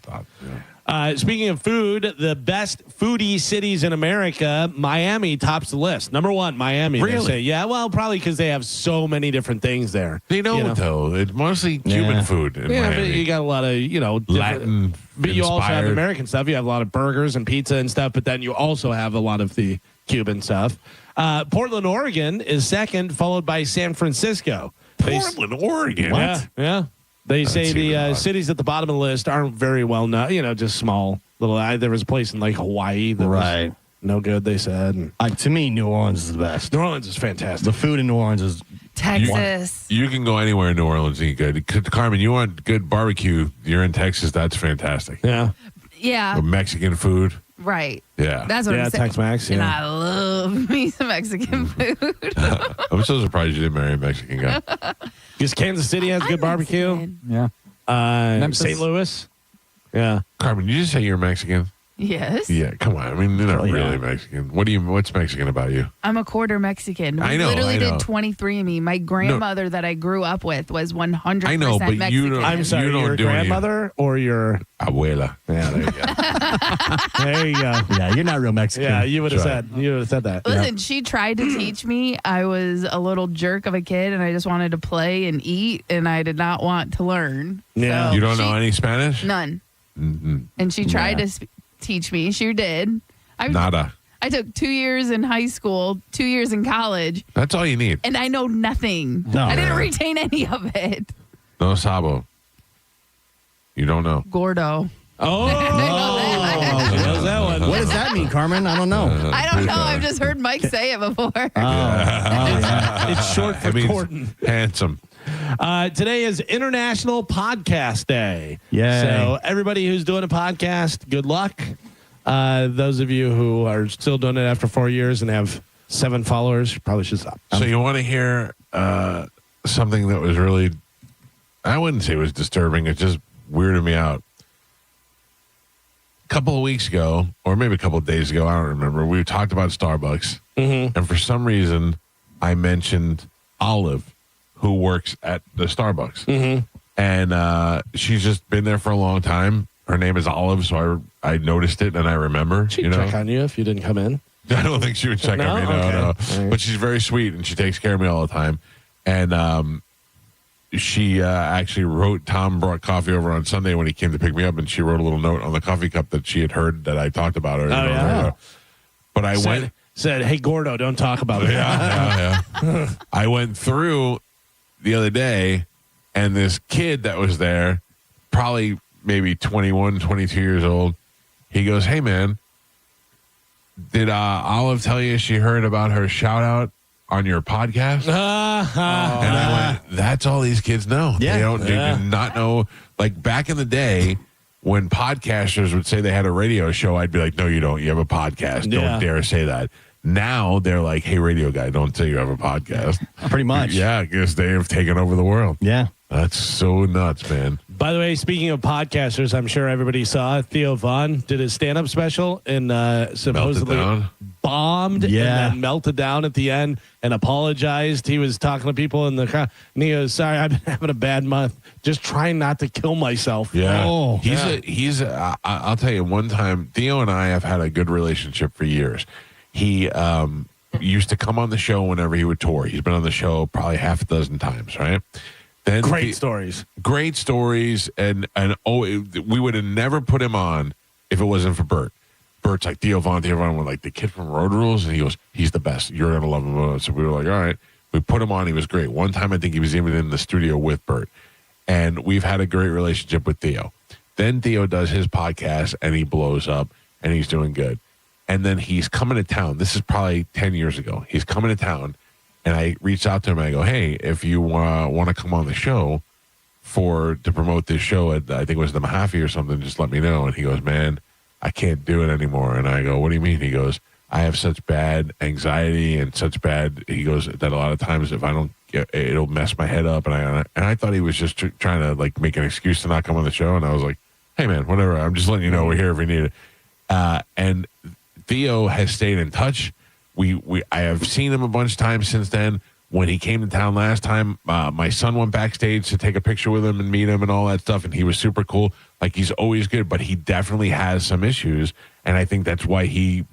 dot. Yeah. Speaking of food, the best foodie cities in America, Miami tops the list. Number 1, Miami. they Really? say. Yeah, well, probably because they have so many different things there. They don't though. It's mostly Cuban food in Yeah, Miami. but you got a lot of, Latin. But you also have inspired. American stuff. You have a lot of burgers and pizza and stuff, but then you also have a lot of the Cuban stuff. Portland, Oregon is second, followed by San Francisco. Portland, Oregon. What? Yeah. They say even the odd. cities at the bottom of the list aren't very well known, just small little. There was a place in like Hawaii that was no good, they said. And To me, New Orleans is the best. New Orleans is fantastic. The food in New Orleans is Texas. You can go anywhere in New Orleans and eat good. Carmen, you want good barbecue? You're in Texas. That's fantastic. Yeah. Yeah. With Mexican food. Right. Yeah. That's what I'm saying. Tex-Mex. And Yeah. I love me some Mexican food. I'm so surprised you didn't marry a Mexican guy. Because Kansas City has good barbecue. Yeah. St. Louis. Yeah. Carmen, you just say you're Mexican? Yes. Yeah, come on. I mean, they're not really Mexican. What's Mexican about you? I'm a quarter Mexican. We I know, literally I know. did 23andMe. My grandmother that I grew up with was 100% I know, but Mexican. you don't. I'm sorry, you don't your do any- grandmother or your Abuela. Yeah, there you go. There you go. Yeah, you're not real Mexican. Yeah, you would have That's said that. Listen, she tried to teach me. I was a little jerk of a kid, and I just wanted to play and eat, and I did not want to learn. Yeah. So You don't know any Spanish? None. Mm-hmm. And she tried to teach me. She did. Nada. I took 2 years in high school, 2 years in college, That's all you need. and I know nothing. No. I didn't retain any of it. No sabo. You don't know. Gordo. Oh, how's that one? What does that mean, Carmen? I don't know. I don't know. I've just heard Mike say it before. It's short for It means Gordon. handsome. Today is International Podcast Day. Yay. So everybody who's doing a podcast, good luck. Those of you who are still doing it after 4 years and have 7 followers, probably should stop. So you want to hear something that was really, I wouldn't say it was disturbing. It just weirded me out. couple of weeks ago, or maybe a couple of days ago, I don't remember, we talked about Starbucks. And for some reason, I mentioned Olive, who works at the Starbucks. And she's just been there for a long time. Her name is Olive, so I noticed it and I remember. She'd check on you if you didn't come in. I don't think she would check on me. No. Okay. But she's very sweet and she takes care of me all the time. And she actually wrote, Tom brought coffee over on Sunday when he came to pick me up, and she wrote a little note on the coffee cup that she had heard that I talked about her. But I said, hey, Gordo, don't talk about it. Yeah. I went through the other day, and this kid that was there, probably maybe 21, 22 years old, he goes, hey, man, did Olive tell you she heard about her shout out on your podcast? And I went, that's all these kids know. Yeah. They do not know. Like back in the day when podcasters would say they had a radio show, I'd be like, no, you don't. You have a podcast. Don't dare say that. Now they're like, hey, radio guy, don't say you have a podcast. Pretty much. Yeah, I guess they have taken over the world. Yeah. That's so nuts, man. By the way, speaking of podcasters, I'm sure everybody saw Theo Von did his stand-up special and supposedly bombed and then melted down at the end and apologized. He was talking to people in the crowd, and he goes, sorry, I've been having a bad month. Just trying not to kill myself. Yeah. Oh, I'll tell you, one time, Theo and I have had a good relationship for years. He used to come on the show whenever he would tour. He's been on the show probably half a dozen times, right? Then great stories, and we would have never put him on if it wasn't for Bert. Bert's like Theo Von. We're like the kid from Road Rules, and he goes, he's the best. You're gonna love him. So we were like, all right. We put him on. He was great. One time, I think he was even in the studio with Bert, and we've had a great relationship with Theo. Then Theo does his podcast, and he blows up, and he's doing good. And then he's coming to town. This is probably 10 years ago. He's coming to town. And I reached out to him and I go, hey, if you want to come on the show to promote this show at, I think it was the Mahaffey or something, just let me know. And he goes, man, I can't do it anymore. And I go, what do you mean? He goes, I have such bad anxiety and he goes, that a lot of times if I don't get, it'll mess my head up. And I thought he was just trying to like make an excuse to not come on the show. And I was like, hey man, whatever. I'm just letting you know we're here if we need it. And Theo has stayed in touch. I have seen him a bunch of times since then. When he came to town last time, my son went backstage to take a picture with him and meet him and all that stuff, and he was super cool. Like, he's always good, but he definitely has some issues, and I think that's why he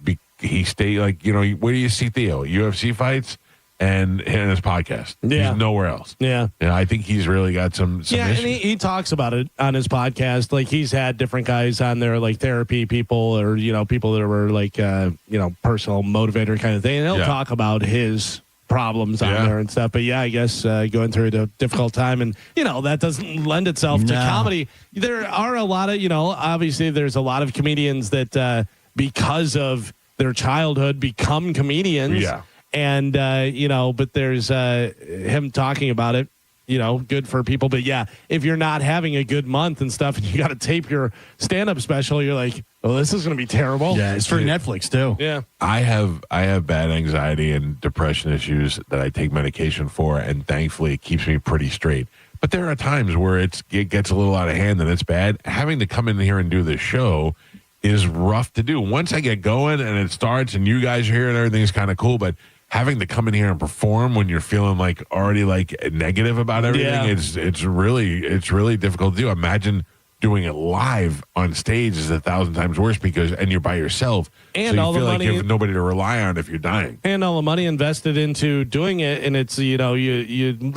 stayed, like, you know, where do you see Theo? UFC fights and his podcast. Yeah. He's nowhere else. Yeah. I think he's really got some yeah, issues. and he talks about it on his podcast. Like, he's had different guys on there, like therapy people or, you know, people that were like, personal motivator kind of thing. And he'll talk about his problems on there and stuff. But yeah, I guess going through a difficult time, and, you know, that doesn't lend itself to comedy. There are a lot of, you know, obviously there's a lot of comedians that because of their childhood become comedians. Yeah. And, but there's him talking about it, you know, good for people. But yeah, if you're not having a good month and stuff and you got to tape your stand-up special, you're like, oh, this is going to be terrible. Yeah, it's for Netflix too. Yeah. I have bad anxiety and depression issues that I take medication for, and thankfully it keeps me pretty straight. But there are times where it gets a little out of hand and it's bad. Having to come in here and do this show is rough to do. Once I get going and it starts and you guys are here and everything's kind of cool, but having to come in here and perform when you're feeling like already like negative about everything, it's really difficult to do. Imagine doing it live on stage is 1,000 times worse and you're by yourself. And so all you feel the like money, you have nobody to rely on if you're dying. And all the money invested into doing it. And it's, you know,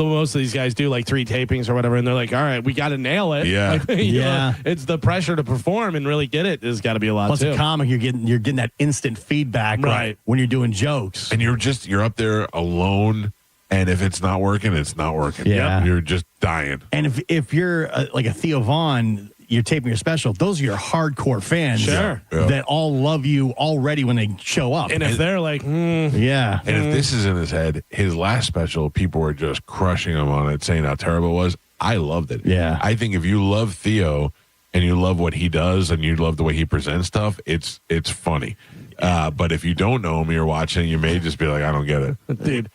most of these guys do like 3 tapings or whatever. And they're like, all right, we got to nail it. Yeah. Like, know, it's the pressure to perform and really get it has got to be a lot. Plus too. a comic, you're getting that instant feedback right when you're doing jokes. And you're up there alone. And if it's not working, it's not working. Yeah. You're just dying. And if you're like a Theo Von, you're taping your special, those are your hardcore fans that all love you already when they show up. And if they're like, yeah. And if this is in his head, his last special, people were just crushing him on it, saying how terrible it was. I loved it. Yeah. I think if you love Theo and you love what he does and you love the way he presents stuff, it's funny. But if you don't know him, you're watching, you may just be like, I don't get it. Dude.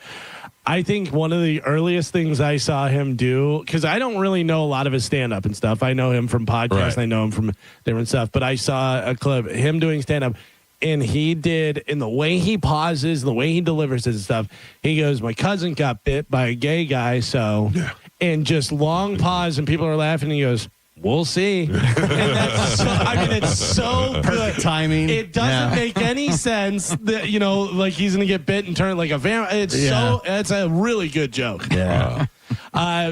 I think one of the earliest things I saw him do, because I don't really know a lot of his stand-up and stuff. I know him from podcasts. Right. And I know him from different stuff. But I saw a clip, him doing stand-up, and he did, in the way he pauses, the way he delivers it and stuff, he goes, my cousin got bit by a gay guy, so... Yeah. And just long pause, and people are laughing, and he goes... We'll see. And that's so, I mean, it's so good. Perfect timing. It doesn't make any sense that, like he's going to get bit and turn like a vampire. It's a really good joke. Yeah.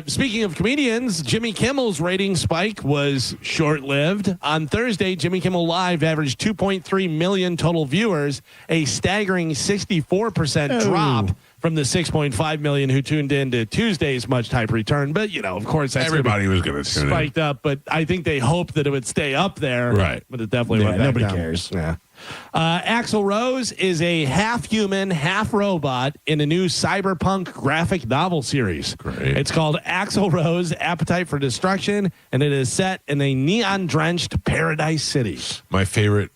Speaking of comedians, Jimmy Kimmel's rating spike was short-lived. On Thursday, Jimmy Kimmel Live averaged 2.3 million total viewers, a staggering 64% drop from the 6.5 million who tuned in to Tuesday's much-hyped return. But, of course, that's everybody was going to spiked up. But I think they hoped that it would stay up there. Right. But it definitely went back nobody down. cares. Yeah. Axl Rose is a half-human, half-robot in a new cyberpunk graphic novel series. Great. It's called Axl Rose, Appetite for Destruction, and it is set in a neon-drenched paradise city. My favorite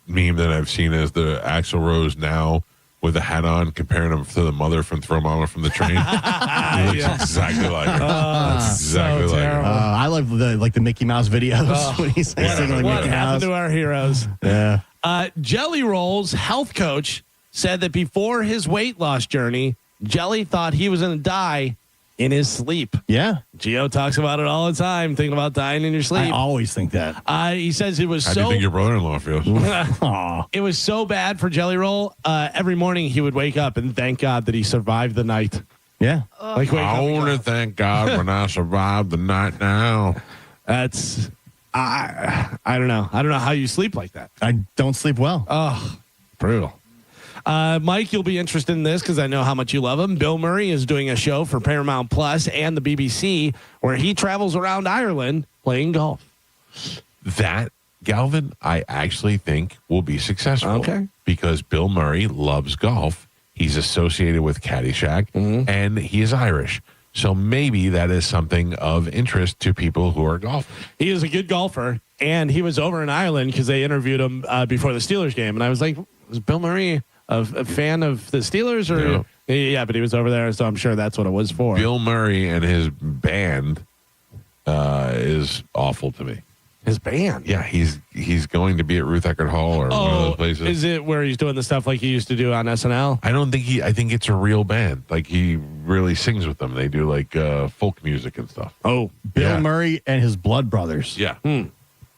meme that I've seen is the Axl Rose now with the hat on, comparing him to the mother from Throw Mama from the Train. He looks exactly like her. That's exactly like her. I love the Mickey Mouse videos when he's singing like What Mickey happened Mouse. to our heroes? Yeah. Jelly Roll's health coach said that before his weight loss journey, Jelly thought he was going to die in his sleep. Yeah. Gio talks about it all the time, thinking about dying in your sleep. I always think that. He says it was How do you think your brother-in-law feels? It was so bad for Jelly Roll. Every morning he would wake up and thank God that he survived the night. Yeah. Like wake I up and want go, to thank God when I survived the night now. That's I don't know. I don't know how you sleep like that. I don't sleep well. Oh, brutal. Mike, you'll be interested in this because I know how much you love him. Bill Murray is doing a show for Paramount Plus and the BBC where he travels around Ireland playing golf. That, Galvin, I actually think will be successful. Okay. Because Bill Murray loves golf. He's associated with Caddyshack, and he is Irish. So maybe that is something of interest to people who are golfing. He is a good golfer, and he was over in Ireland because they interviewed him before the Steelers game. And I was like, was Bill Murray a fan of the Steelers? Or No. Yeah, but he was over there, so I'm sure that's what it was for. Bill Murray and his band is awful to me. His band? Yeah, he's going to be at Ruth Eckerd Hall or one of those places. Is it where he's doing the stuff like he used to do on SNL? I think it's a real band. Like he really sings with them. They do like folk music and stuff. Oh, Bill Murray and his Blood Brothers. Yeah.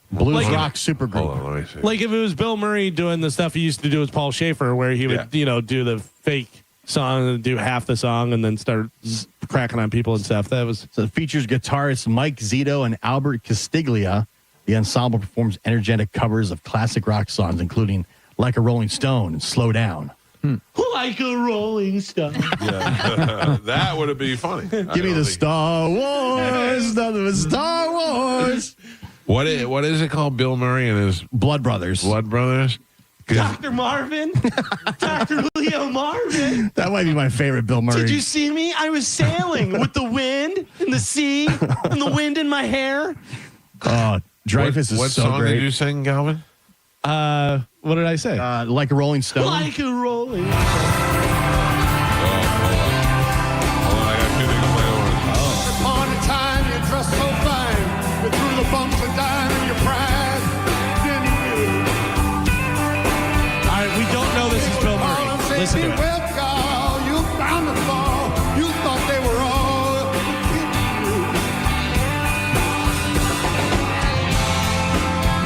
Blues Like- rock supergroup. Hold on, let me see. Like if it was Bill Murray doing the stuff he used to do with Paul Schaefer, where he would, do the fake song and do half the song and then start cracking on people and stuff. That was So it features guitarists Mike Zito and Albert Castiglia. The ensemble performs energetic covers of classic rock songs, including Like a Rolling Stone and Slow Down. like a Rolling Stone. Yeah. That would be funny. Give me the Star Wars, nothing but Star Wars. What is it called? Bill Murray and his Blood Brothers. Blood Brothers? 'Cause Dr. Marvin, Dr. Leo Marvin. That might be my favorite Bill Murray. Did you see me? I was sailing with the wind and the sea and the wind in my hair. Dreyfus is what so song great. did you sing, Galvin? What did I say? Like a Rolling Stone. Like a Rolling Stone. Hold on, I got two things to play over. Upon a time you dressed so fine, you threw the bumps of dime in your pride. Then you All right, we don't know this is Bill Murray. Listen to it. well, girl, you found the fall. You thought they were all.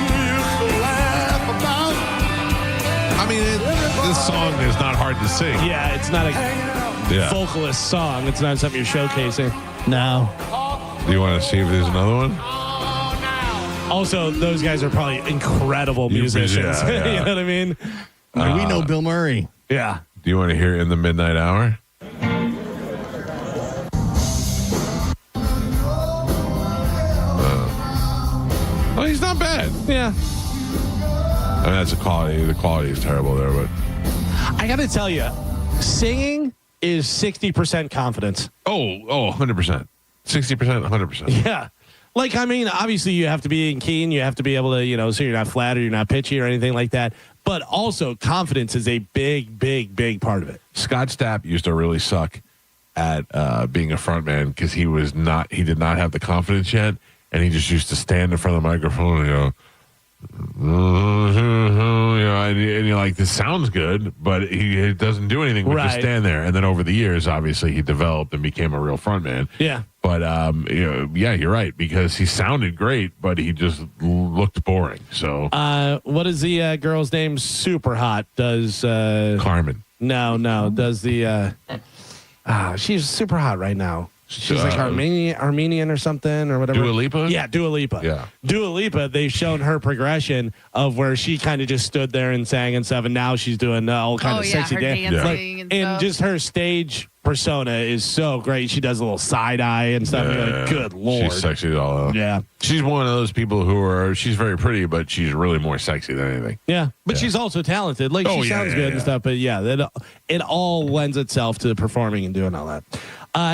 You used to laugh about. I mean, this song is not hard to sing. Yeah, it's not a vocalist song. It's not something you're showcasing. No. Do you want to see if there's another one? Also, those guys are probably incredible musicians. Yeah. You know what I mean? We know Bill Murray. Yeah. Do you want to hear it in the midnight hour? Well, he's not bad. Yeah. I mean, that's the quality is terrible there, but I got to tell you, singing is 60% confidence. 100%. 60%, 100%. Yeah. Like, I mean, obviously you have to be in key and you have to be able to, so you're not flat or you're not pitchy or anything like that. But also confidence is a big, big, big part of it. Scott Stapp used to really suck at being a frontman because he did not have the confidence yet, and he just used to stand in front of the microphone and go, and you're like, this sounds good, but he doesn't do anything but just stand there. And then over the years, obviously, he developed and became a real frontman. Yeah. But yeah, you're right, because he sounded great, but he just looked boring. So, what is the girl's name? Super hot. Does Carmen? No. Does the she's super hot right now. She's like Armenian or something or whatever. Dua Lipa? Yeah, Dua Lipa. Yeah. Dua Lipa, they've shown her progression of where she kind of just stood there and sang and stuff, and now she's doing all kind of sexy dancing and just her stage persona is so great. She does a little side eye and stuff. And you're like, good Lord. She's sexy as all out. Yeah. She's one of those people she's very pretty, but she's really more sexy than anything. Yeah. But she's also talented. Like, she sounds good and stuff. But yeah, it all lends itself to performing and doing all that.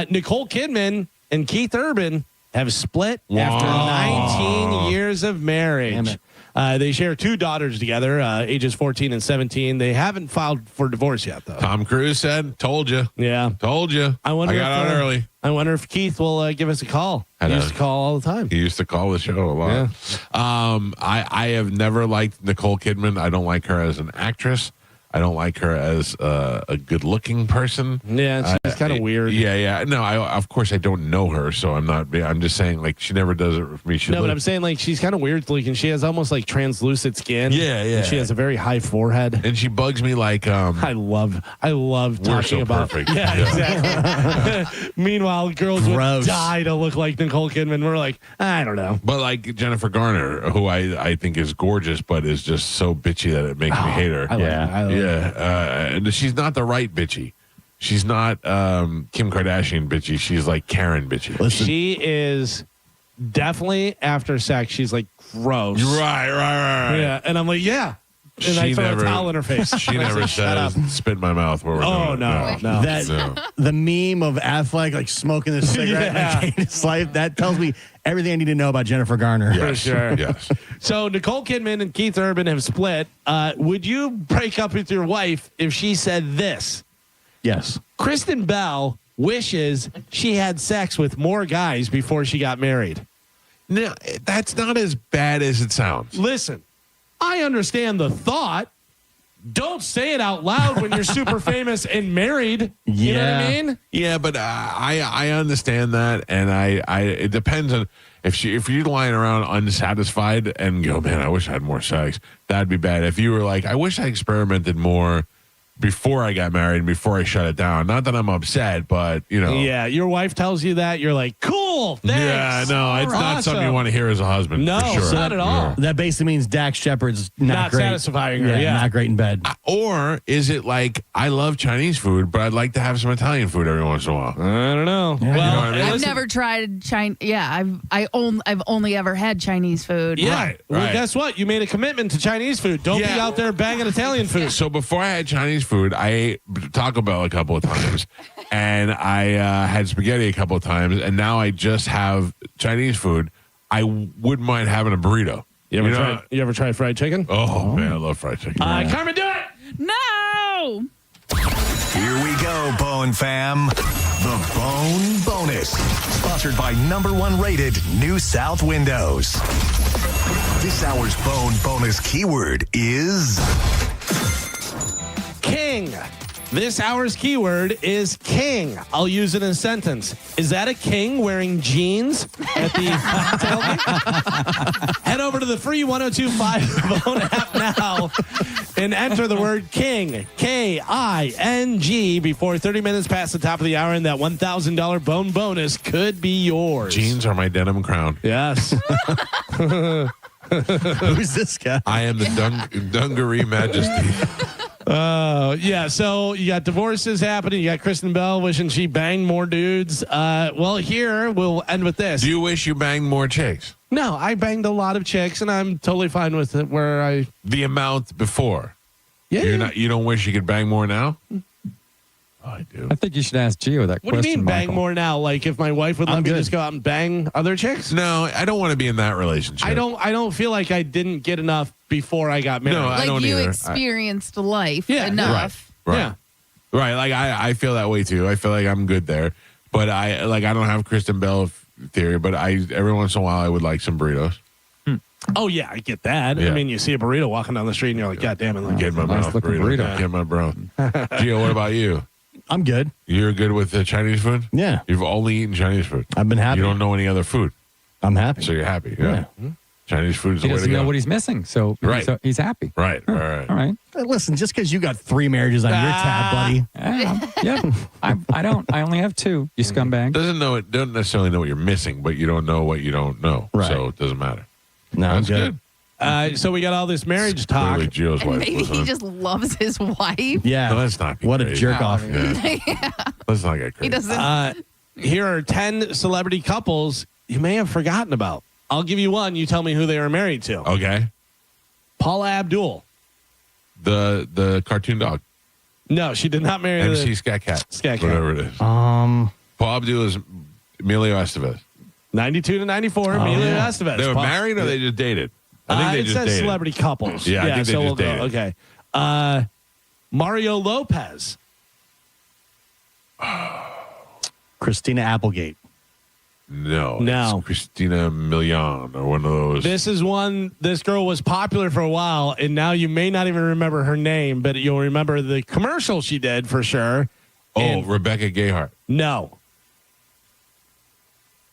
Nicole Kidman and Keith Urban have split after 19 years of marriage. They share 2 daughters together, ages 14 and 17. They haven't filed for divorce yet, though. Tom Cruise said, "Told you." Yeah. Told you. I got out early. I wonder if Keith will give us a call. He used to call all the time. He used to call the show a lot. Yeah. I have never liked Nicole Kidman. I don't like her as an actress. I don't like her as a good-looking person. Yeah, she's kind of weird. Yeah. No, of course I don't know her, so I'm just saying, like, she never does it with me. But I'm saying, like, she's kind of weird looking. She has almost like translucent skin. Yeah. And she has a very high forehead. And she bugs me like I love talking about. Perfect. Yeah, exactly. Meanwhile, girls would die to look like Nicole Kidman. We're like, I don't know. But like Jennifer Garner, who I think is gorgeous, but is just so bitchy that it makes me hate her. And she's not the right bitchy. She's not Kim Kardashian bitchy. She's like Karen bitchy. Listen. She is definitely after sex. She's like gross. Right. Yeah, and I'm like, yeah. And I throw a towel in her face. She never says, "Spit in my mouth." Where we're doing no. The meme of Affleck like smoking a cigarette in his life, that tells me everything I need to know about Jennifer Garner. Yes. For sure. Yes. So Nicole Kidman and Keith Urban have split. Would you break up with your wife if she said this? Yes. Kristen Bell wishes she had sex with more guys before she got married. No, that's not as bad as it sounds. Listen, I understand the thought. Don't say it out loud when you're super famous and married. You know what I mean? Yeah, but I understand that, and it depends on if you're lying around unsatisfied and go, man, I wish I had more sex. That'd be bad. If you were like, I wish I experimented more before I got married and before I shut it down. Not that I'm upset, but Yeah, your wife tells you that, you're like, cool, thanks. Yeah, no, it's not something you want to hear as a husband. No, for sure. not at all. That basically means Dax Shepard's not great. Satisfying her. Yeah, not great in bed. Or is it like, I love Chinese food, but I'd like to have some Italian food every once in a while? I don't know. Yeah. Well, You know what I mean? I've never tried Chinese. Yeah, I've only ever had Chinese food. Yeah. Right. Well, guess what? You made a commitment to Chinese food. Don't be out there banging Italian food. So before I had Chinese food, I ate Taco Bell a couple of times, and I had spaghetti a couple of times, and now I just have Chinese food. I wouldn't mind having a burrito. You ever tried fried chicken? Oh, man, I love fried chicken. Carmen, do it! No. Here we go, Bone Fam. The Bone Bonus. Sponsored by #1 rated New South Windows. This hour's Bone Bonus keyword is king. This hour's keyword is king. I'll use it in a sentence. Is that a king wearing jeans at the tailgate? Head over to the free 102.5 Bone app now and enter the word king, K-I-N-G, before 30 minutes past the top of the hour, and that $1,000 Bone bonus could be yours. Jeans are my denim crown. Yes. Who's this guy? I am the dungaree majesty. Yeah, so you got divorces happening. You got Kristen Bell wishing she banged more dudes. Well, here we'll end with this. Do you wish you banged more chicks? No, I banged a lot of chicks, and I'm totally fine with it. The amount before. Yeah. You don't wish you could bang more now? I do. I think you should ask Gio that What question. do you mean bang Michael. more now? Like if my wife would let me just go out and bang other chicks? No, I don't want to be in that relationship. I don't feel like I didn't get enough before I got married. No, I Like don't you either. experienced life Yeah, enough. Right. Yeah. Right. Like I feel that way too. I feel like I'm good there. But I don't have Kristen Bell theory, but every once in a while I would like some burritos. Oh, yeah, I get that. Yeah. I mean, you see a burrito walking down the street and you're like, God damn it. Like, Get in my mouth, burrito. Get in my bro. Gio, what about you? I'm good. You're good with the Chinese food? Yeah. You've only eaten Chinese food. I've been happy. You don't know any other food. I'm happy. So you're happy. Yeah. Chinese food is He the way to doesn't know go. what he's missing, so he's happy. Right. All right. All right. Hey, listen, just because you got 3 marriages on your tab, buddy. Yeah. I don't. I only have 2. You scumbag. Don't necessarily know what you're missing, but you don't know what you don't know. Right. So it doesn't matter. No, That's I'm good. So we got all this marriage talk. Clearly Gio's And wife maybe listening. he just loves his wife. Yeah. No, let's not be What a crazy. jerk off. Yeah. Let's not get crazy. He doesn't. Here are 10 celebrity couples you may have forgotten about. I'll give you one. You tell me who they were married to. Okay. Paula Abdul. The cartoon dog. No, she did not marry MC the Scat Cat. Scat Cat. Whatever it is. Um, Paul Abdul is Emilio Estevez. 92 to 94, Emilio Estevez. They were Paul- married or they just dated? I think they it just says dated. celebrity couples. Yeah, I think they so just we'll dated. go. Okay. Mario Lopez. Christina Applegate. No. No. It's Christina Milian or one of those. This is one. This girl was popular for a while, and now you may not even remember her name, but you'll remember the commercial she did for sure. Rebecca Gayheart. No.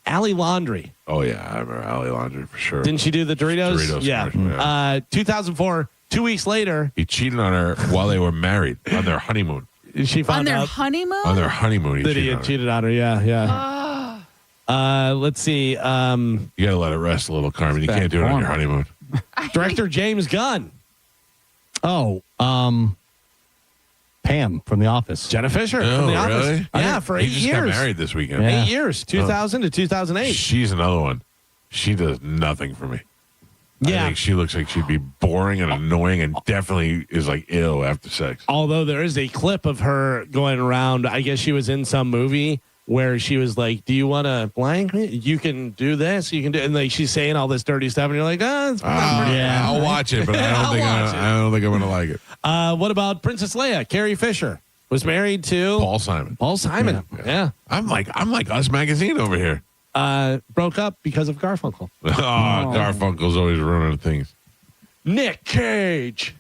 Allie Laundrie. Oh, yeah. I remember Allie Laundrie for sure. Didn't she do the Doritos? Doritos yeah. commercial, yeah. 2004, 2 weeks later. He cheated on her while they were married on their honeymoon. She found On their out honeymoon? On their honeymoon, that he had cheated on her. Yeah. Let's see. You got to let it rest a little, Carmen. You Bad can't do it on form. your honeymoon. Director James Gunn. Oh, Pam from The Office. Jenna Fisher Oh, from The Office. really? Yeah, for 8 He just years. got married this weekend. Yeah. 8 years, 2000 to 2008. She's another one. She does nothing for me. Yeah. I think she looks like she'd be boring and annoying and definitely is like ill after sex. Although there is a clip of her going around, I guess she was in some movie where she was like, "Do you want to blank me? You can do this. You can do," and like she's saying all this dirty stuff, and you're like, "Ah, Yeah, I'll watch it, but I don't think I'm gonna like it. What about Princess Leia? Carrie Fisher was married to Paul Simon. Paul Simon. Yeah. I'm like Us Magazine over here. Broke up because of Garfunkel. Garfunkel's always ruining things. Nick Cage.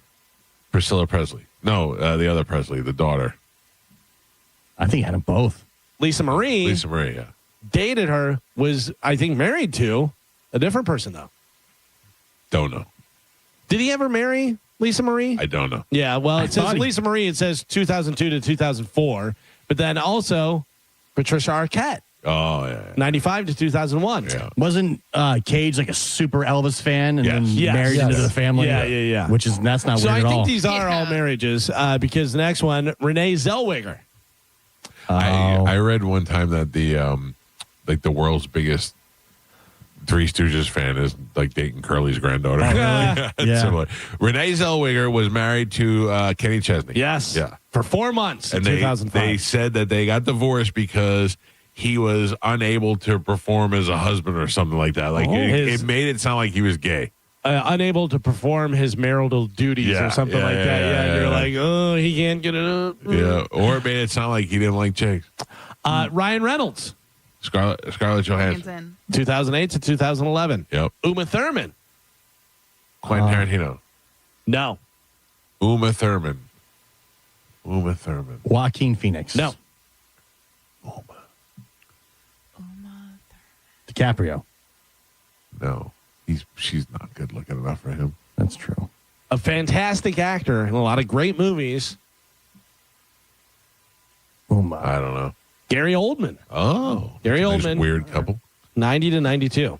Priscilla Presley. No, the other Presley, the daughter. I think he had them both. Lisa Marie. Lisa Marie, yeah. Dated her, was, I think, married to a different person, though. Don't know. Did he ever marry Lisa Marie? I don't know. Yeah, well, I it says thought he- Lisa Marie, it says 2002 to 2004, but then also Patricia Arquette, Oh, yeah. 95 to 2001. Yeah. Wasn't Cage like a super Elvis fan and then Yes. married Yes. into the family? Yeah. Which is, that's not So weird I at think all. these are all marriages because the next one, Renee Zellweger. I read one time that the world's biggest Three Stooges fan is like dating Curly's granddaughter. Yeah. It's similar. Renee Zellweger was married to Kenny Chesney. Yes. Yeah. For 4 months And in they 2005. said that they got divorced because he was unable to perform as a husband or something like that. Like it made it sound like he was gay. Unable to perform his marital duties or something like that. Yeah, and you're like, oh, he can't get it up. Yeah. Or it made it sound like he didn't like chicks. Ryan Reynolds. Scarlett Johansson. 2008 to 2011. Yep. Uma Thurman. Quentin Tarantino. No. Uma Thurman. Joaquin Phoenix. No. DiCaprio. No. She's not good looking enough for him. That's true. A fantastic actor in a lot of great movies. I don't know. Gary Oldman. Oh. Gary Nice Oldman. weird couple. 90 to 92.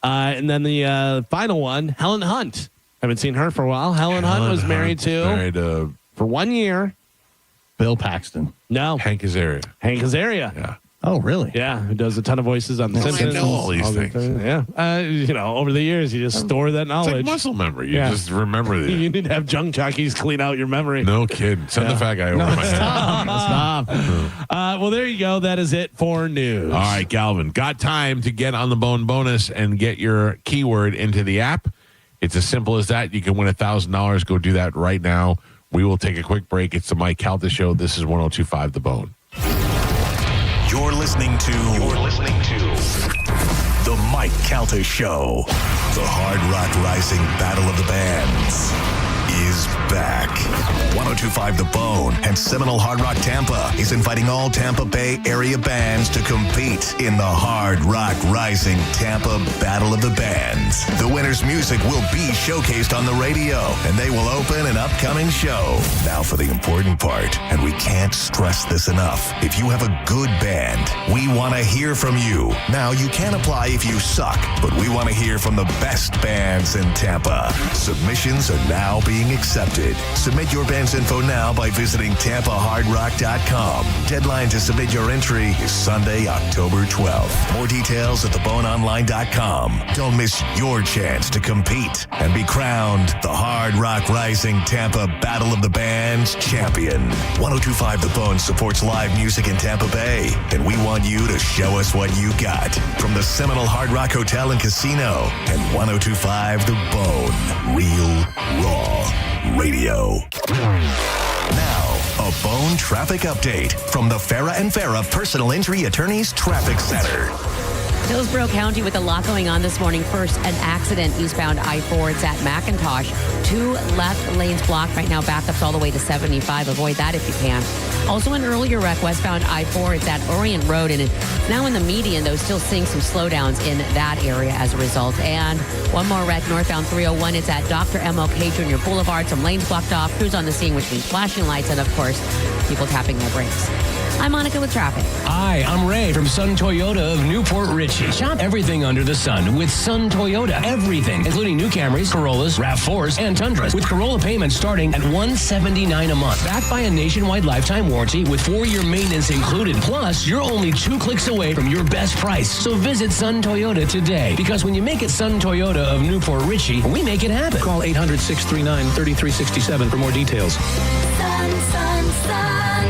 And then the final one, Helen Hunt. Haven't seen her for a while. Helen Hunt was married to for 1 year. Bill Paxton. No. Hank Azaria. Hank Azaria. Yeah. Oh, really? Yeah, who does a ton of voices on The I Simpsons. know all these things. Yeah. Over the years, you just store that It's knowledge. like muscle memory. You just remember that. You need to have junk jockeys clean out your memory. No kidding. Send the fat guy over my head. Stop. Well, there you go. That is it for news. All right, Galvin. Got time to get on the bone bonus and get your keyword into the app. It's as simple as that. You can win $1,000. Go do that right now. We will take a quick break. It's the Mike Calta Show. This is 102.5 The Bone. You're listening to the Mike Calta Show. The Hard Rock Rising Battle of the Bands is back. 102.5 The Bone and Seminole Hard Rock Tampa is inviting all Tampa Bay area bands to compete in the Hard Rock Rising Tampa Battle of the Bands. The winner's music will be showcased on the radio, and they will open an upcoming show. Now for the important part, and we can't stress this enough. If you have a good band, we want to hear from you. Now, you can apply if you suck, but we want to hear from the best bands in Tampa. Submissions are now being accepted. Submit your band's info now by visiting TampaHardRock.com. Deadline to submit your entry is Sunday, October 12th. More details at theboneonline.com. Don't miss your chance to compete and be crowned the Hard Rock Rising Tampa Battle of the Bands champion. 102.5 The Bone supports live music in Tampa Bay, and we want you to show us what you got. From the Seminole Hard Rock Hotel and Casino and 102.5 The Bone. Real, raw radio. Now, a Bone traffic update from the Farah and Farah Personal Injury Attorneys Traffic Center. Hillsborough County with a lot going on this morning. First, an accident eastbound I-4. It's at McIntosh. 2 left lanes blocked right now. Backups all the way to 75. Avoid that if you can. Also, an earlier wreck westbound I-4. It's at Orient Road, and it's now in the median, though still seeing some slowdowns in that area as a result. And one more wreck northbound 301. It's at Dr. MLK Jr. Boulevard. Some lanes blocked off. Crews on the scene, which means flashing lights and, of course, people tapping their brakes. I'm Monica with traffic. Hi, I'm Ray from Sun Toyota of Newport Richey. Shop everything under the sun with Sun Toyota. Everything, including new Camrys, Corollas, RAV4s, and Tundras, with Corolla payments starting at $179 a month. Backed by a nationwide lifetime warranty with 4-year maintenance included. Plus, you're only 2 clicks away from your best price. So visit Sun Toyota today, because when you make it Sun Toyota of Newport Richey, we make it happen. Call 800-639-3367 for more details. Sun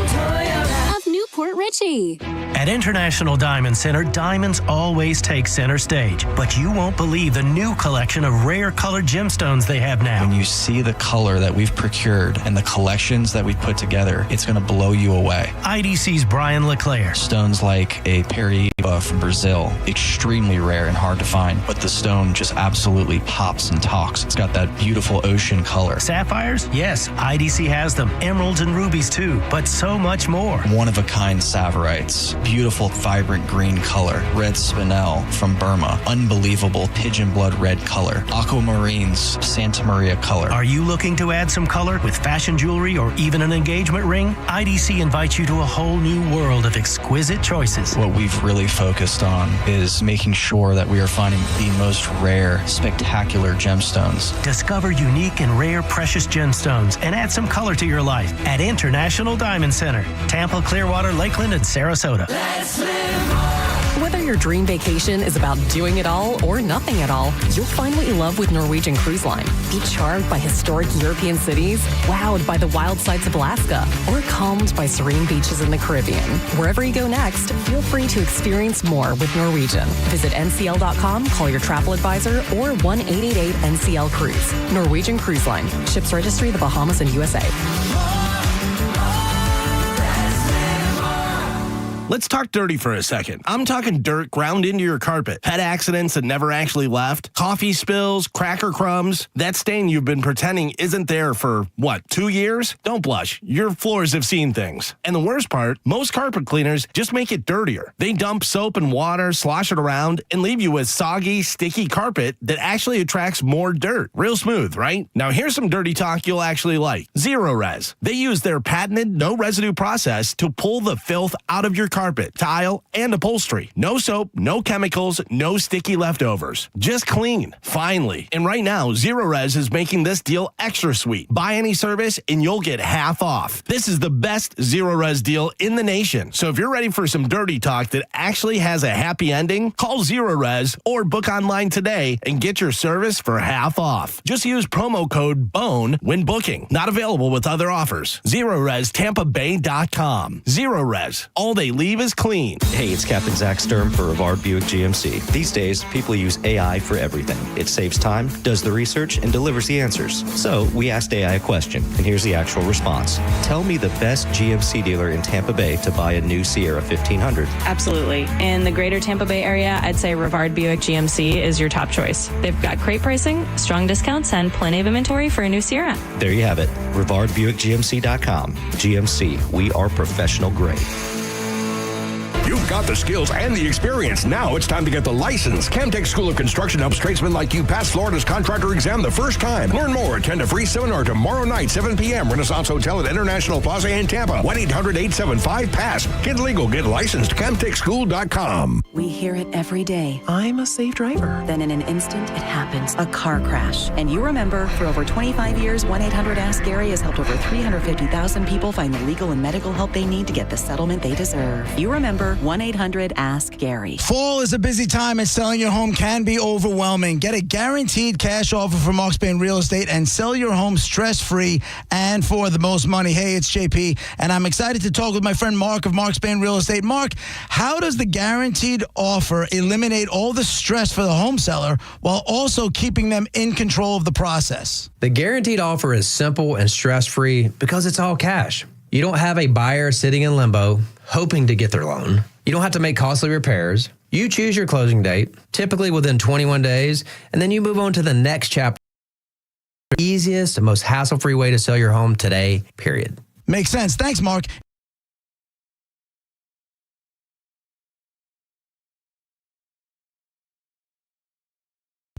Toyota of Newport Richey. At International Diamond Center, diamonds always take center stage. But you won't believe the new collection of rare colored gemstones they have now. When you see the color that we've procured and the collections that we've put together, it's going to blow you away. IDC's Brian LeClaire. Stones like a Paraíba from Brazil, extremely rare and hard to find, but the stone just absolutely pops and talks. It's got that beautiful ocean color. Sapphires? Yes, IDC has them. Emeralds and rubies too, but so much more. One-of-a-kind Saverites. Beautiful, vibrant green color. Red spinel from Burma. Unbelievable pigeon blood red color. Aquamarines, Santa Maria color. Are you looking to add some color with fashion jewelry or even an engagement ring? IDC invites you to a whole new world of exquisite choices. What we've really focused on is making sure that we are finding the most rare, spectacular gemstones. Discover unique and rare precious gemstones and add some color to your life at International Diamond Center, Tampa, Clearwater, Lakeland, and Sarasota. Whether your dream vacation is about doing it all or nothing at all, you'll find what you love with Norwegian Cruise Line. Be charmed by historic European cities, wowed by the wild sights of Alaska, or calmed by serene beaches in the Caribbean. Wherever you go next, feel free to experience more with Norwegian. Visit ncl.com, call your travel advisor, or 1-888-NCL-CRUISE. Norwegian Cruise Line. Ships registry the Bahamas and USA. Let's talk dirty for a second. I'm talking dirt ground into your carpet, pet accidents that never actually left, coffee spills, cracker crumbs. That stain you've been pretending isn't there for, 2 years? Don't blush. Your floors have seen things. And the worst part, most carpet cleaners just make it dirtier. They dump soap and water, slosh it around, and leave you with soggy, sticky carpet that actually attracts more dirt. Real smooth, right? Now here's some dirty talk you'll actually like. Zero Res. They use their patented no residue process to pull the filth out of your carpet, tile, and upholstery. No soap, no chemicals, no sticky leftovers. Just clean. Finally. And right now, Zero Res is making this deal extra sweet. Buy any service and you'll get half off. This is the best Zero Res deal in the nation. So if you're ready for some dirty talk that actually has a happy ending, call Zero Res or book online today and get your service for half off. Just use promo code BONE when booking. Not available with other offers. ZeroResTampaBay.com. Zero Res. All they leave believe is clean. Hey, it's Captain Zach Sturm for Rivard Buick GMC. These days, people use AI for everything. It saves time, does the research, and delivers the answers. So we asked AI a question, and here's the actual response. Tell me the best GMC dealer in Tampa Bay to buy a new Sierra 1500. Absolutely. In the greater Tampa Bay area, I'd say Rivard Buick GMC is your top choice. They've got great pricing, strong discounts, and plenty of inventory for a new Sierra. There you have it. RivardBuickGMC.com. GMC, we are professional grade. You've got the skills and the experience. Now it's time to get the license. Camtech School of Construction helps tradesmen like you pass Florida's contractor exam the first time. Learn more. Attend a free seminar tomorrow night, 7 p.m. Renaissance Hotel at International Plaza in Tampa. 1-800-875-PASS. Get legal. Get licensed. CamtechSchool.com. We hear it every day. I'm a safe driver. Then in an instant, it happens. A car crash. And you remember, for over 25 years, 1-800-ASK-GARY has helped over 350,000 people find the legal and medical help they need to get the settlement they deserve. You remember, 1-800-ASK-GARY. Fall is a busy time and selling your home can be overwhelming. Get a guaranteed cash offer from Mark Spain Real Estate and sell your home stress-free and for the most money. Hey, it's JP, and I'm excited to talk with my friend Mark of Mark Spain Real Estate. Mark, how does the guaranteed offer eliminate all the stress for the home seller while also keeping them in control of the process? The guaranteed offer is simple and stress-free because it's all cash. You don't have a buyer sitting in limbo hoping to get their loan. You don't have to make costly repairs. You choose your closing date, typically within 21 days, and then you move on to the next chapter. The easiest and most hassle-free way to sell your home today, period. Makes sense. Thanks, Mark.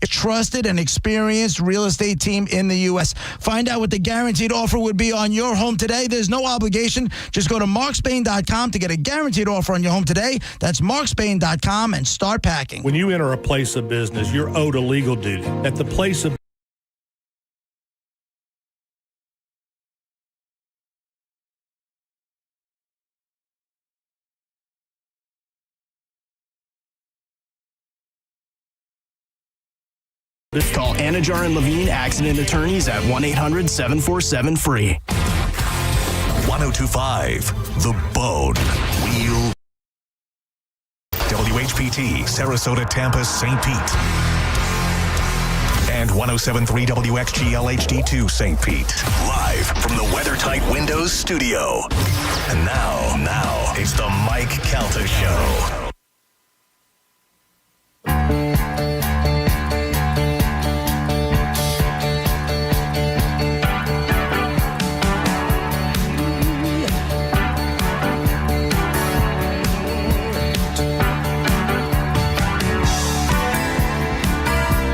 Trusted and experienced real estate team in the U.S. Find out what the guaranteed offer would be on your home today. There's no obligation. Just go to markspain.com to get a guaranteed offer on your home today. That's markspain.com and start packing. When you enter a place of business, you're owed a legal duty. At the place of Call Anajar and Levine Accident Attorneys at 1-800-747-FREE. 1025 The Bone. Wheel. WHPT, Sarasota, Tampa, St. Pete. And 1073 WXGL HD2 St. Pete. Live from the WeatherTight Windows studio. And now, it's the Mike Calta Show.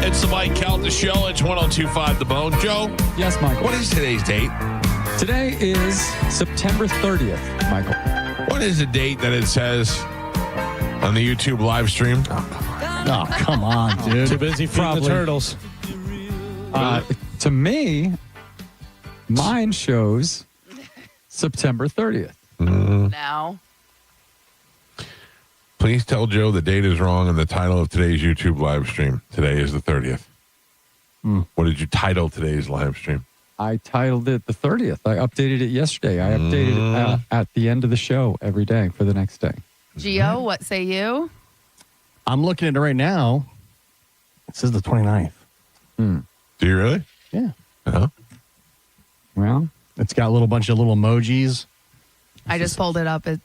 It's the Mike Calta Show. It's 1025 The Bone. Joe? Yes, Michael. What is today's date? Today is September 30th, Michael. What is the date that it says on the YouTube live stream? Oh, come on, dude. Too busy feeding the turtles. To me, mine shows September 30th. Now. Please tell Joe the date is wrong and the title of today's YouTube live stream. Today is the 30th. What did you title today's live stream? I titled it the 30th. I updated it yesterday. I updated it at the end of the show every day for the next day. Gio, what say you? I'm looking at it right now. It says the 29th. Do you really? Yeah. Uh-huh. Well, it's got a little bunch of little emojis. I just pulled it up. It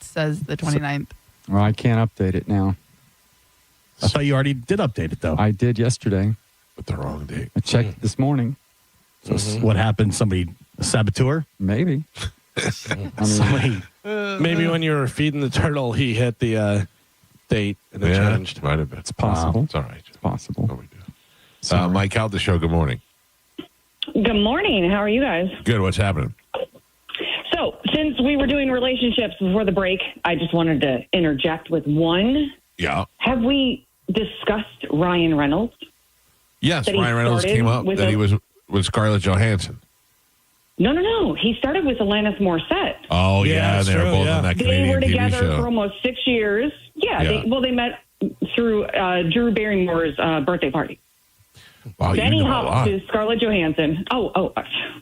says the 29th. Well, I can't update it now. I thought you already did update it, though. I did yesterday. But the wrong date. I checked it this morning. So what happened? Somebody, a saboteur? Maybe. Somebody. Maybe when you were feeding the turtle, he hit the date and it changed. Might have been. It's possible. It's all right. It's possible. Mike Calta Show, good morning. Good morning. How are you guys? Good. What's happening? So, since we were doing relationships before the break, I just wanted to interject with one. Yeah. Have we discussed Ryan Reynolds? Yes, That he Ryan Reynolds started came up with that a- he was with Scarlett Johansson. No. He started with Alanis Morissette. Oh, yeah. They were both on that They Canadian were TV together show. for almost 6 years. Yeah. Yeah. They met through Drew Barrymore's birthday party. Wow, Then you he know a hopped lot. to Scarlett Johansson. Oh,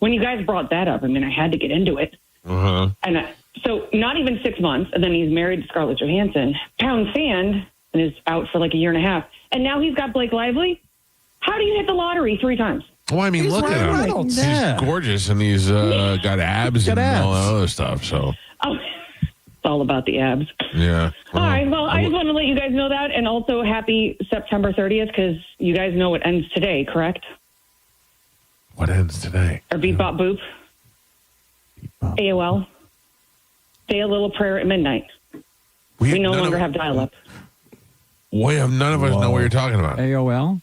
when you guys brought that up, I mean, I had to get into it. Uh-huh. And So not even 6 months, and then he's married to Scarlett Johansson, pound sand, and is out for like a year and a half. And now he's got Blake Lively. How do you hit the lottery 3 times? Well, I mean, look at him. He's gorgeous, and he's got abs and all that other stuff. So Oh, it's all about the abs. yeah. All right. Well, I just want to let you guys know that, and also happy September 30th, because you guys know it ends today, correct? What ends today? Or Beep Bop Boop. AOL. Say a little prayer at midnight. We no longer have dial-up. None of us know what you're talking about. AOL?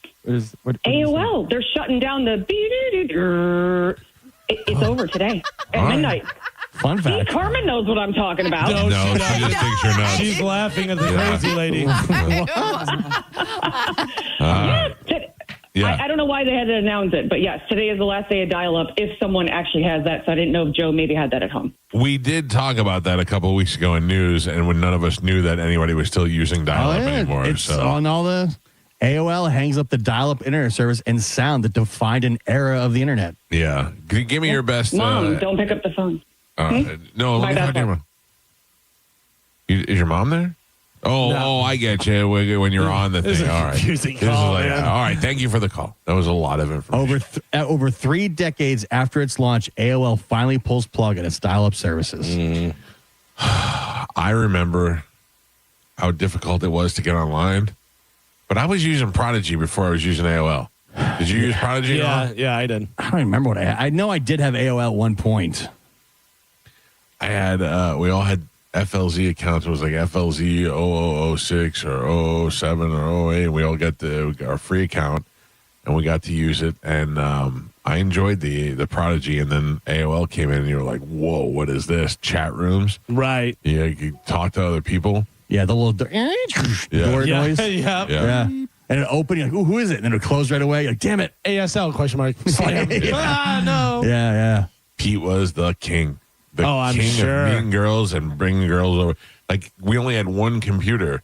What AOL. They're shutting down the... It's over today at midnight. Fun fact. See, Carmen knows what I'm talking about. No, she just thinks you're nuts. She's laughing at the crazy lady. I don't know why they had to announce it, but yes, today is the last day of dial-up if someone actually has that. So I didn't know if Joe maybe had that at home. We did talk about that a couple of weeks ago in news, and when none of us knew that anybody was still using dial-up anymore. It's so on all the AOL hangs up the dial-up internet service and sound that defined an era of the internet. Yeah. Give me your best. Mom, don't pick up the phone. No, let me talk to your mom. Is your mom there? Oh, I get you. When you're on the thing. All right. Confusing call, man. All right. Thank you for the call. That was a lot of information. Over 3 decades after its launch, AOL finally pulls plug on its dial-up services. I remember how difficult it was to get online, but I was using Prodigy before I was using AOL. Did you use Prodigy? Yeah, I did. I don't remember what I had. I know I did have AOL at one point. I had, we all had FLZ accounts. It was like FLZ 0006 or 007 or 08. We all got our free account, and we got to use it. And I enjoyed the Prodigy. And then AOL came in, and you were like, "Whoa, what is this?" Chat rooms, right? Yeah, you could talk to other people. Yeah, the little door noise. Yeah. And it opened, you're like, "Ooh, who is it?" And then it would close right away. You're like, damn it. ASL question mark. Slam. No. Yeah. Pete was the king. The I'm king sure. of meeting girls and bringing girls over. Like, we only had one computer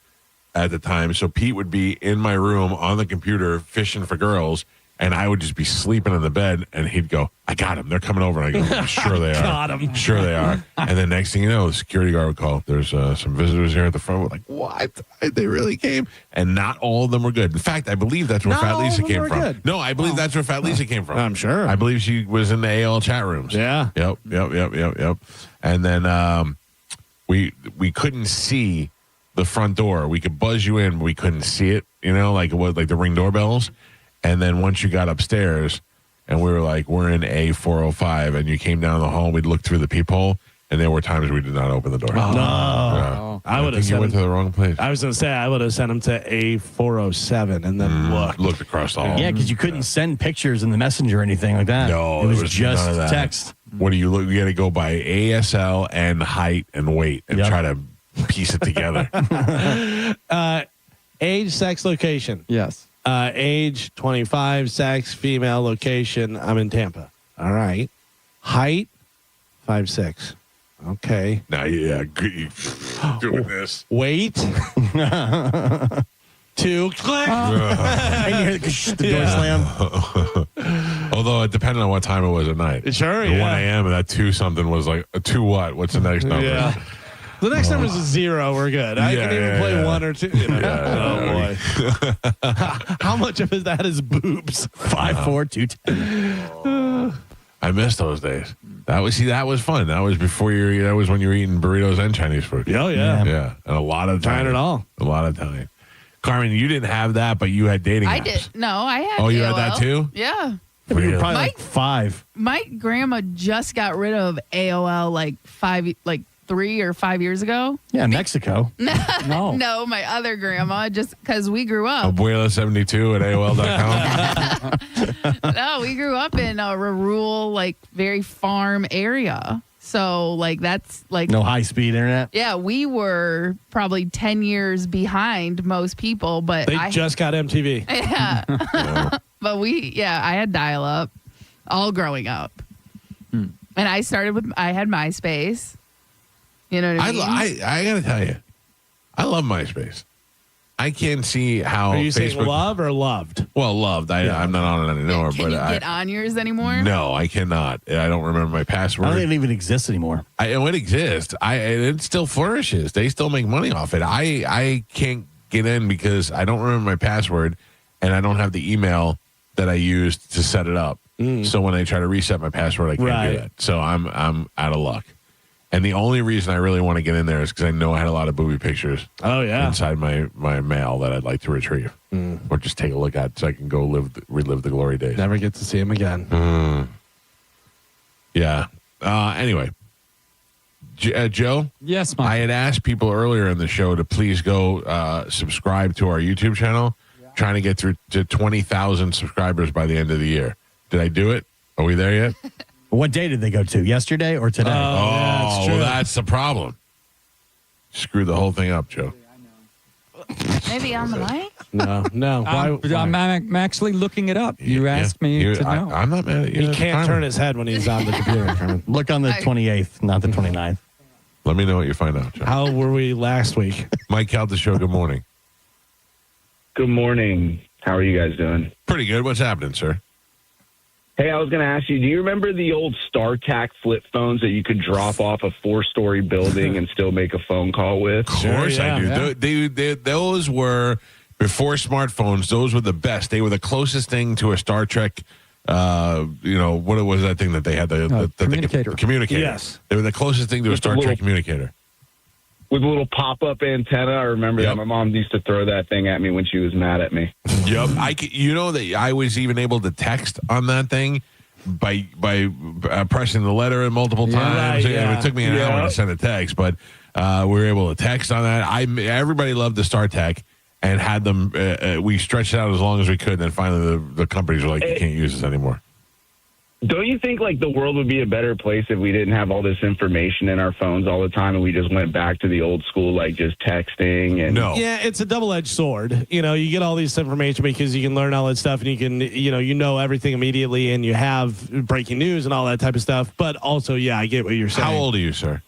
at the time, so Pete would be in my room on the computer fishing for girls, and I would just be sleeping in the bed, and he'd go, "I got them. They're coming over." And I go, "Sure they are. Got 'em. Sure they are." And then next thing you know, the security guard would call. "There's some visitors here at the front." We're like, "What? They really came?" And not all of them were good. In fact, I believe that's where Not Fat all Lisa of them came were from. good. No, I believe that's where Fat Lisa came from. I'm sure. I believe she was in the AOL chat rooms. Yeah. Yep. And then we couldn't see the front door. We could buzz you in, but we couldn't see it. You know, like it was like the Ring doorbells. And then once you got upstairs, and we were like, we're in A405, and you came down the hall, we'd look through the peephole, and there were times we did not open the door. No. Yeah. I would have think you went to the wrong place. I was going to say, I would have sent him to A407 and then looked across the hall. Yeah, because you couldn't send pictures in the messenger or anything like that. No, it was there was just none of that. text. What do you look? You got to go by ASL and height and weight and try to piece it together. Age, sex, location. Yes. Age, 25, sex, female, location. I'm in Tampa. All right. Height, 5'6". Okay. Now, yeah, good. Doing this. Weight, 2. Click. And you hear the door slam. Although it depended on what time it was at night. Sure, The 1 a.m. and that 2 something was like a 2 what? What's the next number? Yeah. The next number is a 0. We're good. I can even play 1 or 2. You know? Oh, boy. How much of that is boobs? 5'4", 210. I miss those days. That was fun. That was before that was when you were eating burritos and Chinese food. Oh, yeah. Yeah. And a lot of time. Trying it all. A lot of time. Carmen, you didn't have that, but you had dating I apps. did. No, I had. Oh, you AOL. had that too? Yeah. You were probably My- like 5. My grandma just got rid of AOL like 3 or 5 years ago. Yeah, Mexico. No, my other grandma, just because we grew up. Abuela72 at AOL.com. No, we grew up in a rural, like very farm area. So like that's like No high-speed internet. Yeah, we were probably 10 years behind most people, but They just got MTV. Yeah. But I had dial up all growing up. And I had MySpace. You know what I mean? I got to tell you, I love MySpace. I can't see how. Are you Facebook, saying love or loved? Well, loved. I'm not on it anymore. Can but you get on yours anymore? No, I cannot. I don't remember my password. I don't think it even exists anymore. It exists. It still flourishes. They still make money off it. I can't get in because I don't remember my password, and I don't have the email that I used to set it up. So when I try to reset my password, I can't do that. So I'm out of luck. And the only reason I really want to get in there is because I know I had a lot of booby pictures. Oh yeah, inside my mail that I'd like to retrieve or just take a look at so I can go relive the glory days. Never get to see him again. Yeah. Anyway, Joe. Yes, I had asked people earlier in the show to please go subscribe to our YouTube channel. Trying to get through to 20,000 subscribers by the end of the year. Did I do it? Are we there yet? What day did they go to? Yesterday or today? Well, that's the problem. Screw the whole thing up, Joe. Maybe on the mic? No. I'm actually looking it up. You asked me to know. I'm not mad at you. He can't turn his head when he's on the computer. Look on the 28th, not the 29th. Let me know what you find out, Joe. How were we last week? Mike Calta Show, good morning. Good morning. How are you guys doing? Pretty good. What's happening, sir? Hey, I was going to ask you, do you remember the old StarTAC flip phones that you could drop off a 4-story building and still make a phone call with? Of course I do. Yeah. Those were, before smartphones, those were the best. They were the closest thing to a Star Trek, what was that thing that they had? The communicator. Communicator. Yes. They were the closest thing to a Star Trek communicator. With a little pop-up antenna. I remember that. My mom used to throw that thing at me when she was mad at me. Yep. That I was even able to text on that thing by pressing the letter in multiple times. Right, yeah. It took me an hour to send a text, but we were able to text on that. Everybody loved the StarTAC and had them. We stretched it out as long as we could. And then finally, the companies were like, "You can't use this anymore." Don't you think the world would be a better place if we didn't have all this information in our phones all the time and we just went back to the old school, just texting? And Yeah, it's a double-edged sword. You get all this information because you can learn all that stuff and you can, you know everything immediately and you have breaking news and all that type of stuff. But also, I get what you're saying. How old are you, sir?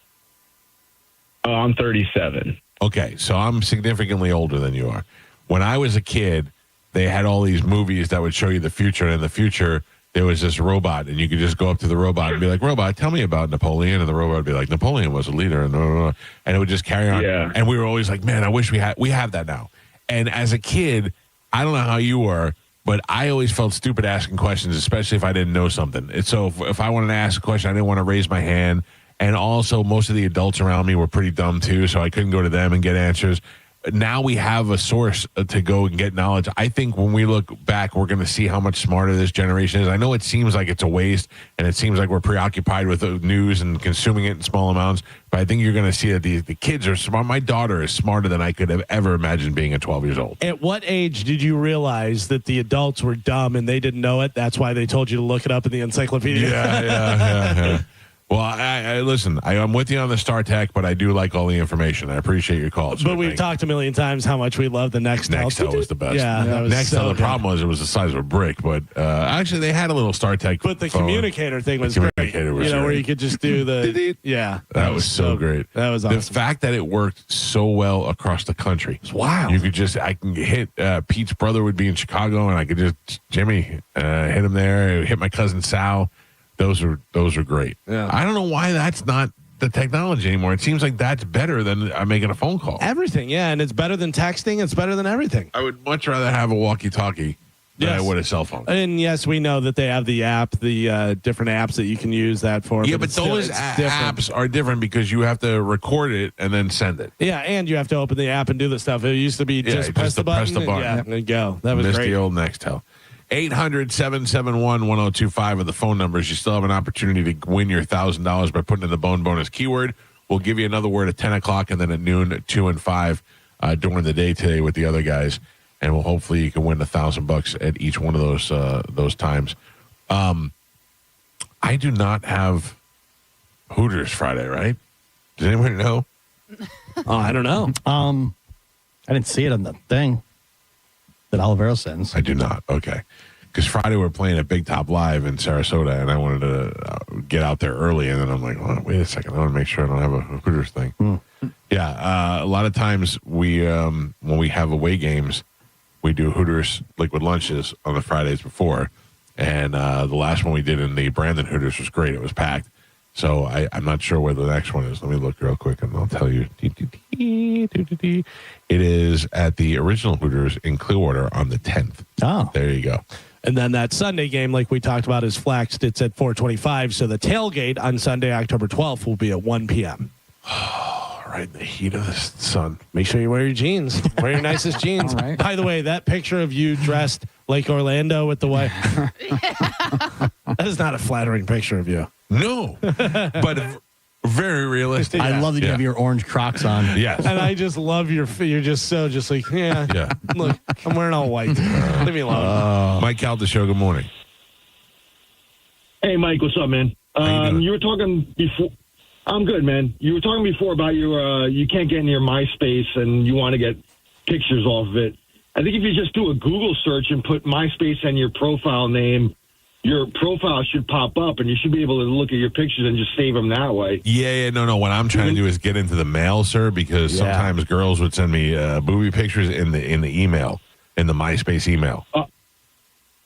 I'm 37. Okay, so I'm significantly older than you are. When I was a kid, they had all these movies that would show you the future, and in the future, there was this robot, and you could just go up to the robot and be like, "Robot, tell me about Napoleon." And the robot would be like, "Napoleon was a leader," and it would just carry on. Yeah. And we were always like, "Man, I wish we have that now." And as a kid, I don't know how you were, but I always felt stupid asking questions, especially if I didn't know something. And so if I wanted to ask a question, I didn't want to raise my hand. And also, most of the adults around me were pretty dumb too, so I couldn't go to them and get answers. Now we have a source to go and get knowledge. I think when we look back, we're going to see how much smarter this generation is. I know it seems like it's a waste, and it seems like we're preoccupied with the news and consuming it in small amounts, but I think you're going to see that the kids are smart. My daughter is smarter than I could have ever imagined being at 12 years old. At what age did you realize that the adults were dumb and they didn't know it? That's why they told you to look it up in the encyclopedia. Yeah. Well, I listen, I'm with you on the StarTAC, but I do like all the information. I appreciate your calls. But we've talked a million times how much we love the Nextel. Nextel was the best. Yeah, that was Nextel, so the good. problem was it was the size of a brick, but actually they had a little StarTAC. But the phone. communicator thing was The great. communicator was where great. you could just do the That was so great. That was awesome. The fact that it worked so well across the country. It's wild. You could I can hit Pete's brother would be in Chicago, and I could just Jimmy hit him there. Hit my cousin Sal. Those are great. Yeah. I don't know why that's not the technology anymore. It seems like that's better than making a phone call. Everything, and it's better than texting. It's better than everything. I would much rather have a walkie-talkie than I would a cell phone. And yes, we know that they have the app, the different apps that you can use that for. Yeah, but it's still- those it's different. apps are different because you have to record it and then send it. Yeah, and you have to open the app and do the stuff. It used to be just press the button. Yeah, there you go. That was Missed great. the old Nextel. 800-771-1025 are the phone numbers. You still have an opportunity to win your $1,000 by putting in the bone bonus keyword. We'll give you another word at 10 o'clock and then at noon, 2 and 5 during the day today with the other guys. And hopefully you can win $1,000 at each one of those times. I do not have Hooters Friday, right? Does anyone know? I don't know. I didn't see it on the thing that Olivero sends. I do not. Okay. because Friday we're playing at Big Top Live in Sarasota, and I wanted to get out there early, and then I'm like, oh, wait a second, I want to make sure I don't have a Hooters thing. Yeah, a lot of times we when we have away games, we do Hooters liquid lunches on the Fridays before, and the last one we did in the Brandon Hooters was great. It was packed. So I'm not sure where the next one is. Let me look real quick, and I'll tell you. It is at the original Hooters in Clearwater on the 10th. Oh. There you go. And then that Sunday game, like we talked about, is flexed. It's at 4:25. So the tailgate on Sunday, October 12th, will be at 1 p.m. Right in the heat of the sun. Make sure you wear your jeans. Wear your nicest jeans. All right. By the way, that picture of you dressed like Orlando with the white. That is not a flattering picture of you. No, but very realistic. I love that you have your orange Crocs on. Yes. And I just love you're just like, Yeah. Look, I'm wearing all white. Leave me alone. Mike Calta Show, good morning. Hey, Mike, what's up, man? You were talking before. I'm good, man. You were talking before about your you can't get in your MySpace and you want to get pictures off of it. I think if you just do a Google search and put MySpace and your profile name, your profile should pop up and you should be able to look at your pictures and just save them that way. Yeah, no. What I'm trying to do is get into the mail, sir, because sometimes girls would send me booby pictures in the email, in the MySpace email.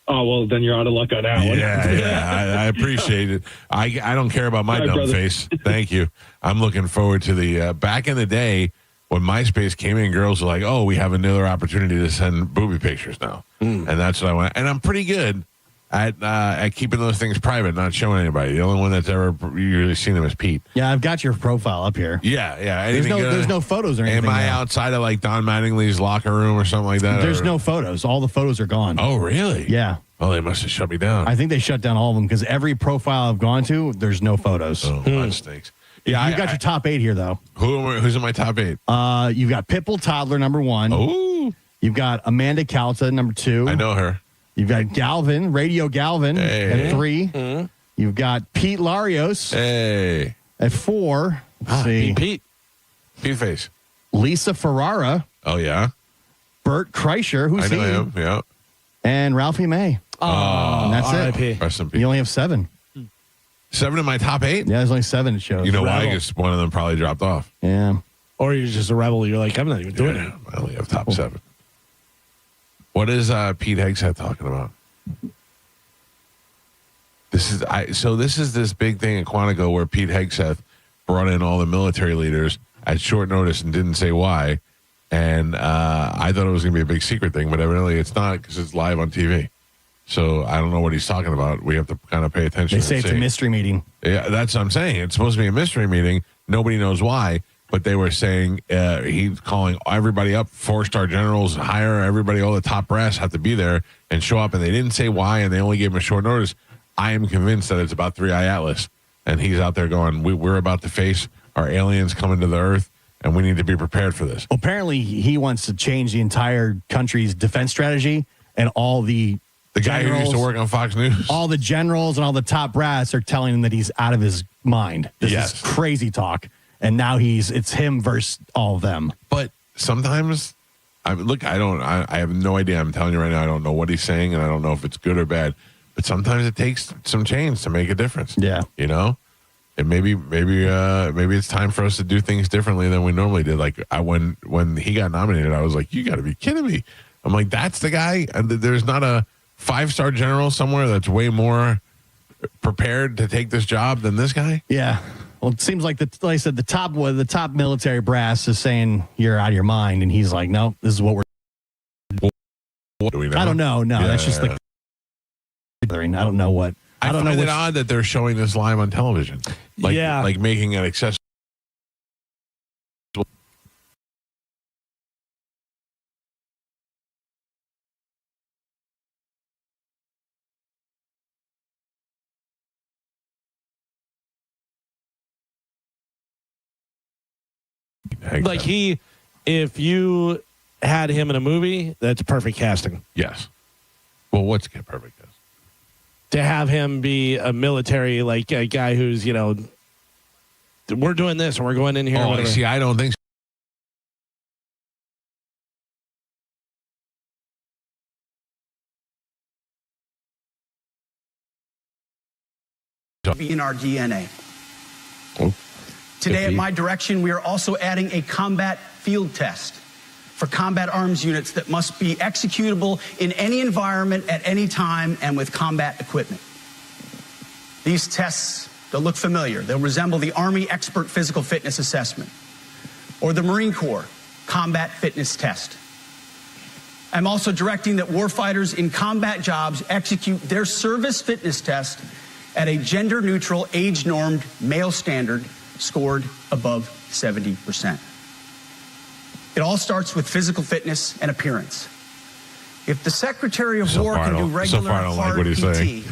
Oh, well, then you're out of luck on that one. Yeah, I appreciate it. I don't care about my All right, dumb brother. face. Thank you. I'm looking forward to the back in the day when MySpace came in, girls were like, oh, we have another opportunity to send booby pictures now. And that's what I want. And I'm pretty good at keeping those things private, not showing anybody. The only one that's ever really seen them is Pete. Yeah, I've got your profile up here. Yeah. There's no photos or anything. Am I now. outside of like Don Mattingly's locker room or something like that? There's no photos. All the photos are gone. Oh, really? Yeah. Oh, they must have shut me down. I think they shut down all of them because every profile I've gone to, there's no photos. Oh, that stinks. Yeah, You've got your top 8 here, though. Who's in my top 8? You've got Pitbull Toddler, number 1. Oh. You've got Amanda Calta, number 2. I know her. You've got Radio Galvin Hey. at 3. You've got Pete Larios Hey. at 4. Let's see. Pete Face. Lisa Ferrara, Oh, yeah. Bert Kreischer, who's I know he? him. Yeah. And Ralphie May. Oh, And that's R.I.P. it. Rest in peace. You only have 7. 7 in my top 8? Yeah, there's only 7 it shows. You know why? Rebel. Because one of them probably dropped off. Yeah. Or you're just a rebel. You're like, I'm not even doing it. I only have top 7. What is Pete Hegseth talking about? This is this big thing at Quantico where Pete Hegseth brought in all the military leaders at short notice and didn't say why. And I thought it was going to be a big secret thing, but evidently it's not because it's live on TV. So I don't know what he's talking about. We have to kind of pay attention. They say and it's a see. mystery meeting. Yeah, that's what I'm saying. It's supposed to be a mystery meeting. Nobody knows why, but they were saying he's calling everybody up, 4-star generals, hire everybody, all the top brass have to be there and show up. And they didn't say why, and they only gave him a short notice. I am convinced that it's about 3-Eye Atlas. And he's out there going, we're about to face our aliens coming to the Earth, and we need to be prepared for this. Well, apparently, he wants to change the entire country's defense strategy, and all the guy who used to work on Fox News. All the generals and all the top brass are telling him that he's out of his mind. This is crazy talk. And now it's him versus all of them. But sometimes, I have no idea. I'm telling you right now, I don't know what he's saying, and I don't know if it's good or bad. But sometimes it takes some change to make a difference. Yeah. You know? And maybe it's time for us to do things differently than we normally did. Like when he got nominated, I was like, you got to be kidding me. I'm like, that's the guy? And there's not a 5-star general somewhere that's way more prepared to take this job than this guy? Yeah. Well, it seems like like I said, the top military brass is saying you're out of your mind, and he's like, no, this is what we're. What do we know? I don't know. No, Yeah, that's just like. I don't know what. I don't find know it odd that they're showing this live on television. Like making it accessible. Like if you had him in a movie, that's perfect casting. Yes. Well, what's perfect casting? To have him be a military, like a guy who's, we're doing this and we're going in here. Oh, I see. I don't think so. be in our DNA. Oh, Today, at my direction, we are also adding a combat field test for combat arms units that must be executable in any environment at any time and with combat equipment. These tests, they'll look familiar. They'll resemble the Army Expert Physical Fitness Assessment or the Marine Corps Combat Fitness Test. I'm also directing that warfighters in combat jobs execute their service fitness test at a gender-neutral, age-normed male standard scored above 70%. It all starts with physical fitness and appearance. If the Secretary of War can do regular hard PT,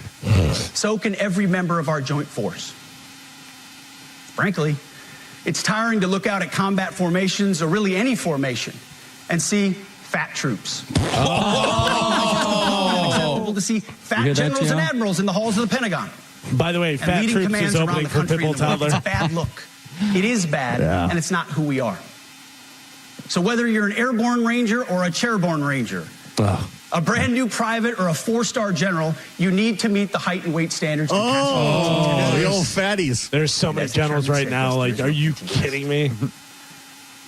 so can every member of our joint force. Frankly, it's tiring to look out at combat formations or really any formation and see fat troops. Acceptable to see fat generals and admirals in the halls of the Pentagon. By the way, And fat leading troops commands is around opening the for country Pitbull in the world. Toddler. It's a bad look. It is bad, and it's not who we are. So whether you're an airborne ranger or a chairborne ranger, a brand new private or a 4-star general, you need to meet the height and weight standards. The old fatties. There's so many generals right now. Like, are you kidding me?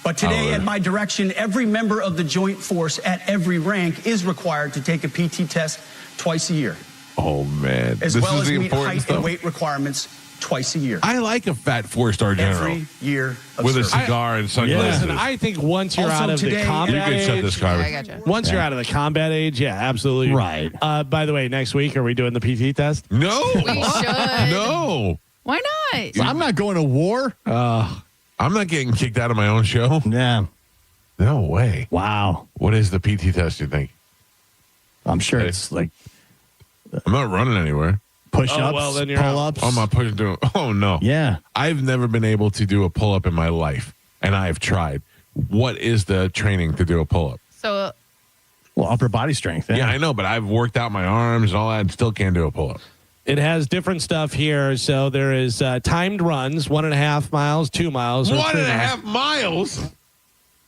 But today, at my direction, every member of the joint force at every rank is required to take a PT test twice a year, Oh, man. as This well is as the meet important height stuff. and weight requirements twice a year. I like a fat 4-star general Every year of with a service. cigar and sunglasses. Listen, I think once you're Also out of the today- combat You can shut age, this car. once you're out of the combat age, yeah, absolutely. Right. By the way, next week, are we doing the PT test? No. We should. No. Why not? So I'm not going to war. I'm not getting kicked out of my own show. Yeah. No way. Wow. What is the PT test, you think? I'm sure it's like I'm not running anywhere. push-ups, Oh, well, then you're out. pull-ups. Oh, I'm not pushing doing. Oh, no. Yeah. I've never been able to do a pull-up in my life, and I've tried. What is the training to do a pull-up? So Well, upper body strength. Yeah, I know, but I've worked out my arms and all that and still can't do a pull-up. It has different stuff here. So there is timed runs, 1.5 miles, 2 miles. or 3 1.5 miles?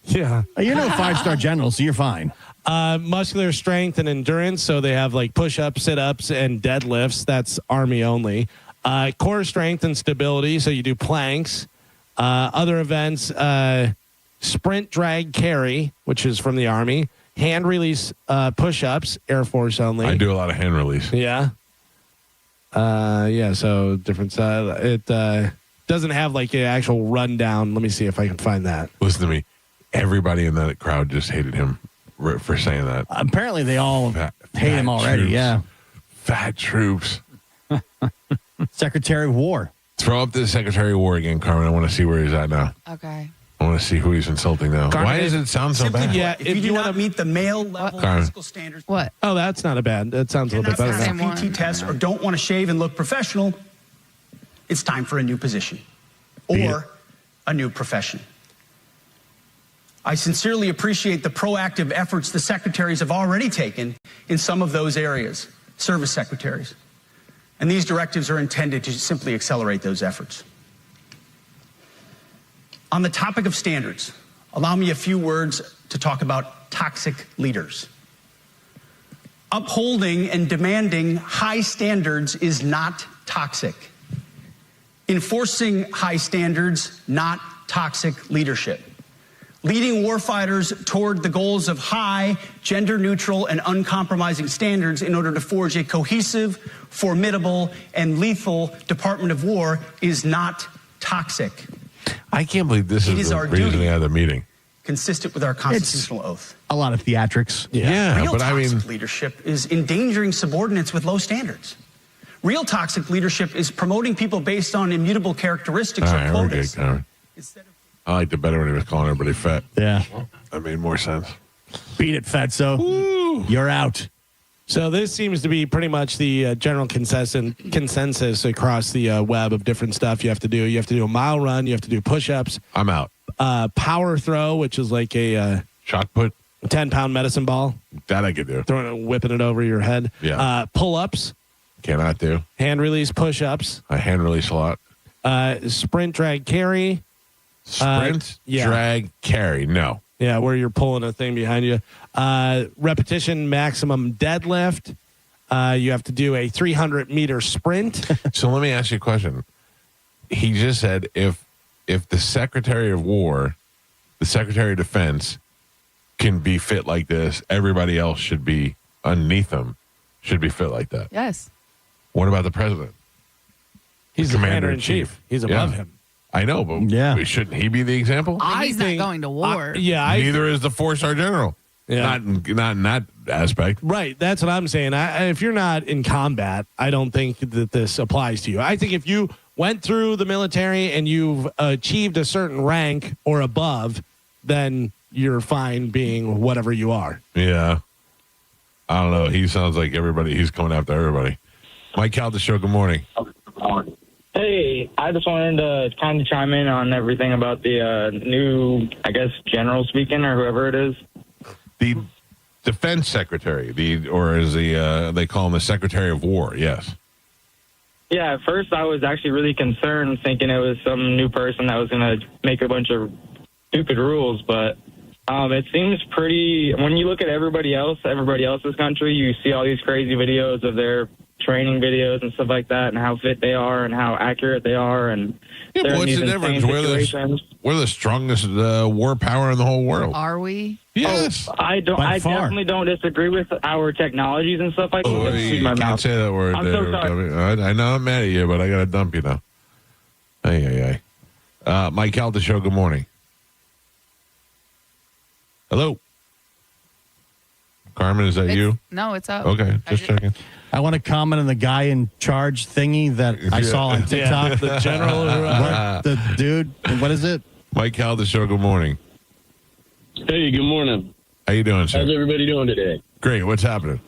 Yeah. You're no 5-star general, so you're fine. Muscular strength and endurance. So they have like push-ups, sit-ups, and deadlifts. That's Army only. Core strength and stability. So you do planks. Other events, sprint, drag, carry, which is from the Army. Hand release push-ups, Air Force only. I do a lot of hand release. Yeah. So different side. It doesn't have like an actual rundown. Let me see if I can find that. Listen to me. Everybody in that crowd just hated him for saying that. Apparently, they all hate him fat already. troops. Yeah. Fat troops. Secretary of War. Throw up the Secretary of War again, Carmen. I want to see where he's at now. okay. I want to see who he's insulting now. Carmen, Why does it sound so Simply bad? Yeah, put, if you do not meet the male level Carmen. physical standards, What? Oh, that's not a bad. That sounds a little bit cannot better. pass now. a PT test or don't want to shave and look professional, it's time for a new position or a new profession. I sincerely appreciate the proactive efforts the secretaries have already taken in some of those areas, service secretaries. And these directives are intended to simply accelerate those efforts. On the topic of standards, allow me a few words to talk about toxic leaders. Upholding and demanding high standards is not toxic. Enforcing high standards, not toxic leadership. Leading warfighters toward the goals of high, gender-neutral, and uncompromising standards in order to forge a cohesive, formidable, and lethal Department of War is not toxic. I can't believe this It is is the our reason duty. they had the meeting. Consistent with our constitutional oath. A lot of theatrics. Yeah, Real but I toxic mean, leadership is endangering subordinates with low standards. Real toxic leadership is promoting people based on immutable characteristics all or right, we're good, quotas. Carmen. I liked it better when he was calling everybody fat. Yeah. That made more sense. Beat it, Fatso. You're out. So this seems to be pretty much the general consensus across the web of different stuff you have to do. You have to do a mile run. You have to do push-ups. I'm out. Power throw, which is like a shot put, 10-pound medicine ball. That I could do. Throwing it, whipping it over your head. Yeah. Pull-ups. Cannot do. Hand release push-ups. I hand release a lot. Sprint, drag, carry. Sprint, yeah. drag, carry. No. Yeah, where you're pulling a thing behind you. Repetition maximum deadlift. You have to do a 300-meter sprint. So let me ask you a question. He just said if the Secretary of War, the Secretary of Defense, can be fit like this, everybody else should be underneath him, should be fit like that. Yes. What about the president? He's the commander-in-chief. He's above him. I know, but shouldn't he be the example? He's not going to war. Neither is the 4-star general. Yeah. Not in that aspect. Right. That's what I'm saying. If you're not in combat, I don't think that this applies to you. I think if you went through the military and you've achieved a certain rank or above, then you're fine being whatever you are. Yeah. I don't know. He sounds like everybody. He's coming after everybody. Mike Calta Show, good morning. Hey, I just wanted to kind of chime in on everything about the new, I guess, general speaking or whoever it is. The defense secretary, or as they call him, the Secretary of War, yes. Yeah, at first I was actually really concerned, thinking it was some new person that was going to make a bunch of stupid rules, but it seems pretty, when you look at everybody else's country, you see all these crazy videos of their training videos and stuff like that, and how fit they are and how accurate they are, and yeah, what's the difference? We're the strongest war power in the whole world. Are we? Yes. I definitely don't disagree with our technologies and stuff like that. You can't say that word. I'm so sorry. I know I'm mad at you, but I got to dump you now. Hey. Mike Calta Show, good morning. Hello. Carmen, is that you? No, it's up. Okay, just checking. I want to comment on the guy in charge thingy that I saw on TikTok. Yeah, the general. The dude, what is it? Mike Calta Show, good morning. Hey, good morning. How you doing, sir? How's everybody doing today? Great. What's happening?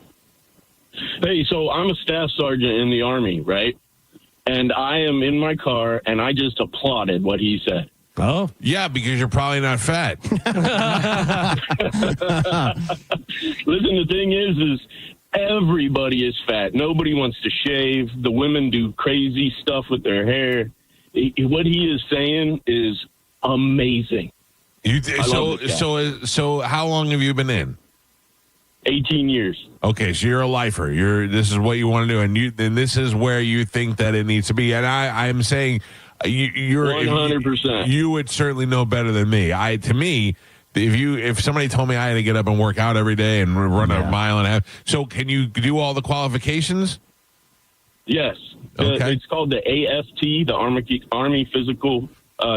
Hey, so I'm a staff sergeant in the Army, right? And I am in my car, and I just applauded what he said. Oh? Yeah, because you're probably not fat. Listen, the thing is everybody is fat. Nobody wants to shave. The women do crazy stuff with their hair. What he is saying is amazing. So how long have you been in? 18 years. Okay, so you're a lifer. This is what you want to do, and this is where you think that it needs to be. And I'm saying you're 100%. You would certainly know better than me. To me, if somebody told me I had to get up and work out every day and run a mile and a half, so can you do all the qualifications? Yes. Okay. It's called the AFT, the Army Physical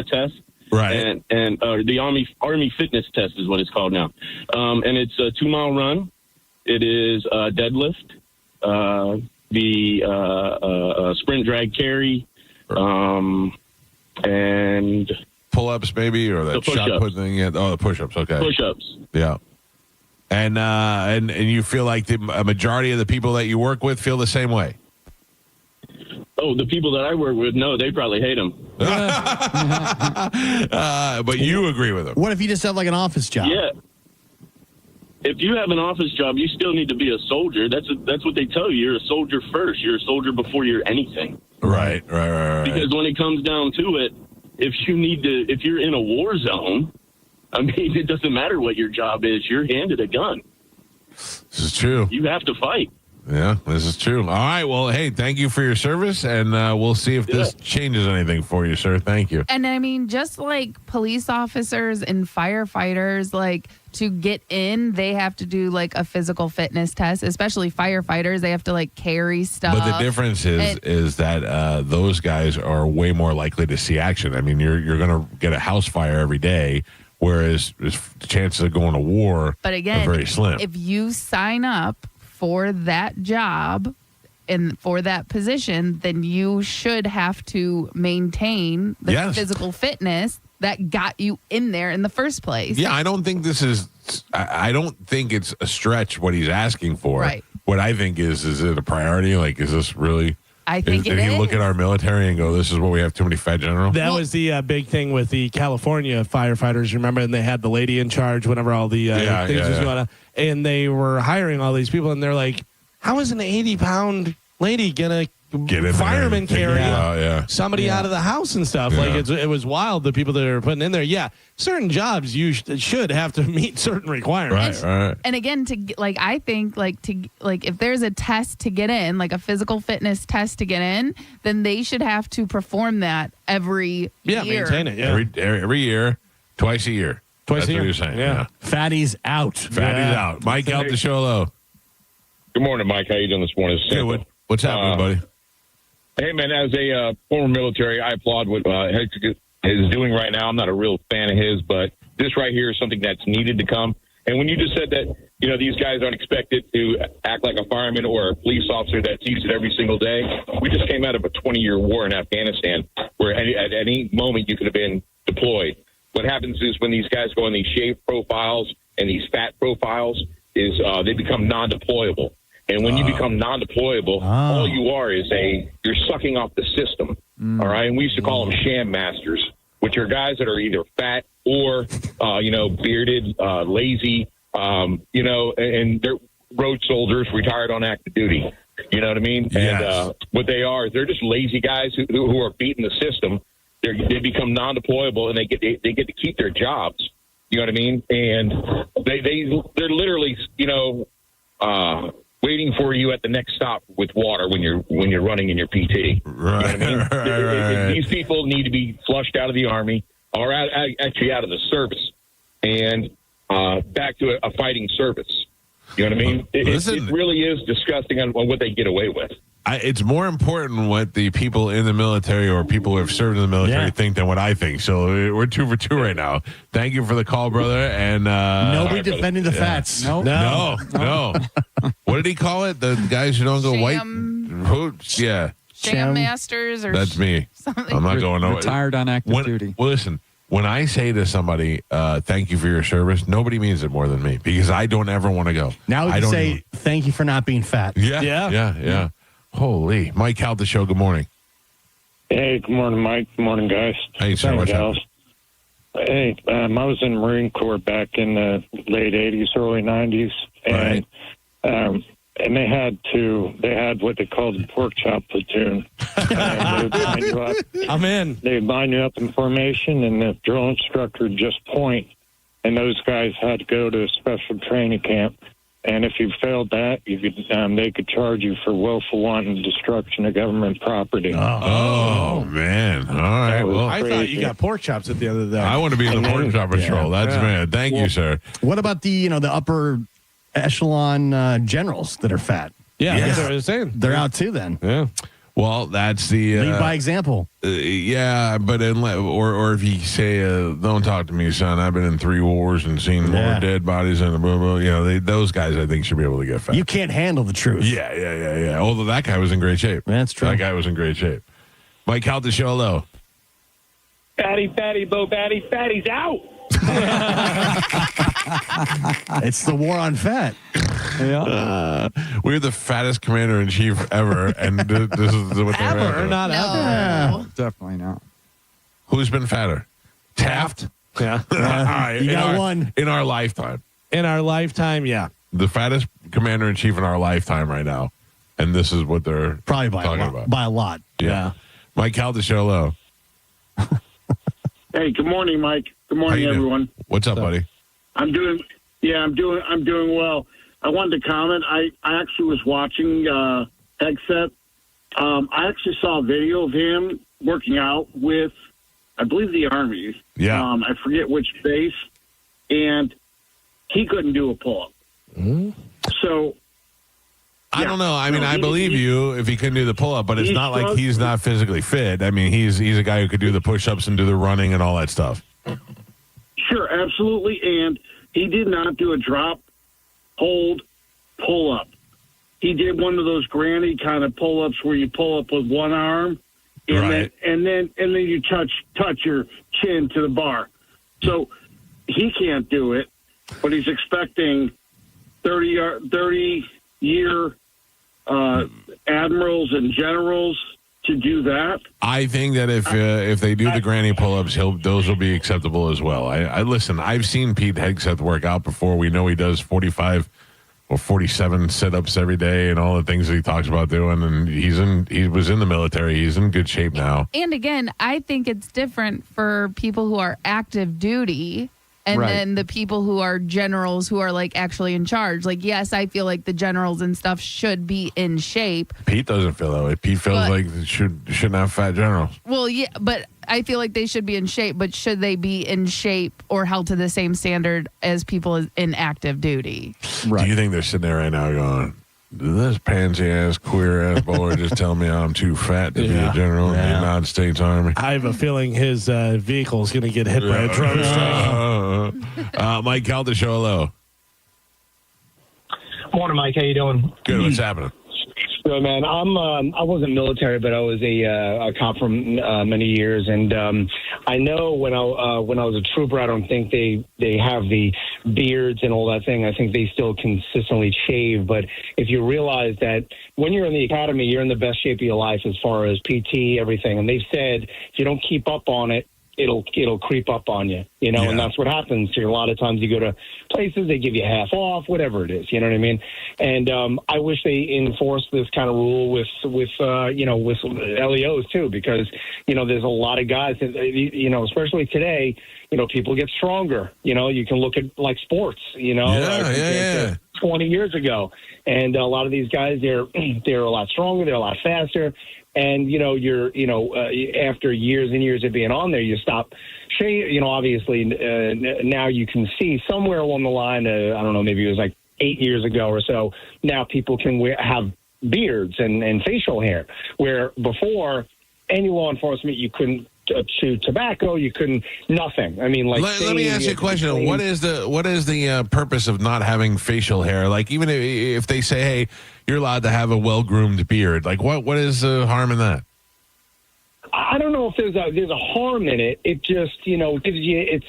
Test. Right. And the Army Fitness Test is what it's called now. And it's a 2-mile run. It is deadlift, the sprint, drag, carry, and pull-ups maybe, or that shot put thing. Yeah. Oh, the push-ups. Okay. Push-ups. Yeah. And you feel like a majority of the people that you work with feel the same way? Oh, the people that I work with, no, they probably hate him. But you agree with them. What if you just have like an office job? Yeah. If you have an office job, you still need to be a soldier. That's what they tell you. You're a soldier first. You're a soldier before you're anything. Right. Because when it comes down to it, if you're in a war zone, I mean, it doesn't matter what your job is. You're handed a gun. This is true. You have to fight. Yeah, this is true. All right. Well, hey, thank you for your service, and we'll see if this changes anything for you, sir. Thank you. And I mean, just like police officers and firefighters, like to get in, they have to do like a physical fitness test, especially firefighters. They have to like carry stuff. But the difference is that those guys are way more likely to see action. I mean, you're going to get a house fire every day, whereas the chances of going to war are very slim. If you sign up for that job and for that position, then you should have to maintain the physical fitness that got you in there in the first place. Yeah, I don't think I don't think it's a stretch what he's asking for. Right. What I think is it a priority? Like, is this really? I think did he look at our military and go, this is what we have too many fat generals? That was the big thing with the California firefighters, remember? And they had the lady in charge whenever all the things was going on. And they were hiring all these people, and they're like, how is an 80-pound lady gonna Get in firemen there. carry somebody out of the house and stuff. Yeah. Like it was wild. The people that are putting in there. Yeah, certain jobs you should have to meet certain requirements. Right. And again, I think if there's a test to get in, like a physical fitness test to get in, then they should have to perform that every year. Maintain it. Yeah, every year, twice a year. Twice That's a year. what you're saying. Yeah. Fatty's out. Fatty's out. Mike out the show low. Good morning, Mike. How you doing this morning? Good. What's happening, buddy? Hey, man, as a former military, I applaud what Hector is doing right now. I'm not a real fan of his, but this right here is something that's needed to come. And when you just said that, these guys aren't expected to act like a fireman or a police officer that sees it every single day. We just came out of a 20-year war in Afghanistan where at any moment you could have been deployed. What happens is when these guys go on these shaved profiles and these fat profiles is they become non-deployable. And when you become non-deployable, all you are is you're sucking off the system. All right. And we used to call them sham masters, which are guys that are either fat or, bearded, lazy, and they're road soldiers retired on active duty. You know what I mean? Yes. And what they are, they're just lazy guys who are beating the system. They become non-deployable and they get to keep their jobs. You know what I mean? And they're literally, waiting for you at the next stop with water when you're running in your PT. Right. You know what I mean? These people need to be flushed out of the Army or actually out of the service and back to a fighting service. You know what I mean? It really is disgusting on what they get away with. It's more important what the people in the military or people who have served in the military think than what I think. So we're 2 for 2 right now. Thank you for the call, brother. And nobody defending the fats. No. What did he call it? The guys who don't go white? Yeah. Sham masters or that's me. Something. I'm not going nowhere. Retired on active duty. Well, listen. When I say to somebody, thank you for your service, nobody means it more than me because I don't ever want to go. Now we can say thank you for not being fat. Yeah. Holy. Mike Calta show, good morning. Hey, good morning, Mike. Good morning, guys. Hey, sir. What's up? Hey, I was in the Marine Corps back in the late 80s, early 90s. And and they had what they called the pork chop platoon. They would line you up. I'm in. They would line you up in formation, and the drill instructor would just point. And those guys had to go to a special training camp. And if you failed that, they could charge you for willful wanton destruction of government property. Oh man! All right. Well, I thought you got pork chops at the end of the day. I want to be in the pork chop patrol. That's man. Thank you, sir. What about the upper echelon generals that are fat? Yeah, that's what I was saying. They're out too. Then Well, that's the lead by example. Yeah, but or if you say, "Don't talk to me, son. I've been in 3 wars and seen more dead bodies and blah, blah, those guys I think should be able to get fat. You can't handle the truth. Yeah. Although that guy was in great shape. That's true. That guy was in great shape. Mike Calta show, hello. Fatty, Bo, fatty's out. It's the war on fat. We're the fattest commander in chief ever, and this is what they're Ever, not ever. Definitely not. Who's been fatter? Taft. Yeah. All right. You got one in our lifetime. In our lifetime, yeah. The fattest commander in chief in our lifetime right now, and this is what they're probably by talking a lot. about. By a lot. Yeah. Mike Calta show, hello. Hey, good morning, Mike. Good morning, everyone. What's up, buddy? I'm doing well. I wanted to comment. I actually was watching Hegseth. I actually saw a video of him working out with, I believe, the Army. Yeah. I forget which base, and he couldn't do a pull-up. So I don't know. I mean, I believe you if he couldn't do the pull-up, but it's not like he's not physically fit. I mean, he's a guy who could do the push-ups and do the running and all that stuff. Sure, absolutely. And he did not do a drop, hold, pull-up. He did one of those granny kind of pull-ups where you pull up with one arm, and then you touch your chin to the bar. So he can't do it, but he's expecting 30-year admirals and generals to do that. I think that if they do the granny pull-ups, those will be acceptable as well. I listen. I've seen Pete Hegseth work out before. We know he does 45 47 sit-ups every day and all the things that he talks about doing. And he was in the military. He's in good shape now. And again, I think it's different for people who are active duty and then the people who are generals who are like actually in charge. Like, yes, I feel like the generals and stuff should be in shape. Pete doesn't feel that way. Pete feels like they shouldn't have fat generals. Well, yeah, but I feel like they should be in shape, but should they be in shape or held to the same standard as people in active duty? Right. Do you think they're sitting there right now going, this pansy-ass, queer-ass boy just tell me I'm too fat to be a general in the United States Army? I have a feeling his vehicle is going to get hit by a drone strike. Mike Calta, show hello. Morning, Mike. How you doing? Good. What's happening? Good, man. I wasn't military, but I was a cop for many years, and I know when I was a trooper, I don't think they have the beards and all that thing. I think they still consistently shave. But if you realize that when you're in the academy, you're in the best shape of your life as far as PT, everything. And they've said if you don't keep up on it, it'll creep up on you, and that's what happens. A lot of times you go to places, they give you half off, whatever it is, you know what I mean? And I wish they enforced this kind of rule with LEOs too, because, there's a lot of guys that, especially today, people get stronger. You can look at like sports, 20 years ago. And a lot of these guys, they're a lot stronger, they're a lot faster. And, after years and years of being on there, you stop shaving. Obviously, now you can see somewhere along the line, I don't know, maybe it was like 8 years ago or so, now people can have beards and facial hair, where before, any law enforcement, you couldn't chew tobacco, you couldn't, nothing. I mean, like, let me ask you a question. What is the purpose of not having facial hair? Like, even if they say, hey, you're allowed to have a well-groomed beard, like what is the harm in that? I don't know if there's a harm in it. It just, gives you,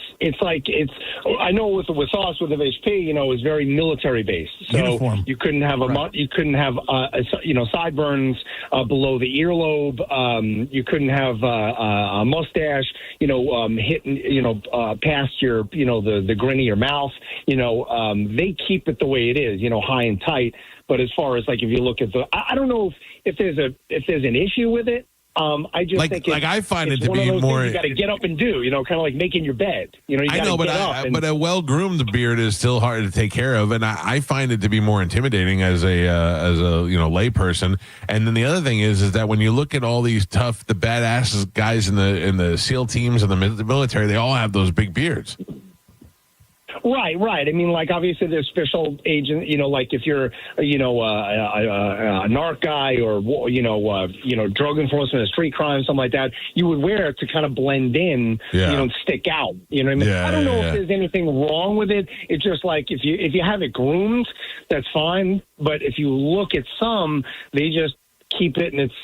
I know with us, with the HP, it's very military based. So uniform. You couldn't have sideburns below the earlobe. You couldn't have a mustache, hitting, past your, the grin of your mouth. They keep it the way it is, high and tight. But as far as like, if you look at I don't know if there's an issue with it. I just think I find it to one be of those more. Things you got to get up and do, kind of like making your bed. I know, but a well-groomed beard is still hard to take care of, and I find it to be more intimidating as a layperson. And then the other thing is that when you look at all these the badass guys in the SEAL teams and the military, they all have those big beards. Right. I mean, like, obviously there's special agent, like if you're, a narc guy or, drug enforcement, street crime, something like that, you would wear it to kind of blend in, and stick out. You know what I mean? Yeah, I don't know if there's anything wrong with it. It's just like if you have it groomed, that's fine. But if you look at some, they just keep it and it's,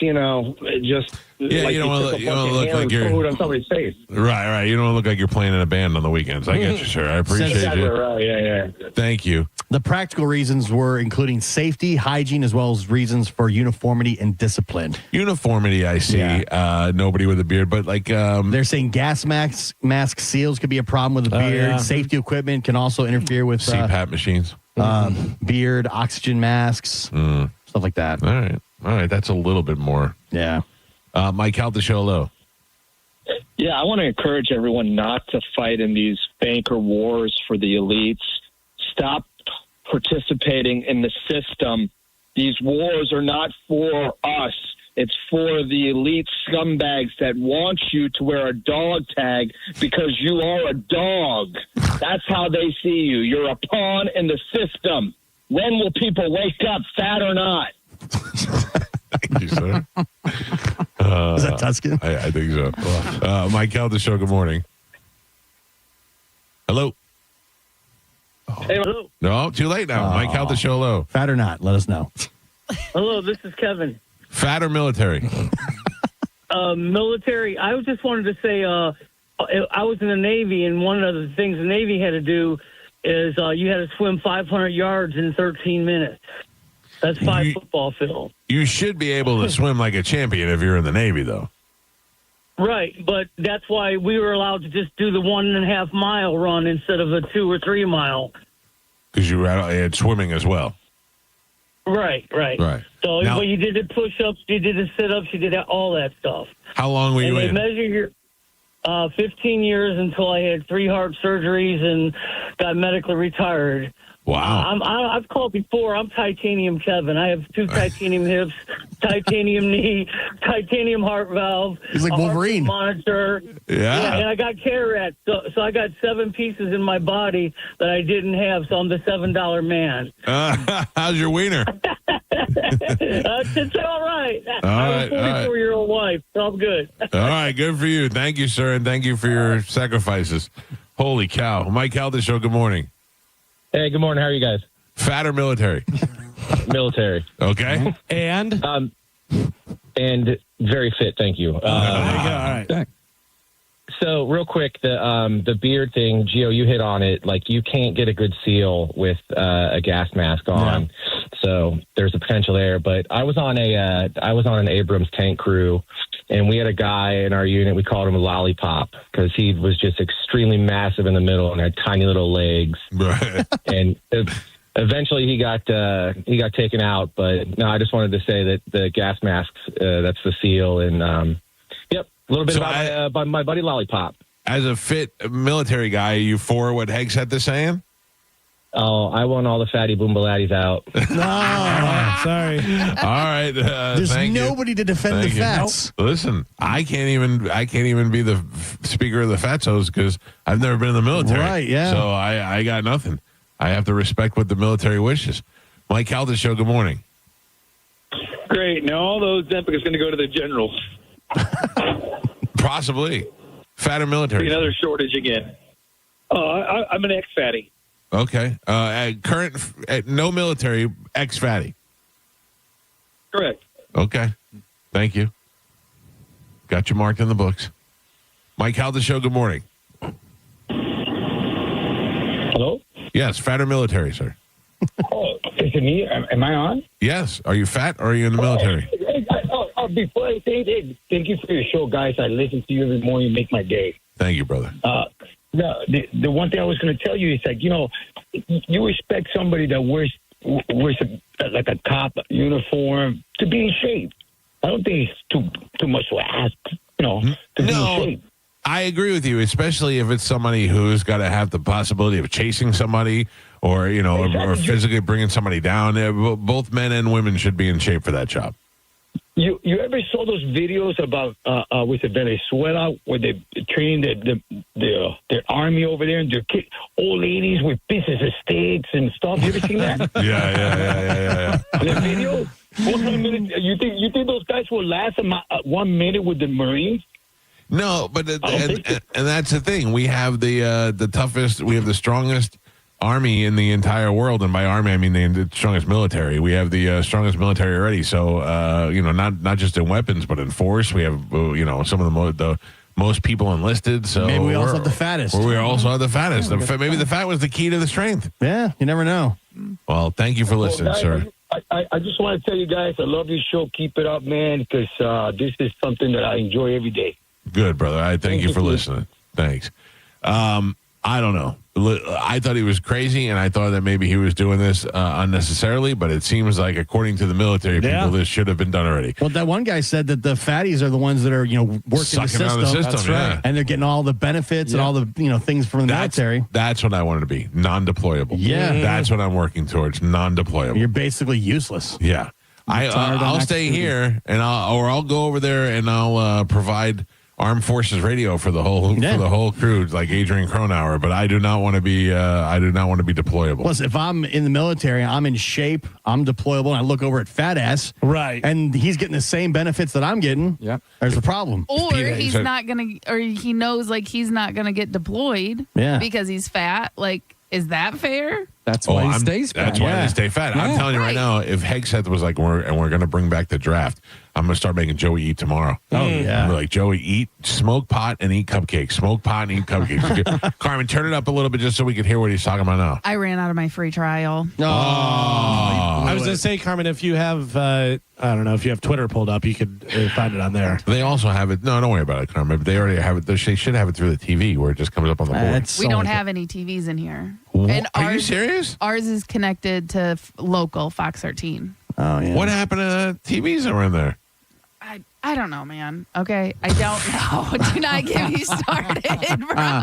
just... Yeah, you don't want to look like you're on somebody's face. Right. You don't look like you're playing in a band on the weekends. I get you, sir. I appreciate you. Right. Yeah. Thank you. The practical reasons were including safety, hygiene, as well as reasons for uniformity and discipline. Uniformity, I see. Yeah. Nobody with a beard, but like they're saying gas mask seals could be a problem with a beard. Yeah. Safety equipment can also interfere with CPAP machines, beard, oxygen masks, stuff like that. All right. That's a little bit more. Yeah. Mike Calta, show hello. Yeah, I want to encourage everyone not to fight in these banker wars for the elites. Stop participating in the system. These wars are not for us. It's for the elite scumbags that want you to wear a dog tag because you are a dog. That's how they see you. You're a pawn in the system. When will people wake up, fat or not? Thank you, sir. Is that Tuscan? I think so. Mike Calta show, good morning. Hello. Hey, hello. No, too late now. Mike Calta show, hello. Fat or not, let us know. Hello, this is Kevin. Fat or military? Military. I just wanted to say I was in the Navy, and one of the things the Navy had to do is you had to swim 500 yards in 13 minutes. That's 5 football fields. You should be able to swim like a champion if you're in the Navy, though. Right, but that's why we were allowed to just do the 1.5 mile run instead of a 2 or 3 mile. Because you had swimming as well. Right. So, Now- but you did the push-ups, you did the sit-ups, you did all that stuff. How long were you and in? They measure your 15 years until I had 3 heart surgeries and got medically retired. Wow. I've called before. I'm Titanium Kevin. I have 2 titanium hips, titanium knee, titanium heart valve. He's like a heart Wolverine. monitor. Yeah. And I got cataracts. So I got 7 pieces in my body that I didn't have. So I'm the $7 man. How's your wiener? It's all right. All I right, have a 44-year-old wife. So I'm good. All right, good for you. Thank you, sir, and thank you for your sacrifices. Holy cow. Mike Calta Show, good morning. Hey, good morning. How are you guys? Fat or military? Military. Okay. And? And very fit, thank you. There you go. All right. So real quick, the beard thing, Gio, you hit on it. Like, you can't get a good seal with a gas mask on. So there's a potential there. But I was on an Abrams tank crew, and we had a guy in our unit. We called him a lollipop because he was just extremely massive in the middle and had tiny little legs. Right. And eventually he got taken out. But no, I just wanted to say that the gas masks, that's the seal. And yep, a little bit about my buddy Lollipop. As a fit military guy, are you for what Hegseth is saying? Oh, I want all the fatty boombaladdies out. No, sorry. All right. There's nobody to defend the fats. Listen, I can't even be the speaker of the Fatsos because I've never been in the military. Right, yeah. So I got nothing. I have to respect what the military wishes. Mike Calta Show, good morning. Great. Now all those Ozempic is going to go to the generals. Possibly. Fat or military? Another shortage again. I'm an ex-fatty. Okay. No military, ex-fatty. Correct. Okay. Thank you. Got you marked in the books. Mike Calta Show, good morning. Hello? Yes, fat or military, sir? Oh, is it me? Am I on? Yes. Are you fat or are you in the military? Before I say that, thank you for your show, guys. I listen to you every morning. You make my day. Thank you, brother. The one thing I was going to tell you is like, you respect somebody that wears like a cop uniform to be in shape. I don't think it's too much to ask, to be in shape. I agree with you, especially if it's somebody who's got to have the possibility of chasing somebody or, or physically bringing somebody down. Both men and women should be in shape for that job. You ever saw those videos about with Venezuela where they training their army over there and their old ladies with pieces of sticks and stuff? You ever seen that? Yeah. The video. What kind of minute? You think those guys will last 1 minute with the Marines? No, but and that's the thing. We have the toughest. We have the strongest army in the entire world, and by army I mean the strongest military. We have the strongest military already. So not just in weapons, but in force. We have some of the most people enlisted. So maybe we also have the fattest. We also have the fattest. Maybe the fat was the key to the strength. Yeah, you never know. Well, thank you for listening, guys, sir. I just want to tell you guys, I love your show. Keep it up, man, because this is something that I enjoy every day. Good, brother. I thank you for listening. Thanks. I don't know. I thought he was crazy, and I thought that maybe he was doing this unnecessarily, but it seems like, according to the military people, this should have been done already. Well, that one guy said that the fatties are the ones that are, working Sucking out of the system. That's right. Yeah. And they're getting all the benefits and all the, things from the military. That's what I wanted to be. Non-deployable. Yeah. That's what I'm working towards. Non-deployable. You're basically useless. Yeah. I'll stay here, and I'll go over there, and I'll provide Armed Forces radio for the whole crew, like Adrian Cronauer. But I do not want to be deployable. Plus, if I'm in the military, I'm in shape, I'm deployable, and I look over at fat ass, right, and he's getting the same benefits that I'm getting. Yeah, there's a problem. Or he's not gonna, or he knows like he's not gonna get deployed. Yeah. Because he's fat. Like, is that fair? That's why he stays fat. That's why they stay fat. Yeah. I'm telling you right now, if Hegseth was like, we're going to bring back the draft, I'm going to start making Joey eat tomorrow. Oh, yeah. I'm like, Joey, smoke pot and eat cupcakes. Smoke pot and eat cupcakes. Carmen, turn it up a little bit just so we can hear what he's talking about now. I ran out of my free trial. I was going to say, Carmen, if you have, I don't know, if you have Twitter pulled up, you could find it on there. They also have it. No, don't worry about it, Carmen. They already have it. They should have it through the TV where it just comes up on the board. We don't have any TVs in here. What? And Are you serious? Ours is connected to local Fox 13. Oh, yeah. What happened to the TVs that were in there? I don't know, man. Okay, I don't know. Do not get me started, bro.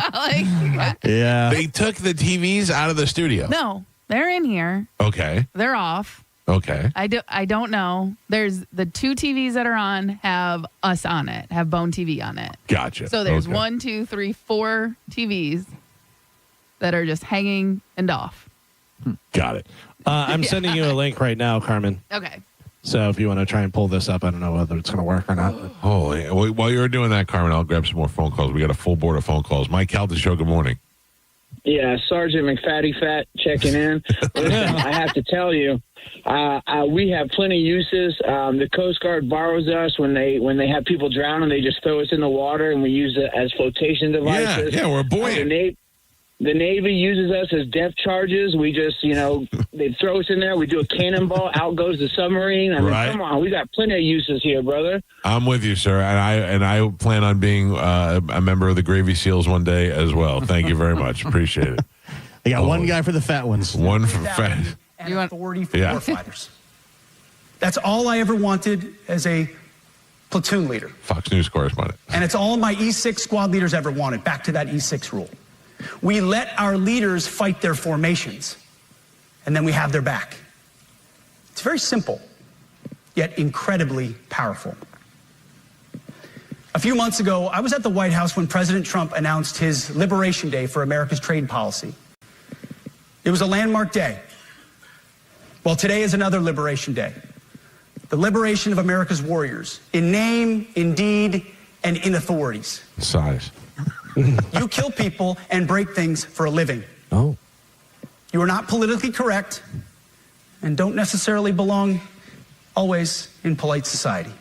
Yeah. They took the TVs out of the studio. No, they're in here. Okay. They're off. Okay. I don't know. There's the 2 TVs that are on have us on it, have Bone TV on it. Gotcha. So there's 1, 2, 3, 4 TVs that are just hanging and off. Got it. I'm sending you a link right now, Carmen. Okay. So if you want to try and pull this up, I don't know whether it's going to work or not. Holy. While you're doing that, Carmen, I'll grab some more phone calls. We got a full board of phone calls. Mike Calta Show, good morning. Yeah, Sergeant McFatty Fat checking in. Listen, I have to tell you, we have plenty of uses. The Coast Guard borrows us when they have people drowning. They just throw us in the water, and we use it as flotation devices. Yeah, we're buoyant. The Navy uses us as depth charges. We just, they throw us in there. We do a cannonball. Out goes the submarine. I mean, come on. We got plenty of uses here, brother. I'm with you, sir. And I plan on being a member of the Gravy Seals one day as well. Thank you very much. Appreciate it. They got one guy for the fat ones. One for fat. And authority for warfighters. That's all I ever wanted as a platoon leader. Fox News correspondent. And it's all my E6 squad leaders ever wanted. Back to that E6 rule. We let our leaders fight their formations, and then we have their back. It's very simple, yet incredibly powerful. A few months ago, I was at the White House when President Trump announced his Liberation Day for America's trade policy. It was a landmark day. Well, today is another Liberation Day. The liberation of America's warriors, in name, in deed, and in authorities. Size. You kill people and break things for a living. Oh. You are not politically correct and don't necessarily belong always in polite society.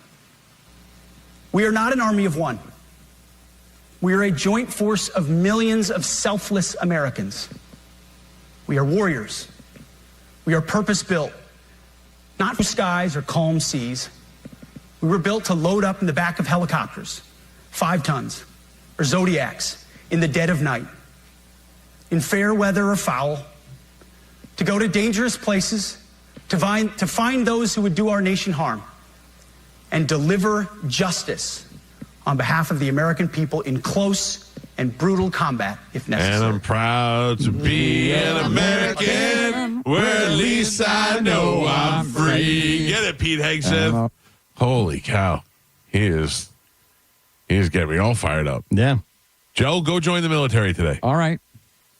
We are not an army of one. We are a joint force of millions of selfless Americans. We are warriors. We are purpose-built, not for skies or calm seas. We were built to load up in the back of helicopters, 5 tons, or Zodiacs in the dead of night, in fair weather or foul, to go to dangerous places, to find those who would do our nation harm, and deliver justice on behalf of the American people in close and brutal combat, if necessary. And I'm proud to be an American, where at least I know I'm free. Get it, Pete Hegseth. Holy cow. He is getting me all fired up. Yeah. Joe, go join the military today. All right.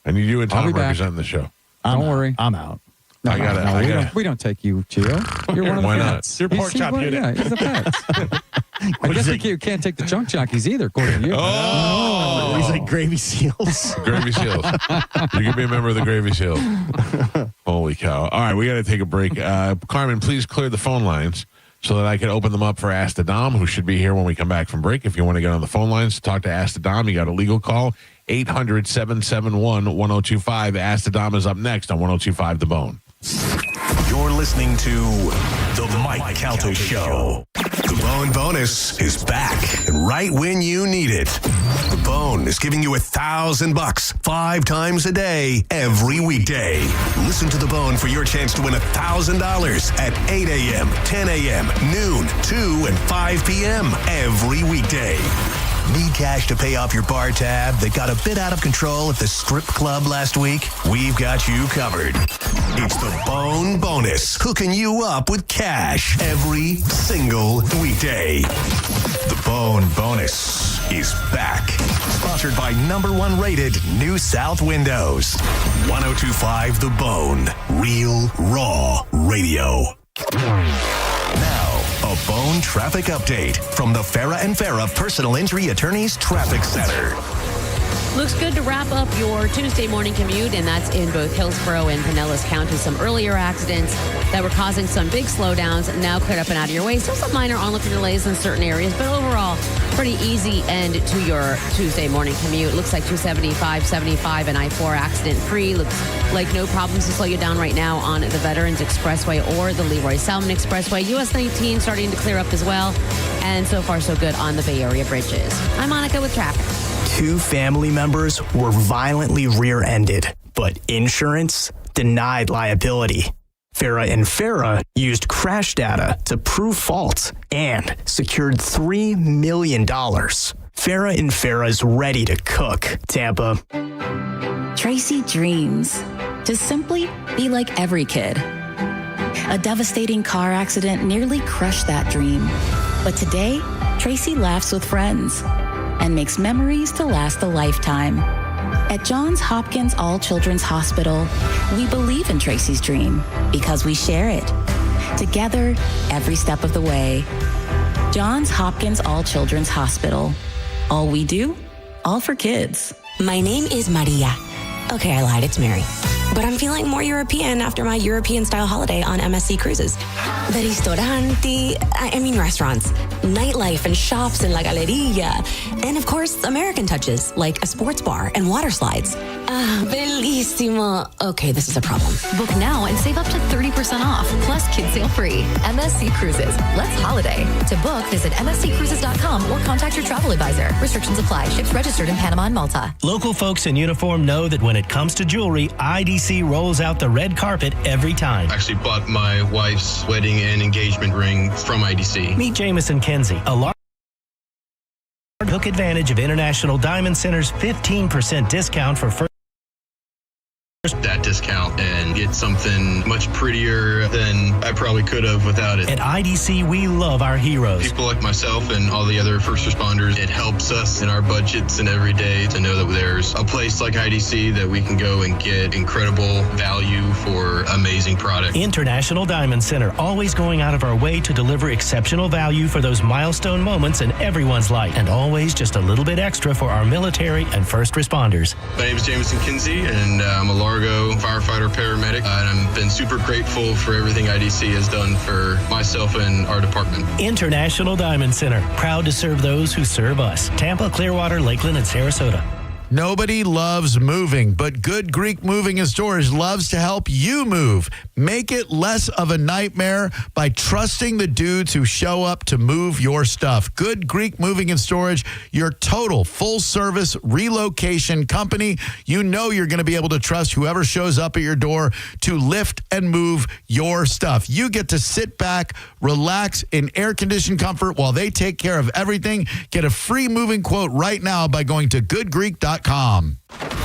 I need you and Tom I'll be back. representing the show. Don't worry. I'm out. No, we don't take you, Gio. You're one of the Why vets. not? You're pork chop unit. Yeah, he's the vets. I guess you can't take the junk jockeys either, according to you. Oh! He's like Gravy Seals. Gravy Seals. You can be a member of the Gravy Seals. Holy cow. All right, we got to take a break. Carmen, please clear the phone lines so that I can open them up for Ask the Dom, who should be here when we come back from break. If you want to get on the phone lines to talk to Ask the Dom, you got a legal call, 800-771-1025. Ask the Dom is up next on 1025 The Bone. You're listening to The Mike Calta Show. The Bone Bonus is back and right when you need it. The Bone is giving you $1,000 5 times a day, every weekday. Listen to The Bone for your chance to win $1,000 at 8 a.m., 10 a.m., noon, 2, and 5 p.m. every weekday. Need cash to pay off your bar tab that got a bit out of control at the strip club last week? We've got you covered. It's the Bone Bonus, hooking you up with cash every single weekday. The Bone Bonus is back. Sponsored by #1 rated New South Windows. 1025 The Bone. Real, raw radio. Now, a Bone traffic update from the Farah and Farah Personal Injury Attorneys Traffic Center. Looks good to wrap up your Tuesday morning commute, and that's in both Hillsborough and Pinellas County. Some earlier accidents that were causing some big slowdowns now cleared up and out of your way. Still some minor onlooker delays in certain areas, but overall, pretty easy end to your Tuesday morning commute. Looks like 275, 75, and I-4 accident-free. Looks like no problems to slow you down right now on the Veterans Expressway or the Leroy Salmon Expressway. US 19 starting to clear up as well, and so far so good on the Bay Area bridges. I'm Monica with traffic. 2 family members were violently rear-ended, but insurance denied liability. Farah and Farah used crash data to prove faults and secured $3 million. Farah and Farah is ready to cook, Tampa. Tracy dreams to simply be like every kid. A devastating car accident nearly crushed that dream. But today, Tracy laughs with friends and makes memories to last a lifetime. At Johns Hopkins All Children's Hospital, we believe in Tracy's dream because we share it. Together, every step of the way. Johns Hopkins All Children's Hospital. All we do, all for kids. My name is Maria. Okay, I lied, it's Mary. But I'm feeling more European after my European-style holiday on MSC Cruises. The restaurants, nightlife and shops in La Galleria. And of course, American touches, like a sports bar and water slides. Bellissimo. Okay, this is a problem. Book now and save up to 30% off, plus kids sale free. MSC Cruises. Let's holiday. To book, visit msccruises.com or contact your travel advisor. Restrictions apply. Ships registered in Panama and Malta. Local folks in uniform know that when it comes to jewelry, IDC rolls out the red carpet every time. I actually bought my wife's wedding and engagement ring from IDC. Meet Jamison Kinsey, a large took advantage of International Diamond Center's 15% discount for first that discount and get something much prettier than I probably could have without it. At IDC, we love our heroes. People like myself and all the other first responders, it helps us in our budgets and every day to know that there's a place like IDC that we can go and get incredible value for amazing product. International Diamond Center, always going out of our way to deliver exceptional value for those milestone moments in everyone's life, and always just a little bit extra for our military and first responders. My name is Jamison Kinsey, and I'm a Largo firefighter paramedic, and I've been super grateful for everything IDC has done for myself and our department. International Diamond Center, proud to serve those who serve us. Tampa, Clearwater, Lakeland, and Sarasota. Nobody loves moving, but Good Greek Moving and Storage loves to help you move. Make it less of a nightmare by trusting the dudes who show up to move your stuff. Good Greek Moving and Storage, your total full-service relocation company. You know you're going to be able to trust whoever shows up at your door to lift and move your stuff. You get to sit back, relax in air-conditioned comfort while they take care of everything. Get a free moving quote right now by going to goodgreek.com.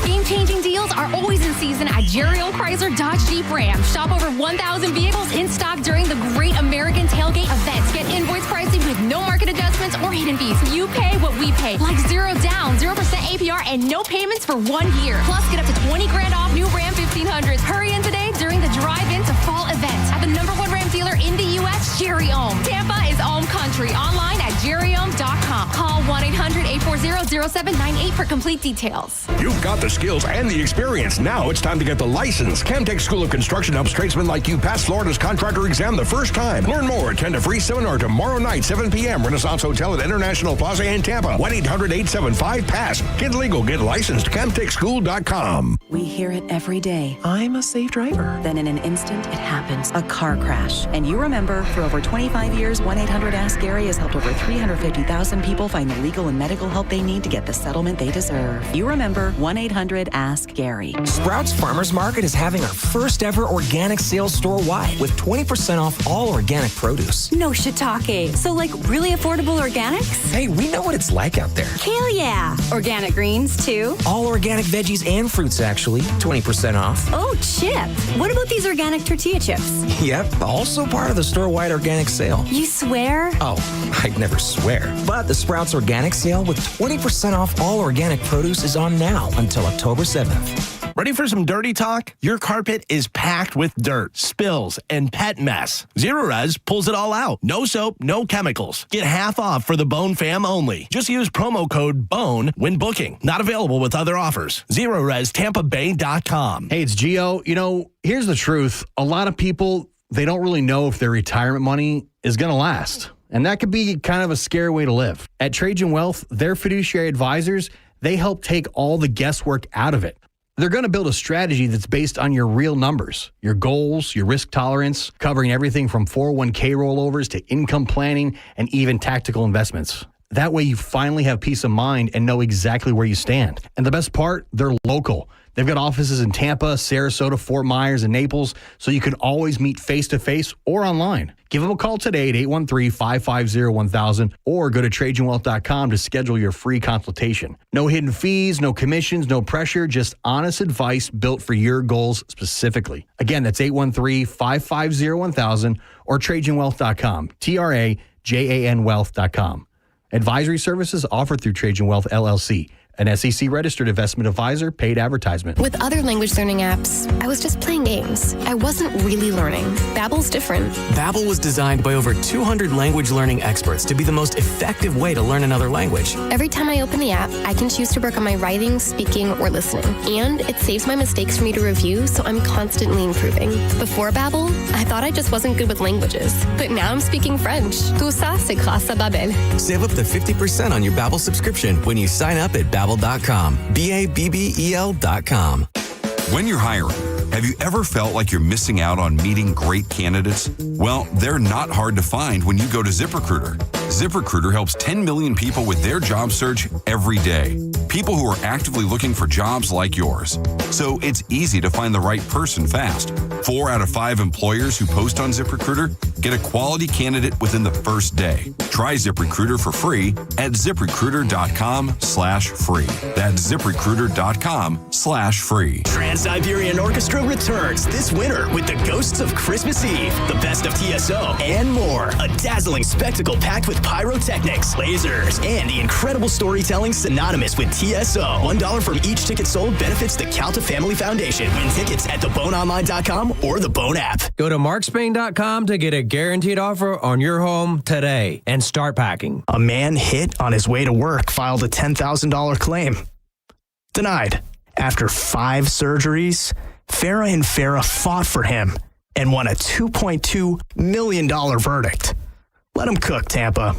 Game-changing deals are always in season at Jerry O. Chrysler Dodge Jeep Ram. Shop over 1,000 vehicles in stock during the Great American Tailgate event. Get invoice pricing with no market adjustments or hidden fees. You pay what we pay, like 0 down, 0% APR, and no payments for 1 year. Plus, get up to $20,000 off new Ram 1500s. Hurry in today during the drive-in to fall event at the #1 Ram dealer in the U.S., Jerry Ohm. Tampa is Ohm Country. Online at jerryohm.com. Call 1-800-840-0798 for complete details. You've got the skills and the experience. Now it's time to get the license. Camtech School of Construction helps tradesmen like you pass Florida's contractor exam the first time. Learn more. Attend a free seminar tomorrow night, 7 p.m. Renaissance Hotel at International Plaza in Tampa. 1-800-875-PASS. Get legal. Get licensed. CamtechSchool.com. We hear it every day. I'm a safe driver. Then in an instant, it happens. A car crash. And you remember, for over 25 years, 1-800-ASK-GARY has helped over 350,000 people find the legal and medical help they need to get the settlement they deserve. You remember 1-800-ASK-GARY. Sprouts Farmers Market is having our first ever organic sales store-wide with 20% off all organic produce. No shiitake. So like really affordable organics? Hey, we know what it's like out there. Hell yeah. Organic greens too? All organic veggies and fruits actually. 20% off. Oh, Chip. What about these organic tortilla chips? Yep, also part of the store-wide organic sale. You swear? Oh, I'd never swear. But the Sprouts Organic Sale with 20% off all organic produce is on now until October 7th. Ready for some dirty talk? Your carpet is packed with dirt, spills, and pet mess. Zero Res pulls it all out. No soap, no chemicals. Get half off for the Bone fam only. Just use promo code BONE when booking. Not available with other offers. ZeroResTampaBay.com. Hey, it's Gio. You know, here's the truth. A lot of people, they don't really know if their retirement money is going to last. And that could be kind of a scary way to live. At Trajan Wealth, their fiduciary advisors, they help take all the guesswork out of it. They're going to build a strategy that's based on your real numbers, your goals, your risk tolerance, covering everything from 401k rollovers to income planning and even tactical investments. That way you finally have peace of mind and know exactly where you stand. And the best part, they're local. They've got offices in Tampa, Sarasota, Fort Myers, and Naples, so you can always meet face-to-face or online. Give them a call today at 813-550-1000 or go to TrajanWealth.com to schedule your free consultation. No hidden fees, no commissions, no pressure, just honest advice built for your goals specifically. Again, that's 813-550-1000 or TrajanWealth.com, TRAJAN Wealth.com. Advisory services offered through Trajan Wealth, LLC. An SEC-registered investment advisor, paid advertisement. With other language learning apps, I was just playing games. I wasn't really learning. Babbel's different. Babbel was designed by over 200 language learning experts to be the most effective way to learn another language. Every time I open the app, I can choose to work on my writing, speaking, or listening. And it saves my mistakes for me to review, so I'm constantly improving. Before Babbel, I thought I just wasn't good with languages. But now I'm speaking French. Tout ça, c'est grâce à Babbel. Save up to 50% on your Babbel subscription when you sign up at Babbel.com. Babbel.com. When you're hiring, have you ever felt like you're missing out on meeting great candidates? Well, they're not hard to find when you go to ZipRecruiter. ZipRecruiter helps 10 million people with their job search every day. People who are actively looking for jobs like yours. So it's easy to find the right person fast. 4 out of 5 employers who post on ZipRecruiter get a quality candidate within the first day. Try ZipRecruiter for free at ZipRecruiter.com/free. That's ZipRecruiter.com/free. Trans-Siberian Orchestra returns this winter with the Ghosts of Christmas Eve, the best of TSO, and more. A dazzling spectacle packed with pyrotechnics, lasers, and the incredible storytelling synonymous with TSO. $1 from each ticket sold benefits the Calta Family Foundation. Win tickets at theboneonline.com or the Bone app. Go to markspain.com to get a guaranteed offer on your home today and start packing. A man hit on his way to work filed a $10,000 claim. Denied. After 5 surgeries, Farah and Farah fought for him and won a $2.2 million verdict. Let him cook, Tampa.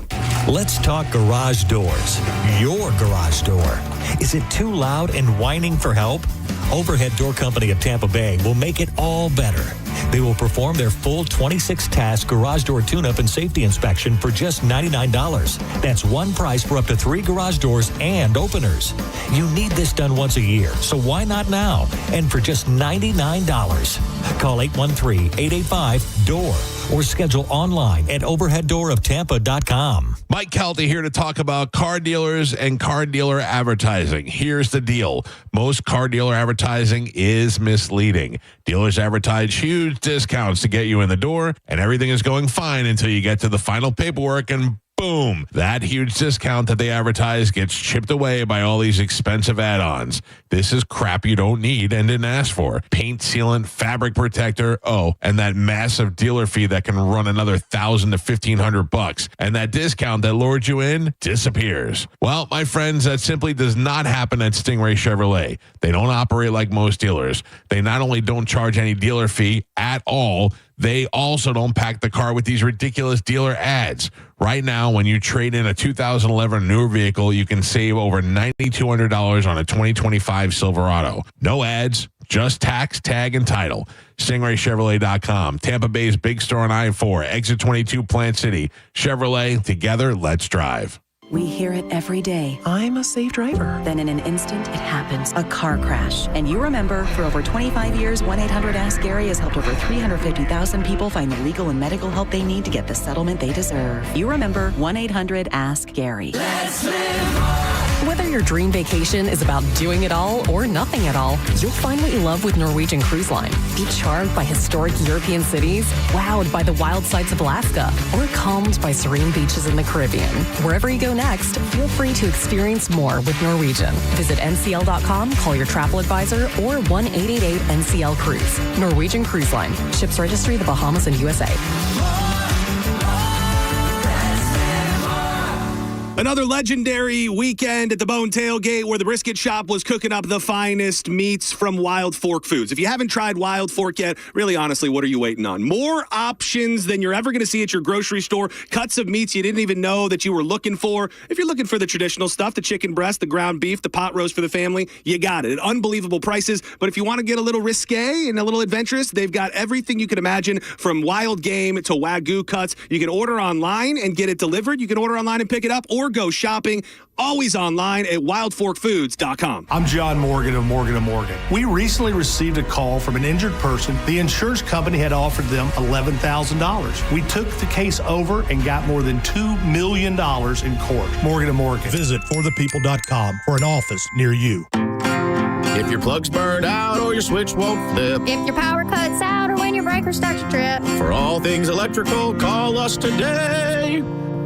Let's talk garage doors. Your garage door. Is it too loud and whining for help? Overhead Door Company of Tampa Bay will make it all better. They will perform their full 26-task garage door tune-up and safety inspection for just $99. That's one price for up to 3 garage doors and openers. You need this done once a year, so why not now? And for just $99. Call 813-885-DOOR or schedule online at overheaddooroftampa.com. Mike Calta here to talk about car dealers and car dealer advertising. Here's the deal. Most car dealer advertising is misleading. Dealers advertise huge discounts to get you in the door, and everything is going fine until you get to the final paperwork and boom, that huge discount that they advertise gets chipped away by all these expensive add-ons. This is crap you don't need and didn't ask for. Paint sealant, fabric protector, and that massive dealer fee that can run another $1,000 to $1,500. And that discount that lured you in disappears. Well, my friends, that simply does not happen at Stingray Chevrolet. They don't operate like most dealers. They not only don't charge any dealer fee at all, they also don't pack the car with these ridiculous dealer ads. Right now, when you trade in a 2011 newer vehicle, you can save over $9,200 on a 2025 Silverado. No ads, just tax, tag, and title. StingrayChevrolet.com. Tampa Bay's big store on I-4, exit 22 Plant City. Chevrolet, together, let's drive. We hear it every day. I'm a safe driver. Then in an instant, it happens. A car crash. And you remember, for over 25 years, 1-800-ASK-GARY has helped over 350,000 people find the legal and medical help they need to get the settlement they deserve. You remember 1-800-ASK-GARY. Let's live. Whether your dream vacation is about doing it all or nothing at all, you'll find what you love with Norwegian Cruise Line. Be charmed by historic European cities, wowed by the wild sights of Alaska, or calmed by serene beaches in the Caribbean. Wherever you go next, feel free to experience more with Norwegian. Visit ncl.com, call your travel advisor, or 1-888-NCL-CRUISE. Norwegian Cruise Line. Ships registry the Bahamas and USA. Another legendary weekend at the Bone Tailgate where the brisket shop was cooking up the finest meats from Wild Fork Foods. If you haven't tried Wild Fork yet, really honestly, what are you waiting on? More options than you're ever going to see at your grocery store. Cuts of meats you didn't even know that you were looking for. If you're looking for the traditional stuff, the chicken breast, the ground beef, the pot roast for the family, you got it at unbelievable prices. But if you want to get a little risque and a little adventurous, they've got everything you can imagine from wild game to Wagyu cuts. You can order online and get it delivered. You can order online and pick it up, or or go shopping. Always online at wildforkfoods.com. I'm John Morgan of Morgan & Morgan. We recently received a call from an injured person. The insurance company had offered them $11,000. We took the case over and got more than $2 million in court. Morgan & Morgan. Visit forthepeople.com for an office near you. If your plug's burned out or your switch won't flip. If your power cuts out or when your breaker starts to trip. For all things electrical, call us today.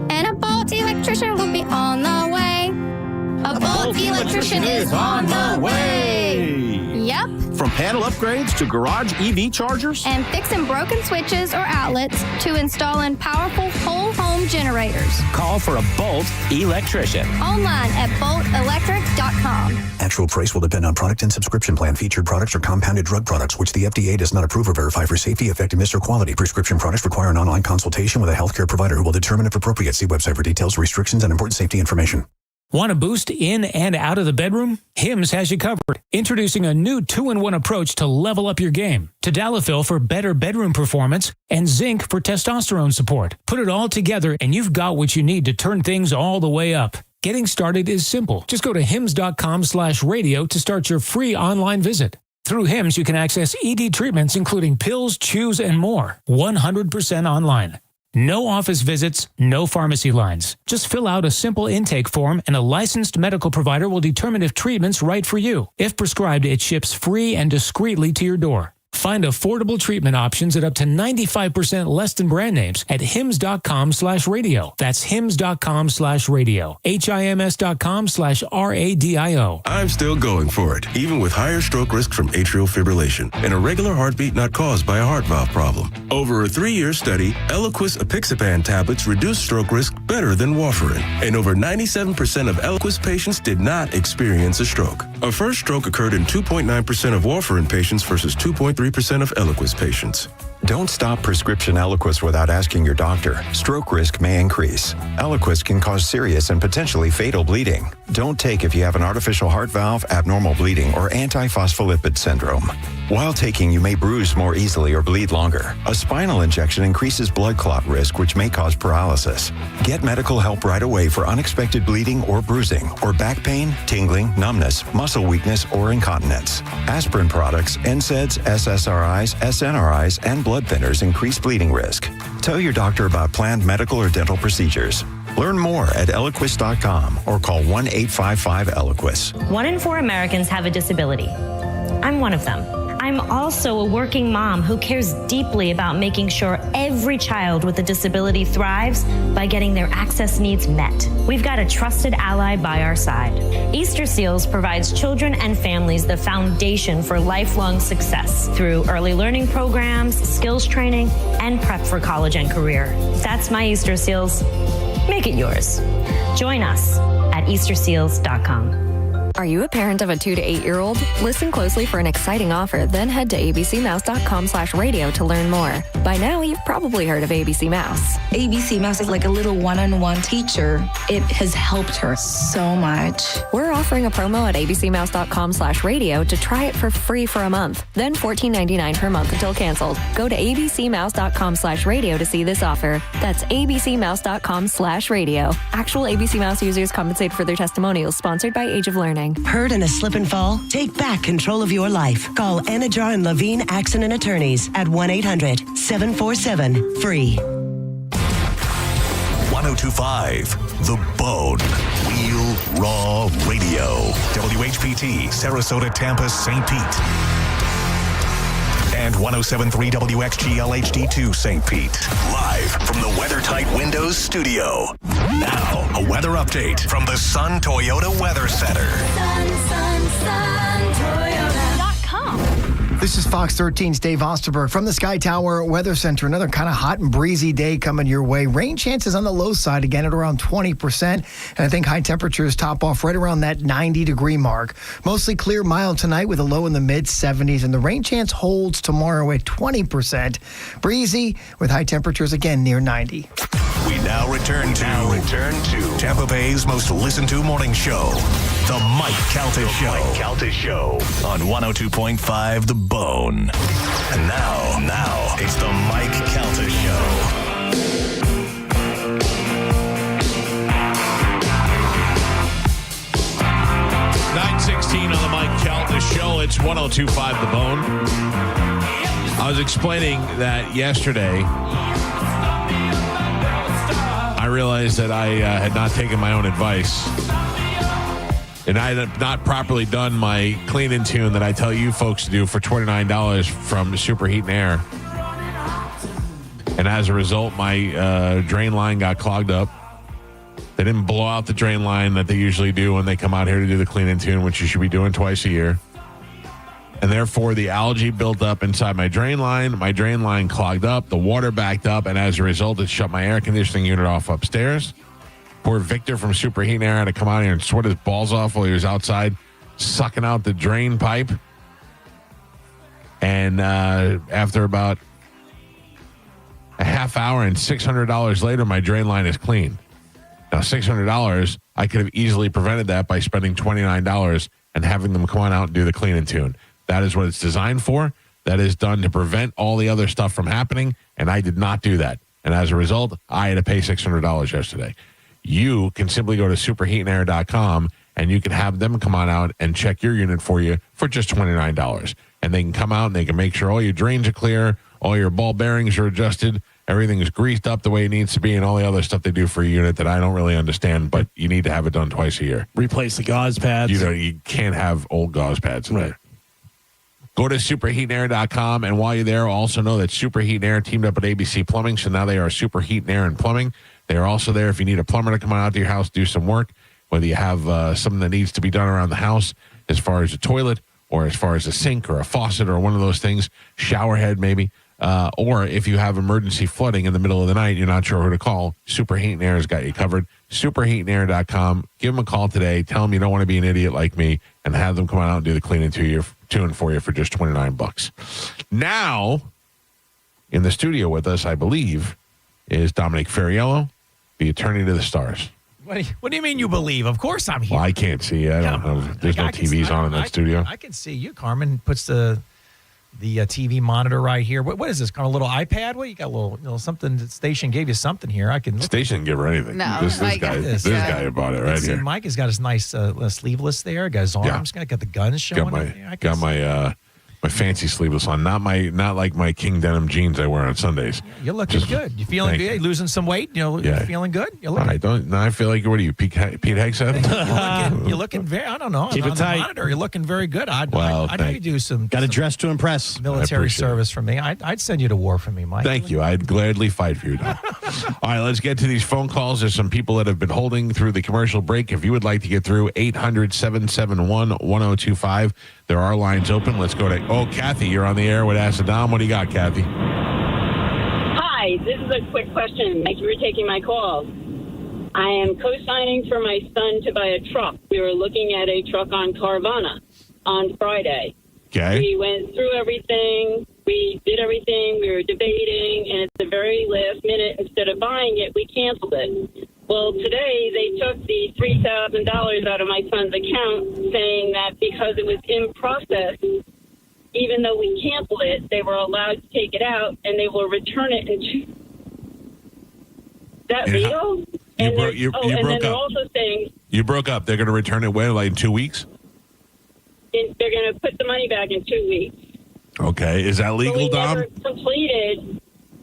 And a Bolt electrician will be on the way. A Bolt electrician is on the way. Yep. From panel upgrades to garage EV chargers. And fixing broken switches or outlets to installing powerful whole home generators. Call for a Bolt electrician. Online at boltelectric.com. Actual price will depend on product and subscription plan. Featured products are compounded drug products, which the FDA does not approve or verify for safety, effectiveness, or quality. Prescription products require an online consultation with a healthcare provider who will determine if appropriate. See website for details, restrictions, and important safety information. Want to boost in and out of the bedroom? Hims has you covered. Introducing a new 2-in-1 approach to level up your game. Tadalafil for better bedroom performance and zinc for testosterone support. Put it all together and you've got what you need to turn things all the way up. Getting started is simple. Just go to hims.com/radio to start your free online visit. Through Hims, you can access ED treatments including pills, chews, and more. 100% online. No office visits, no pharmacy lines. Just fill out a simple intake form and a licensed medical provider will determine if treatment's right for you. If prescribed, it ships free and discreetly to your door. Find affordable treatment options at up to 95% less than brand names at hims.com/radio. That's hims.com/radio. HIMS.com/RADIO. I'm still going for it, even with higher stroke risk from atrial fibrillation and a regular heartbeat not caused by a heart valve problem. Over a 3-year study, Eliquis apixaban tablets reduced stroke risk better than warfarin, and over 97% of Eliquis patients did not experience a stroke. A first stroke occurred in 2.9% of warfarin patients versus 2.3% of Eliquis patients. Don't stop prescription Eliquis without asking your doctor. Stroke risk may increase. Eliquis can cause serious and potentially fatal bleeding. Don't take if you have an artificial heart valve, abnormal bleeding, or antiphospholipid syndrome. While taking, you may bruise more easily or bleed longer. A spinal injection increases blood clot risk, which may cause paralysis. Get medical help right away for unexpected bleeding or bruising, or back pain, tingling, numbness, muscle weakness, or incontinence. Aspirin products, NSAIDs, SSRIs, SNRIs, and blood thinners increase bleeding risk. Tell your doctor about planned medical or dental procedures. Learn more at Eliquis.com or call 1-855-ELIQUIS. 1 in 4 Americans have a disability. I'm one of them. I'm also a working mom who cares deeply about making sure every child with a disability thrives by getting their access needs met. We've got a trusted ally by our side. Easter Seals provides children and families the foundation for lifelong success through early learning programs, skills training, and prep for college and career. That's my Easter Seals. Make it yours. Join us at easterseals.com. Are you a parent of a 2 to 8-year-old? Listen closely for an exciting offer, then head to abcmouse.com/radio to learn more. By now, you've probably heard of ABC Mouse. ABC Mouse is like a little one-on-one teacher. It has helped her so much. We're offering a promo at abcmouse.com/radio to try it for free for a month, then $14.99 per month until canceled. Go to abcmouse.com/radio to see this offer. That's abcmouse.com/radio. Actual ABC Mouse users compensated for their testimonials, sponsored by Age of Learning. Hurt in a slip and fall? Take back control of your life. Call Anajar and Levine Accident Attorneys at 1-800-747-FREE. 1025 The Bone. Real Raw Radio. WHPT, Sarasota, Tampa, St. Pete. And 107.3 WXGL HD2 St. Pete. Live from the WeatherTight Windows studio. Now, a weather update from the Sun Toyota Weather Center. Toyota.com. This is Fox 13's Dave Osterberg from the Sky Tower Weather Center. Another kind of hot and breezy day coming your way. Rain chances on the low side again at around 20%. And I think high temperatures top off right around that 90-degree mark. Mostly clear, mild tonight with a low in the mid-70s. And the rain chance holds tomorrow at 20%. Breezy with high temperatures again near 90. We now return to Tampa Bay's most listened to morning show, The Mike Calta Show. On 102.5 The Bone. And now it's The Mike Calta Show. it's 102.5 The Bone. I was explaining that yesterday. I realized that I had not taken my own advice. And I had not properly done my clean and tune that I tell you folks to do for $29 from Superheat and Air. And as a result, my drain line got clogged up. They didn't blow out the drain line that they usually do when they come out here to do the clean and tune, which you should be doing twice a year. And therefore, the algae built up inside my drain line. My drain line clogged up. The water backed up. And as a result, it shut my air conditioning unit off upstairs. Poor Victor from Superheat and Air had to come out here and sweat his balls off while he was outside sucking out the drain pipe. And after about a half hour and $600 later, my drain line is clean. Now, $600, I could have easily prevented that by spending $29 and having them come on out and do the clean and tune. That is what it's designed for. That is done to prevent all the other stuff from happening, and I did not do that. And as a result, I had to pay $600 yesterday. You can simply go to superheatandair.com, and you can have them come on out and check your unit for you for just $29. And they can come out and they can make sure all your drains are clear, all your ball bearings are adjusted, everything is greased up the way it needs to be, and all the other stuff they do for a unit that I don't really understand, but you need to have it done twice a year. Replace the gauze pads. You can't have old gauze pads in there. Go to superheatandair.com, and while you're there, also know that Superheat and Air teamed up with ABC Plumbing, so now they are Superheat and Air and Plumbing. They are also there if you need a plumber to come out to your house, do some work, whether you have something that needs to be done around the house as far as a toilet or as far as a sink or a faucet or one of those things, shower head maybe, or if you have emergency flooding in the middle of the night, you're not sure who to call, Superheat and Air has got you covered. Superheatandair.com. Give them a call today. Tell them you don't want to be an idiot like me, and have them come out and do the clean and tune for you for just $29. Now, in the studio with us, I believe, is Dominic Ferriello, the attorney to the stars. What do you mean you believe? Of course I'm here. Well, I can't see. I don't have. There's no TVs on in that studio. I can see you. Carmen puts the TV monitor right here. What is this? Kind of a little iPad? What you got? A little something. The station gave you something here. I can. Station didn't give her anything. No, this guy bought it right here. Mike has got his nice sleeveless there. Got his arms. Got the guns showing. Got my fancy sleeveless on. Not like my king denim jeans I wear on Sundays. You're looking good. You feeling good? Losing some weight? You're feeling good? You're looking. I feel like, what are you, Pete Hegseth? You're looking very, I don't know. Keep it tight. Monitor, you're looking very good. I'd do some. Got to dress to impress. Military service for me. I'd send you to war for me, Mike. Thank you. I'd gladly fight for you, Don. All right, let's get to these phone calls. There's some people that have been holding through the commercial break. If you would like to get through, 800-771-1025. There are lines open. Let's go to, Kathy, you're on the air with Ask Dom. What do you got, Kathy? Hi, this is a quick question. Thank you for taking my call. I am co-signing for my son to buy a truck. We were looking at a truck on Carvana on Friday. Okay. We went through everything. We did everything. We were debating, and at the very last minute, instead of buying it, we canceled it. Well, today they took the $3,000 out of my son's account, saying that because it was in process, even though we canceled it, they were allowed to take it out, and they will return it in Is that legal? You broke they're up. also saying You broke up. They're going to return it when, like in 2 weeks? they're going to put the money back in 2 weeks. Okay. Is that legal, Dom?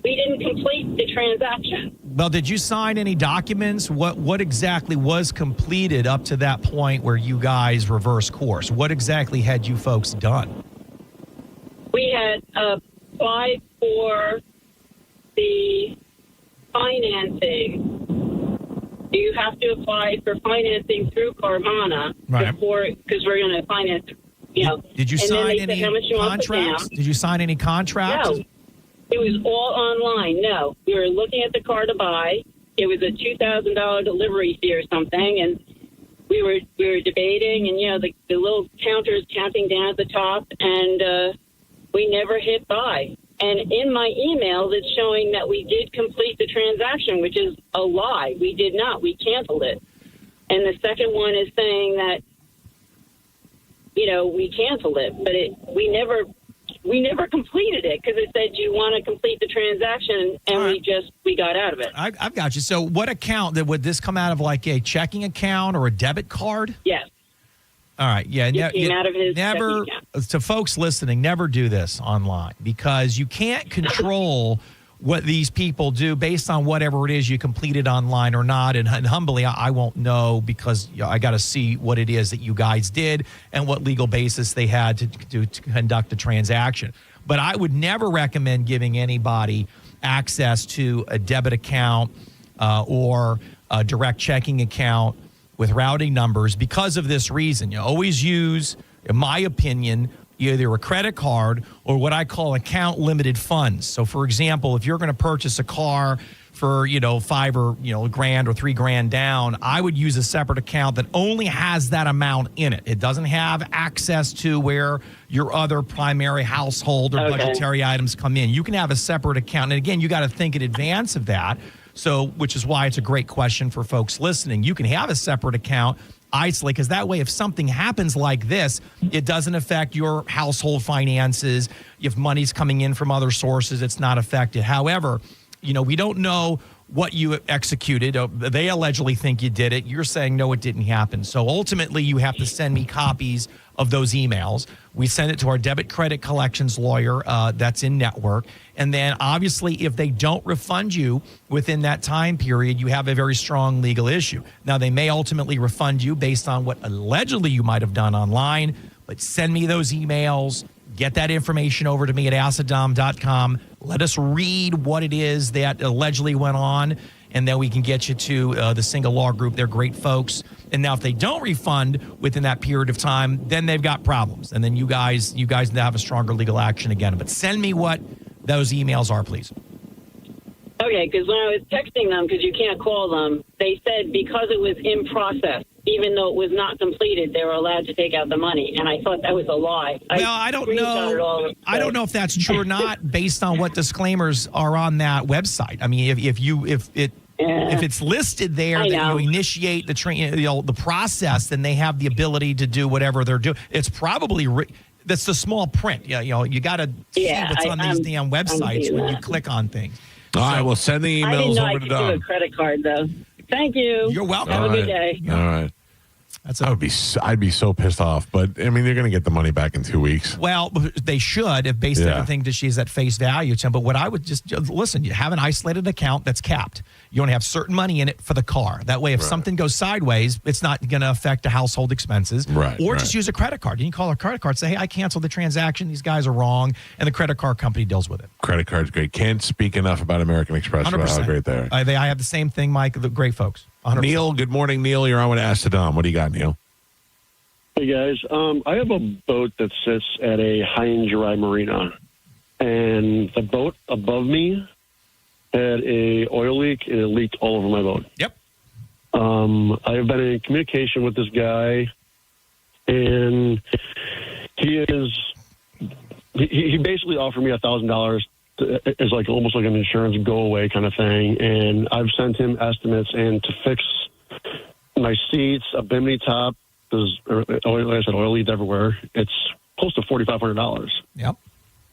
We didn't complete the transaction. Well, did you sign any documents? What exactly was completed up to that point where you guys reversed course? What exactly had you folks done? We had applied for the financing. You have to apply for financing through Carvana before, because we're going to finance. Did you sign any contracts? Did you sign any contracts? No. It was all online. No. We were looking at the car to buy. It was a $2,000 delivery fee or something, and we were debating, and the little counters counting down at the top, and we never hit buy. And in my email, it's showing that we did complete the transaction, which is a lie. We did not. We canceled it. And the second one is saying that we canceled it, but we never completed it because it said you want to complete the transaction, and we got out of it. I've got you. So what account would this come out of, like a checking account or a debit card? Yes. All right. Yeah. It came out of his never, checking account. to folks listening, never do this online because you can't control what these people do based on whatever it is you completed online or not. And humbly, I won't know because I got to see what it is that you guys did and what legal basis they had to conduct the transaction. But I would never recommend giving anybody access to a debit account or a direct checking account with routing numbers because of this reason. You always use, in my opinion, either a credit card or what I call account limited funds. So, for example, if you're going to purchase a car for, $5 or, $1,000 or $3,000 down, I would use a separate account that only has that amount in it. It doesn't have access to where your other primary household or budgetary items come in. You can have a separate account. And again, you got to think in advance of that. So, which is why it's a great question for folks listening. You can have a separate account, isolate, because that way, if something happens like this, it doesn't affect your household finances. If money's coming in from other sources, it's not affected. However, we don't know what you executed. They allegedly think you did it. You're saying, no, it didn't happen. So ultimately, you have to send me copies of those emails. We send it to our debit credit collections lawyer that's in network. And then obviously, if they don't refund you within that time period, you have a very strong legal issue. Now, they may ultimately refund you based on what allegedly you might have done online, but send me those emails. Get that information over to me at acidom.com. Let us read what it is that allegedly went on, and then we can get you to the single law group. They're great folks. And now if they don't refund within that period of time, then they've got problems. And then you guys have a stronger legal action again. But send me what those emails are, please. Okay, because when I was texting them, because you can't call them, they said because it was in process, even though it was not completed, they were allowed to take out the money. And I thought that was a lie. Well, I don't know. I don't know if that's true or not based on what disclaimers are on that website. I mean, if it's listed there that you initiate the process, then they have the ability to do whatever they're doing. It's probably that's the small print. You got to see what's on these damn websites when you click on things. All right, well, send the I didn't emails know I over could to do Dom. a credit card, though. Thank you. You're welcome. Have a good day. All right. I'd be so pissed off, but I mean, they're going to get the money back in 2 weeks. Well, they should if based everything that she's at face value, Tim. But what I would just listen, you have an isolated account that's capped. You only have certain money in it for the car. That way, if something goes sideways, it's not going to affect the household expenses. Right. Or just use a credit card. You can call a credit card, say, hey, I canceled the transaction. These guys are wrong. And the credit card company deals with it. Credit card's great. Can't speak enough about American Express about how great they are. I have the same thing, Mike. The great folks. 100%. Neil, good morning, Neil. You're on with Ask the Dom. What do you got, Neil? Hey, guys. I have a boat that sits at a high and dry marina, and the boat above me had a oil leak, and it leaked all over my boat. Yep. I've been in communication with this guy, and he basically offered me $1,000 as like almost like an insurance go away kind of thing, and I've sent him estimates and to fix my seats, a bimini top. Because, like I said, oil leads everywhere. It's close to $4,500. Yep.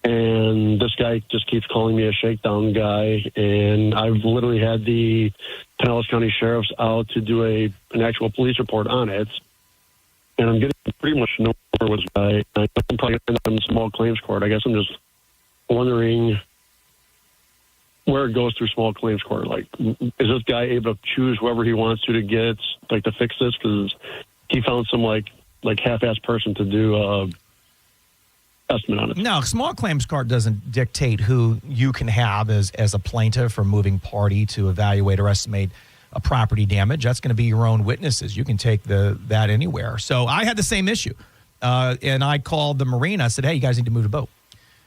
And this guy just keeps calling me a shakedown guy. And I've literally had the Pinellas County Sheriff's out to do an actual police report on it. And I'm getting pretty much nowhere with this guy. I'm probably going to end up in small claims court. I guess I'm just wondering where it goes through small claims court. Like, is this guy able to choose whoever he wants to get, like, to fix this? Because he found some like half-assed person to do estimate on it. No, small claims court doesn't dictate who you can have as a plaintiff or moving party to evaluate or estimate a property damage. That's going to be your own witnesses. You can take that anywhere. So I had the same issue, and I called the marina. I said, "Hey, you guys need to move the boat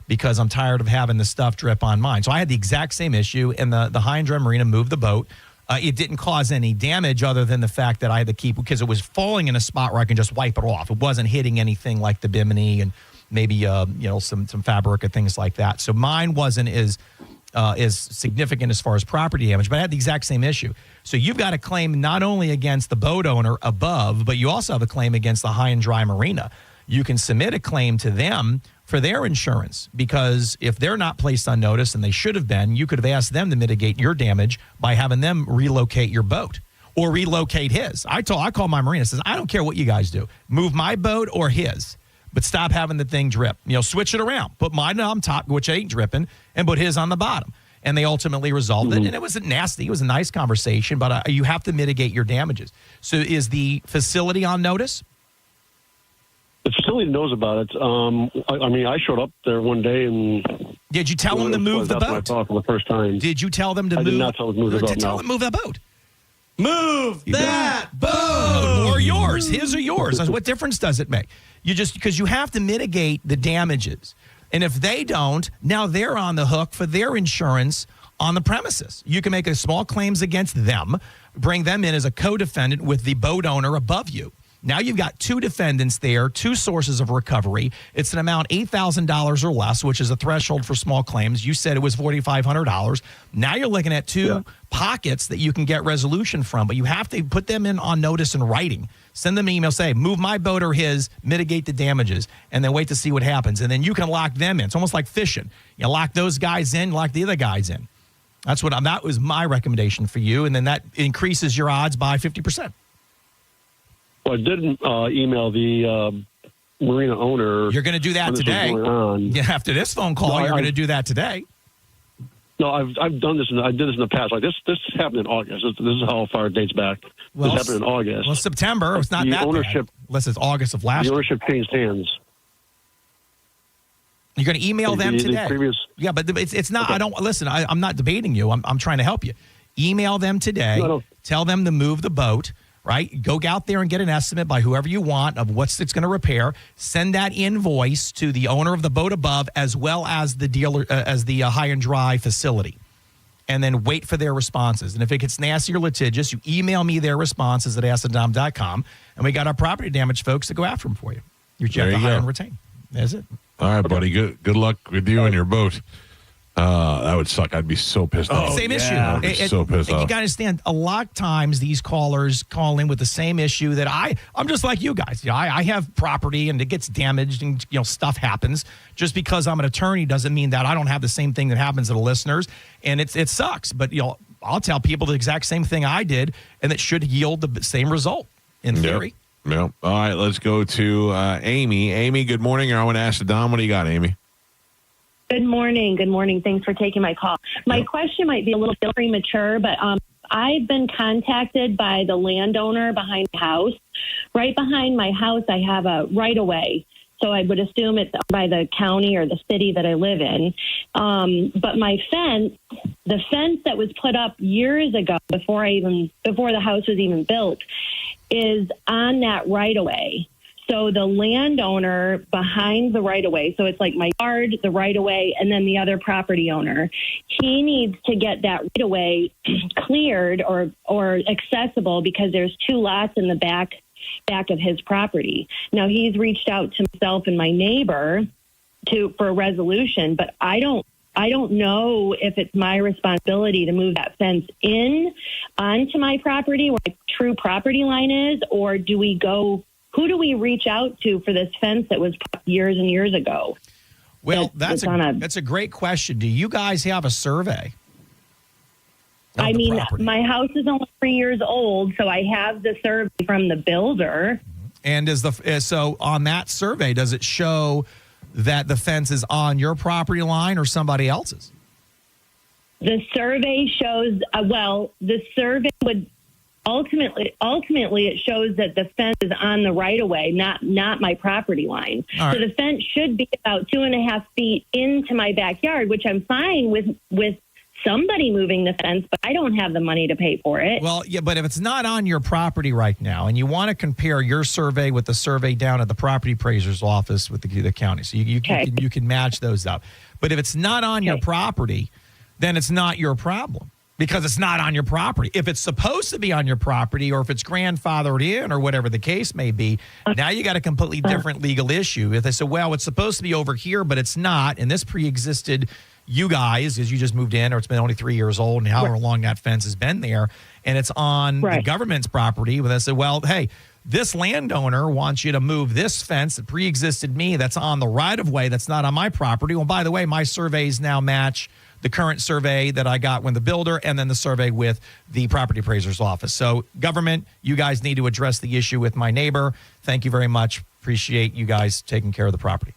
because I'm tired of having the stuff drip on mine." So I had the exact same issue, and the high and dry marina moved the boat. It didn't cause any damage other than the fact that I had to keep, because it was falling in a spot where I can just wipe it off. It wasn't hitting anything like the bimini and maybe some fabric and things like that. So mine wasn't as significant as far as property damage, but I had the exact same issue. So you've got a claim not only against the boat owner above, but you also have a claim against the high and dry marina. You can submit a claim to them for their insurance, because if they're not placed on notice, and they should have been, you could have asked them to mitigate your damage by having them relocate your boat. or relocate his. I called my marina, says, I don't care what you guys do. Move my boat or his, but stop having the thing drip. Switch it around. Put mine on top, which ain't dripping, and put his on the bottom. And they ultimately resolved it. And it wasn't nasty. It was a nice conversation, but you have to mitigate your damages. So is the facility on notice? The facility knows about it. I showed up there one day and... Did you tell them to move the boat? For the first time. Did you tell them to move? I did not tell them to move the boat, Tell them to move that boat. Move that boat! Or yours. His or yours. What difference does it make? Because you have to mitigate the damages. And if they don't, now they're on the hook for their insurance on the premises. You can make a small claims against them, bring them in as a co-defendant with the boat owner above you. Now you've got two defendants there, two sources of recovery. It's an amount $8,000 or less, which is a threshold for small claims. You said it was $4,500. Now you're looking at two pockets that you can get resolution from, but you have to put them in on notice in writing. Send them an email, say, move my boat or his, mitigate the damages, and then wait to see what happens. And then you can lock them in. It's almost like fishing. You lock those guys in, lock the other guys in. That was my recommendation for you, and then that increases your odds by 50%. Well, I did email the marina owner. You're going to do that today. Yeah, after this phone call, you're going to do that today. No, I've done this. I did this in the past. Like this happened in August. This is how far it dates back. This happened in August. Well, September. It's not that ownership. Bad, unless it's August of last year. The ownership changed hands. You're going to email them today. Yeah, but it's not. Okay. I don't listen. I'm not debating you. I'm trying to help you. Email them today. No. Tell them to move the boat. Right? Go out there and get an estimate by whoever you want of what's it's going to repair. Send that invoice to the owner of the boat above as well as the dealer, as the high and dry facility. And then wait for their responses. And if it gets nasty or litigious, you email me their responses at askthedom.com. And we got our property damage folks to go after them for you. You're just to hire and retain. That's it. All right, buddy. Good luck with you and your boat. That would suck. I'd be so pissed off. Same issue. I'd be so pissed off. You got to understand, a lot of times these callers call in with the same issue that I'm just like you guys. I have property and it gets damaged and stuff happens. Just because I'm an attorney doesn't mean that I don't have the same thing that happens to the listeners. And it sucks. But I'll tell people the exact same thing I did, and it should yield the same result in theory. Yep. All right, let's go to Amy. Amy, good morning. I want to ask the Dom, what do you got, Amy? Good morning. Good morning. Thanks for taking my call. My question might be a little premature, but I've been contacted by the landowner behind the house. Right behind my house, I have a right-of-way. So I would assume it's by the county or the city that I live in. But my fence, the fence that was put up years ago before the house was even built, is on that right-of-way. So the landowner behind the right-of-way, so it's like my yard, the right-of-way, and then the other property owner, he needs to get that right-of-way cleared or accessible because there's two lots in the back of his property. Now, he's reached out to myself and my neighbor for a resolution, but I don't know if it's my responsibility to move that fence in onto my property where my true property line is, or who do we reach out to for this fence that was put years and years ago? Well, that's a great question. Do you guys have a survey? I mean, my house is only 3 years old, so I have the survey from the builder. And so on that survey, does it show that the fence is on your property line or somebody else's? The survey shows, the survey would ultimately it shows that the fence is on the right of way, not my property line. Right. So the fence should be about 2.5 feet into my backyard, which I'm fine with somebody moving the fence, but I don't have the money to pay for it. Well, yeah, but if it's not on your property right now, and you want to compare your survey with the survey down at the property appraiser's office with the county, so you can match those up. But if it's not on your property, then it's not your problem because it's not on your property. If it's supposed to be on your property, or if it's grandfathered in, or whatever the case may be, now you got a completely different legal issue. If they say, well, it's supposed to be over here, but it's not, and this pre-existed you guys, as you just moved in, or it's been only 3 years old, and however long that fence has been there, and it's on the government's property, but they say, well, hey, this landowner wants you to move this fence that pre-existed me that's on the right-of-way that's not on my property. Well, by the way, my surveys now match the current survey that I got when the builder, and then the survey with the property appraiser's office. So government, you guys need to address the issue with my neighbor. Thank you very much. Appreciate you guys taking care of the property.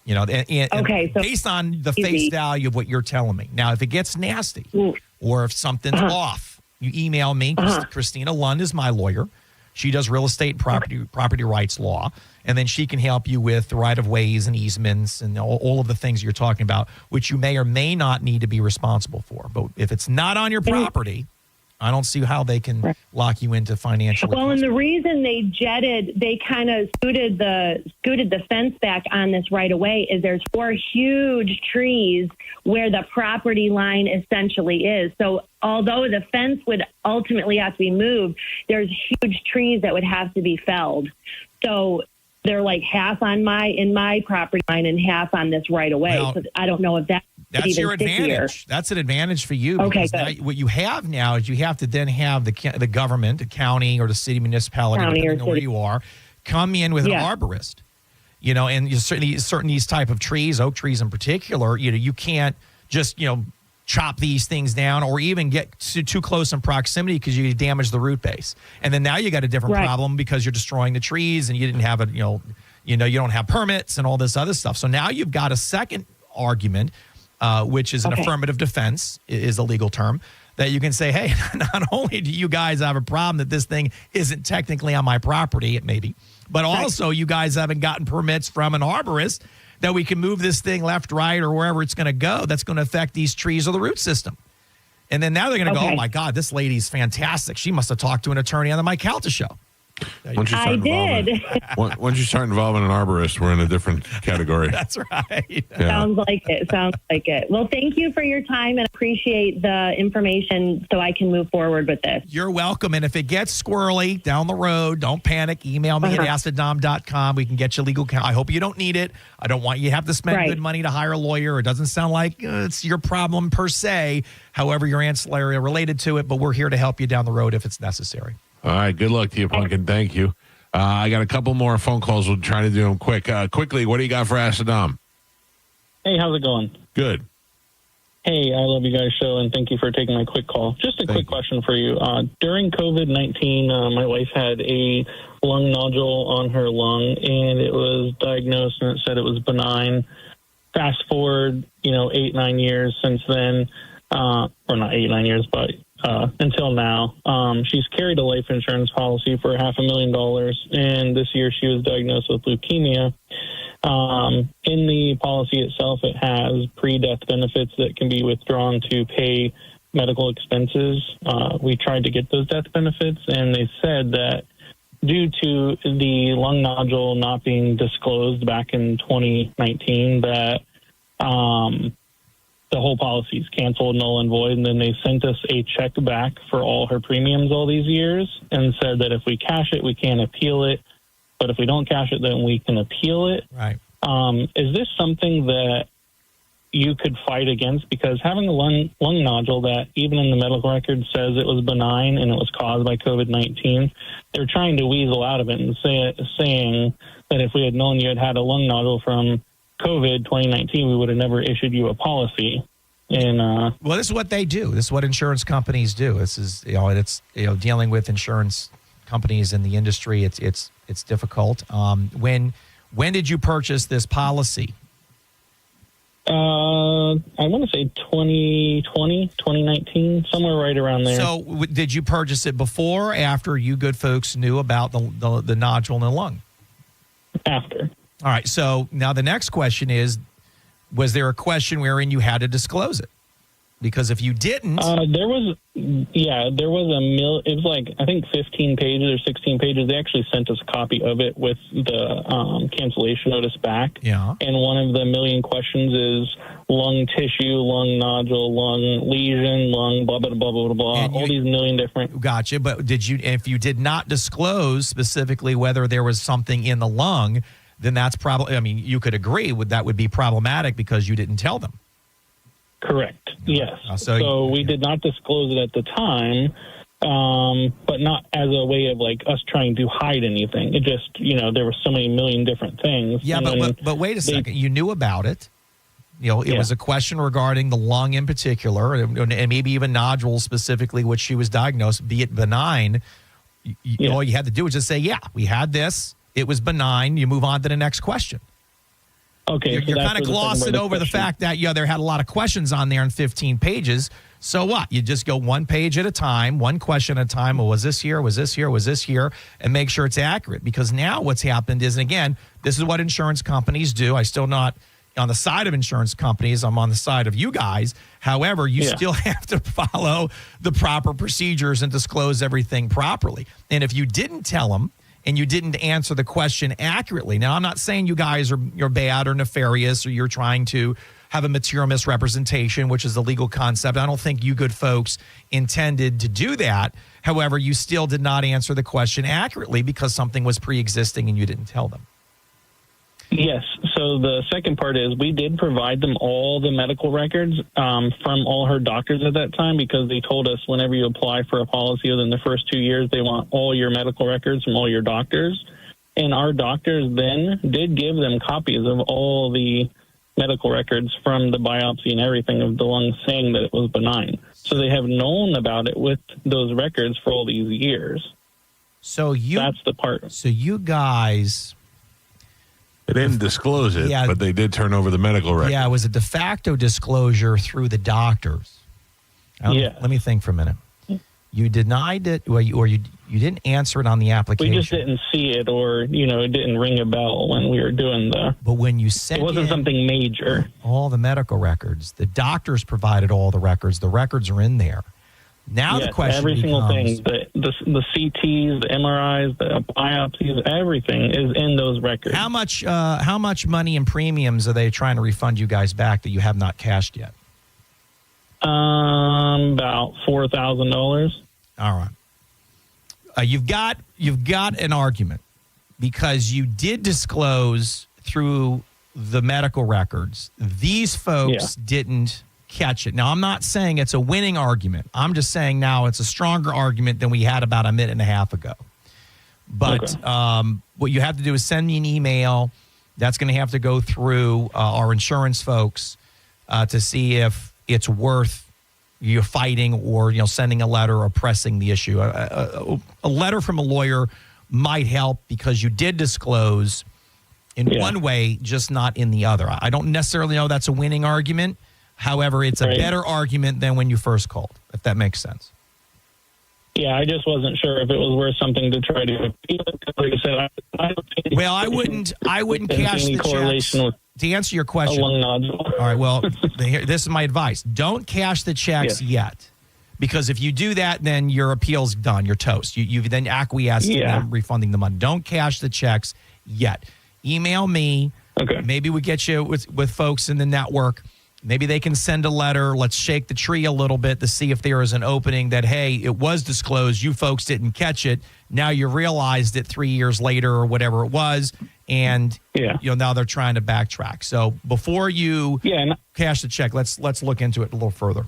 You know, and so based on the face value of what you're telling me. Now, if it gets nasty or if something's off, you email me. Christina Lund is my lawyer. She does real estate and property rights law, and then she can help you with the right-of-ways and easements and all of the things you're talking about, which you may or may not need to be responsible for. But if it's not on your property, I don't see how they can lock you into financial. Well, and the reason they kind of scooted the fence back on this right away is there's 4 huge trees where the property line essentially is. So although the fence would ultimately have to be moved, there's huge trees that would have to be felled. So they're like half in my property line and half on this right away. Well, so I don't know if that's even your advantage. stickier. That's an advantage for you. Okay, Now, what you have now is you have to then have the government, the county or the city municipality, depending on where you are, come in with an arborist. You know, and certain these type of trees, oak trees in particular, you know, you can't just, you know, chop these things down or even get too close in proximity because you damage the root base. And then now you got a different problem because you're destroying the trees and you didn't have you don't have permits and all this other stuff. So now you've got a second argument, which is an affirmative defense is a legal term, that you can say, hey, not only do you guys have a problem that this thing isn't technically on my property, it may be, but also you guys haven't gotten permits from an arborist that we can move this thing left, right, or wherever it's going to go. That's going to affect these trees or the root system. And then now they're going to go, oh, my God, this lady's fantastic. She must have talked to an attorney on the Mike Calta show. I did. Once you start involving an arborist, we're in a different category. That's right. Yeah. Sounds like it. Well, thank you for your time and appreciate the information so I can move forward with this. You're welcome. And if it gets squirrely down the road, don't panic. Email me at acidom.com. We can get you legal counsel. I hope you don't need it. I don't want you to have to spend good money to hire a lawyer. It doesn't sound like it's your problem per se. However, your ancillary related to it, but we're here to help you down the road if it's necessary. All right. Good luck to you, Pumpkin. Thank you. I got a couple more phone calls. We'll try to do them quick. Quickly, what do you got for Acidom? Hey, how's it going? Good. Hey, I love you guys' show, and thank you for taking my quick call. Just a quick question for you. During COVID-19, my wife had a lung nodule on her lung, and it was diagnosed, and it said it was benign. Fast forward, 8-9 years since then, or not 8-9 years, but until now. She's carried a life insurance policy for $500,000, and this year she was diagnosed with leukemia. In the policy itself, it has pre-death benefits that can be withdrawn to pay medical expenses. We tried to get those death benefits, and they said that due to the lung nodule not being disclosed back in 2019, that the whole policy is canceled, null and void. And then they sent us a check back for all her premiums all these years and said that if we cash it, we can't appeal it. But if we don't cash it, then we can appeal it. Right. Is this something that you could fight against? Because having a lung nodule that even in the medical record says it was benign and it was caused by COVID-19, they're trying to weasel out of it and saying that if we had known you had a lung nodule from COVID 2019, we would have never issued you a policy. And well, this is what they do. This is what insurance companies do. This is it's dealing with insurance companies in the industry. It's difficult. When did you purchase this policy? I want to say 2020, 2019, somewhere right around there. So did you purchase it before or after you good folks knew about the nodule in the lung? After. All right. So now the next question is, was there a question wherein you had to disclose it? Because if you didn't... there was it was like, I think 15 pages or 16 pages. They actually sent us a copy of it with the cancellation notice back. Yeah. And one of the million questions is lung tissue, lung nodule, lung lesion, lung blah, blah, blah, blah, blah, all these million different... Gotcha. But if you did not disclose specifically whether there was something in the lung, then that's probably... I mean, you could agree with that would be problematic because you didn't tell them. Correct. Yes. So we did not disclose it at the time, but not as a way of like us trying to hide anything. It just, there were so many million different things. Yeah, but wait a second. You knew about it. It was a question regarding the lung in particular, and maybe even nodules specifically, which she was diagnosed, be it benign. All you had to do was just say, yeah, we had this. It was benign. You move on to the next question. Okay. You're kind of glossing over the fact that, there had a lot of questions on there in 15 pages. So what? You just go one page at a time, one question at a time. Well, was this here? Was this here? Was this here? And make sure it's accurate. Because now what's happened is, and again, this is what insurance companies do. I still not on the side of insurance companies. I'm on the side of you guys. However, you still have to follow the proper procedures and disclose everything properly. And if you didn't tell them and you didn't answer the question accurately, now I'm not saying you guys you're bad or nefarious or you're trying to have a material misrepresentation, which is a legal concept. I don't think you good folks intended to do that. However, you still did not answer the question accurately because something was pre-existing and you didn't tell them. Yes. So the second part is we did provide them all the medical records from all her doctors at that time, because they told us whenever you apply for a policy within the first 2 years, they want all your medical records from all your doctors. And our doctors then did give them copies of all the medical records from the biopsy and everything of the lung, saying that it was benign. So they have known about it with those records for all these years. So that's the part. So you guys... They didn't disclose it, but they did turn over the medical record. Yeah, it was a de facto disclosure through the doctors. Let me think for a minute. You denied it, or you didn't answer it on the application. We just didn't see it, or, it didn't ring a bell when we were doing But when you sent it wasn't something major. All the medical records, the doctors provided all the records. The records are in there. Now the question every single becomes, thing, the CTs, the MRIs, the biopsies, everything is in those records. How much money in premiums are they trying to refund you guys back that you have not cashed yet? About $4,000. All right. You've got an argument because you did disclose through the medical records. These folks didn't catch it. Now, I'm not saying it's a winning argument. I'm just saying now it's a stronger argument than we had about a minute and a half ago. But what you have to do is send me an email. That's going to have to go through our insurance folks to see if it's worth you fighting or sending a letter or pressing the issue. A letter from a lawyer might help because you did disclose in one way, just not in the other. I don't necessarily know that's a winning argument. However, it's a better argument than when you first called, if that makes sense. Yeah, I just wasn't sure if it was worth something to try to appeal. Like I said, I wouldn't cash the checks. To answer your question, all right, well, this is my advice. Don't cash the checks yet. Because if you do that, then your appeal's done. You're toast. You've then acquiesced in them refunding the money. Don't cash the checks yet. Email me. Okay. Maybe we get you with folks in the network. Maybe they can send a letter. Let's shake the tree a little bit to see if there is an opening that, hey, it was disclosed. You folks didn't catch it. Now you realized it 3 years later or whatever it was. And now they're trying to backtrack. So before you cash the check, let's look into it a little further.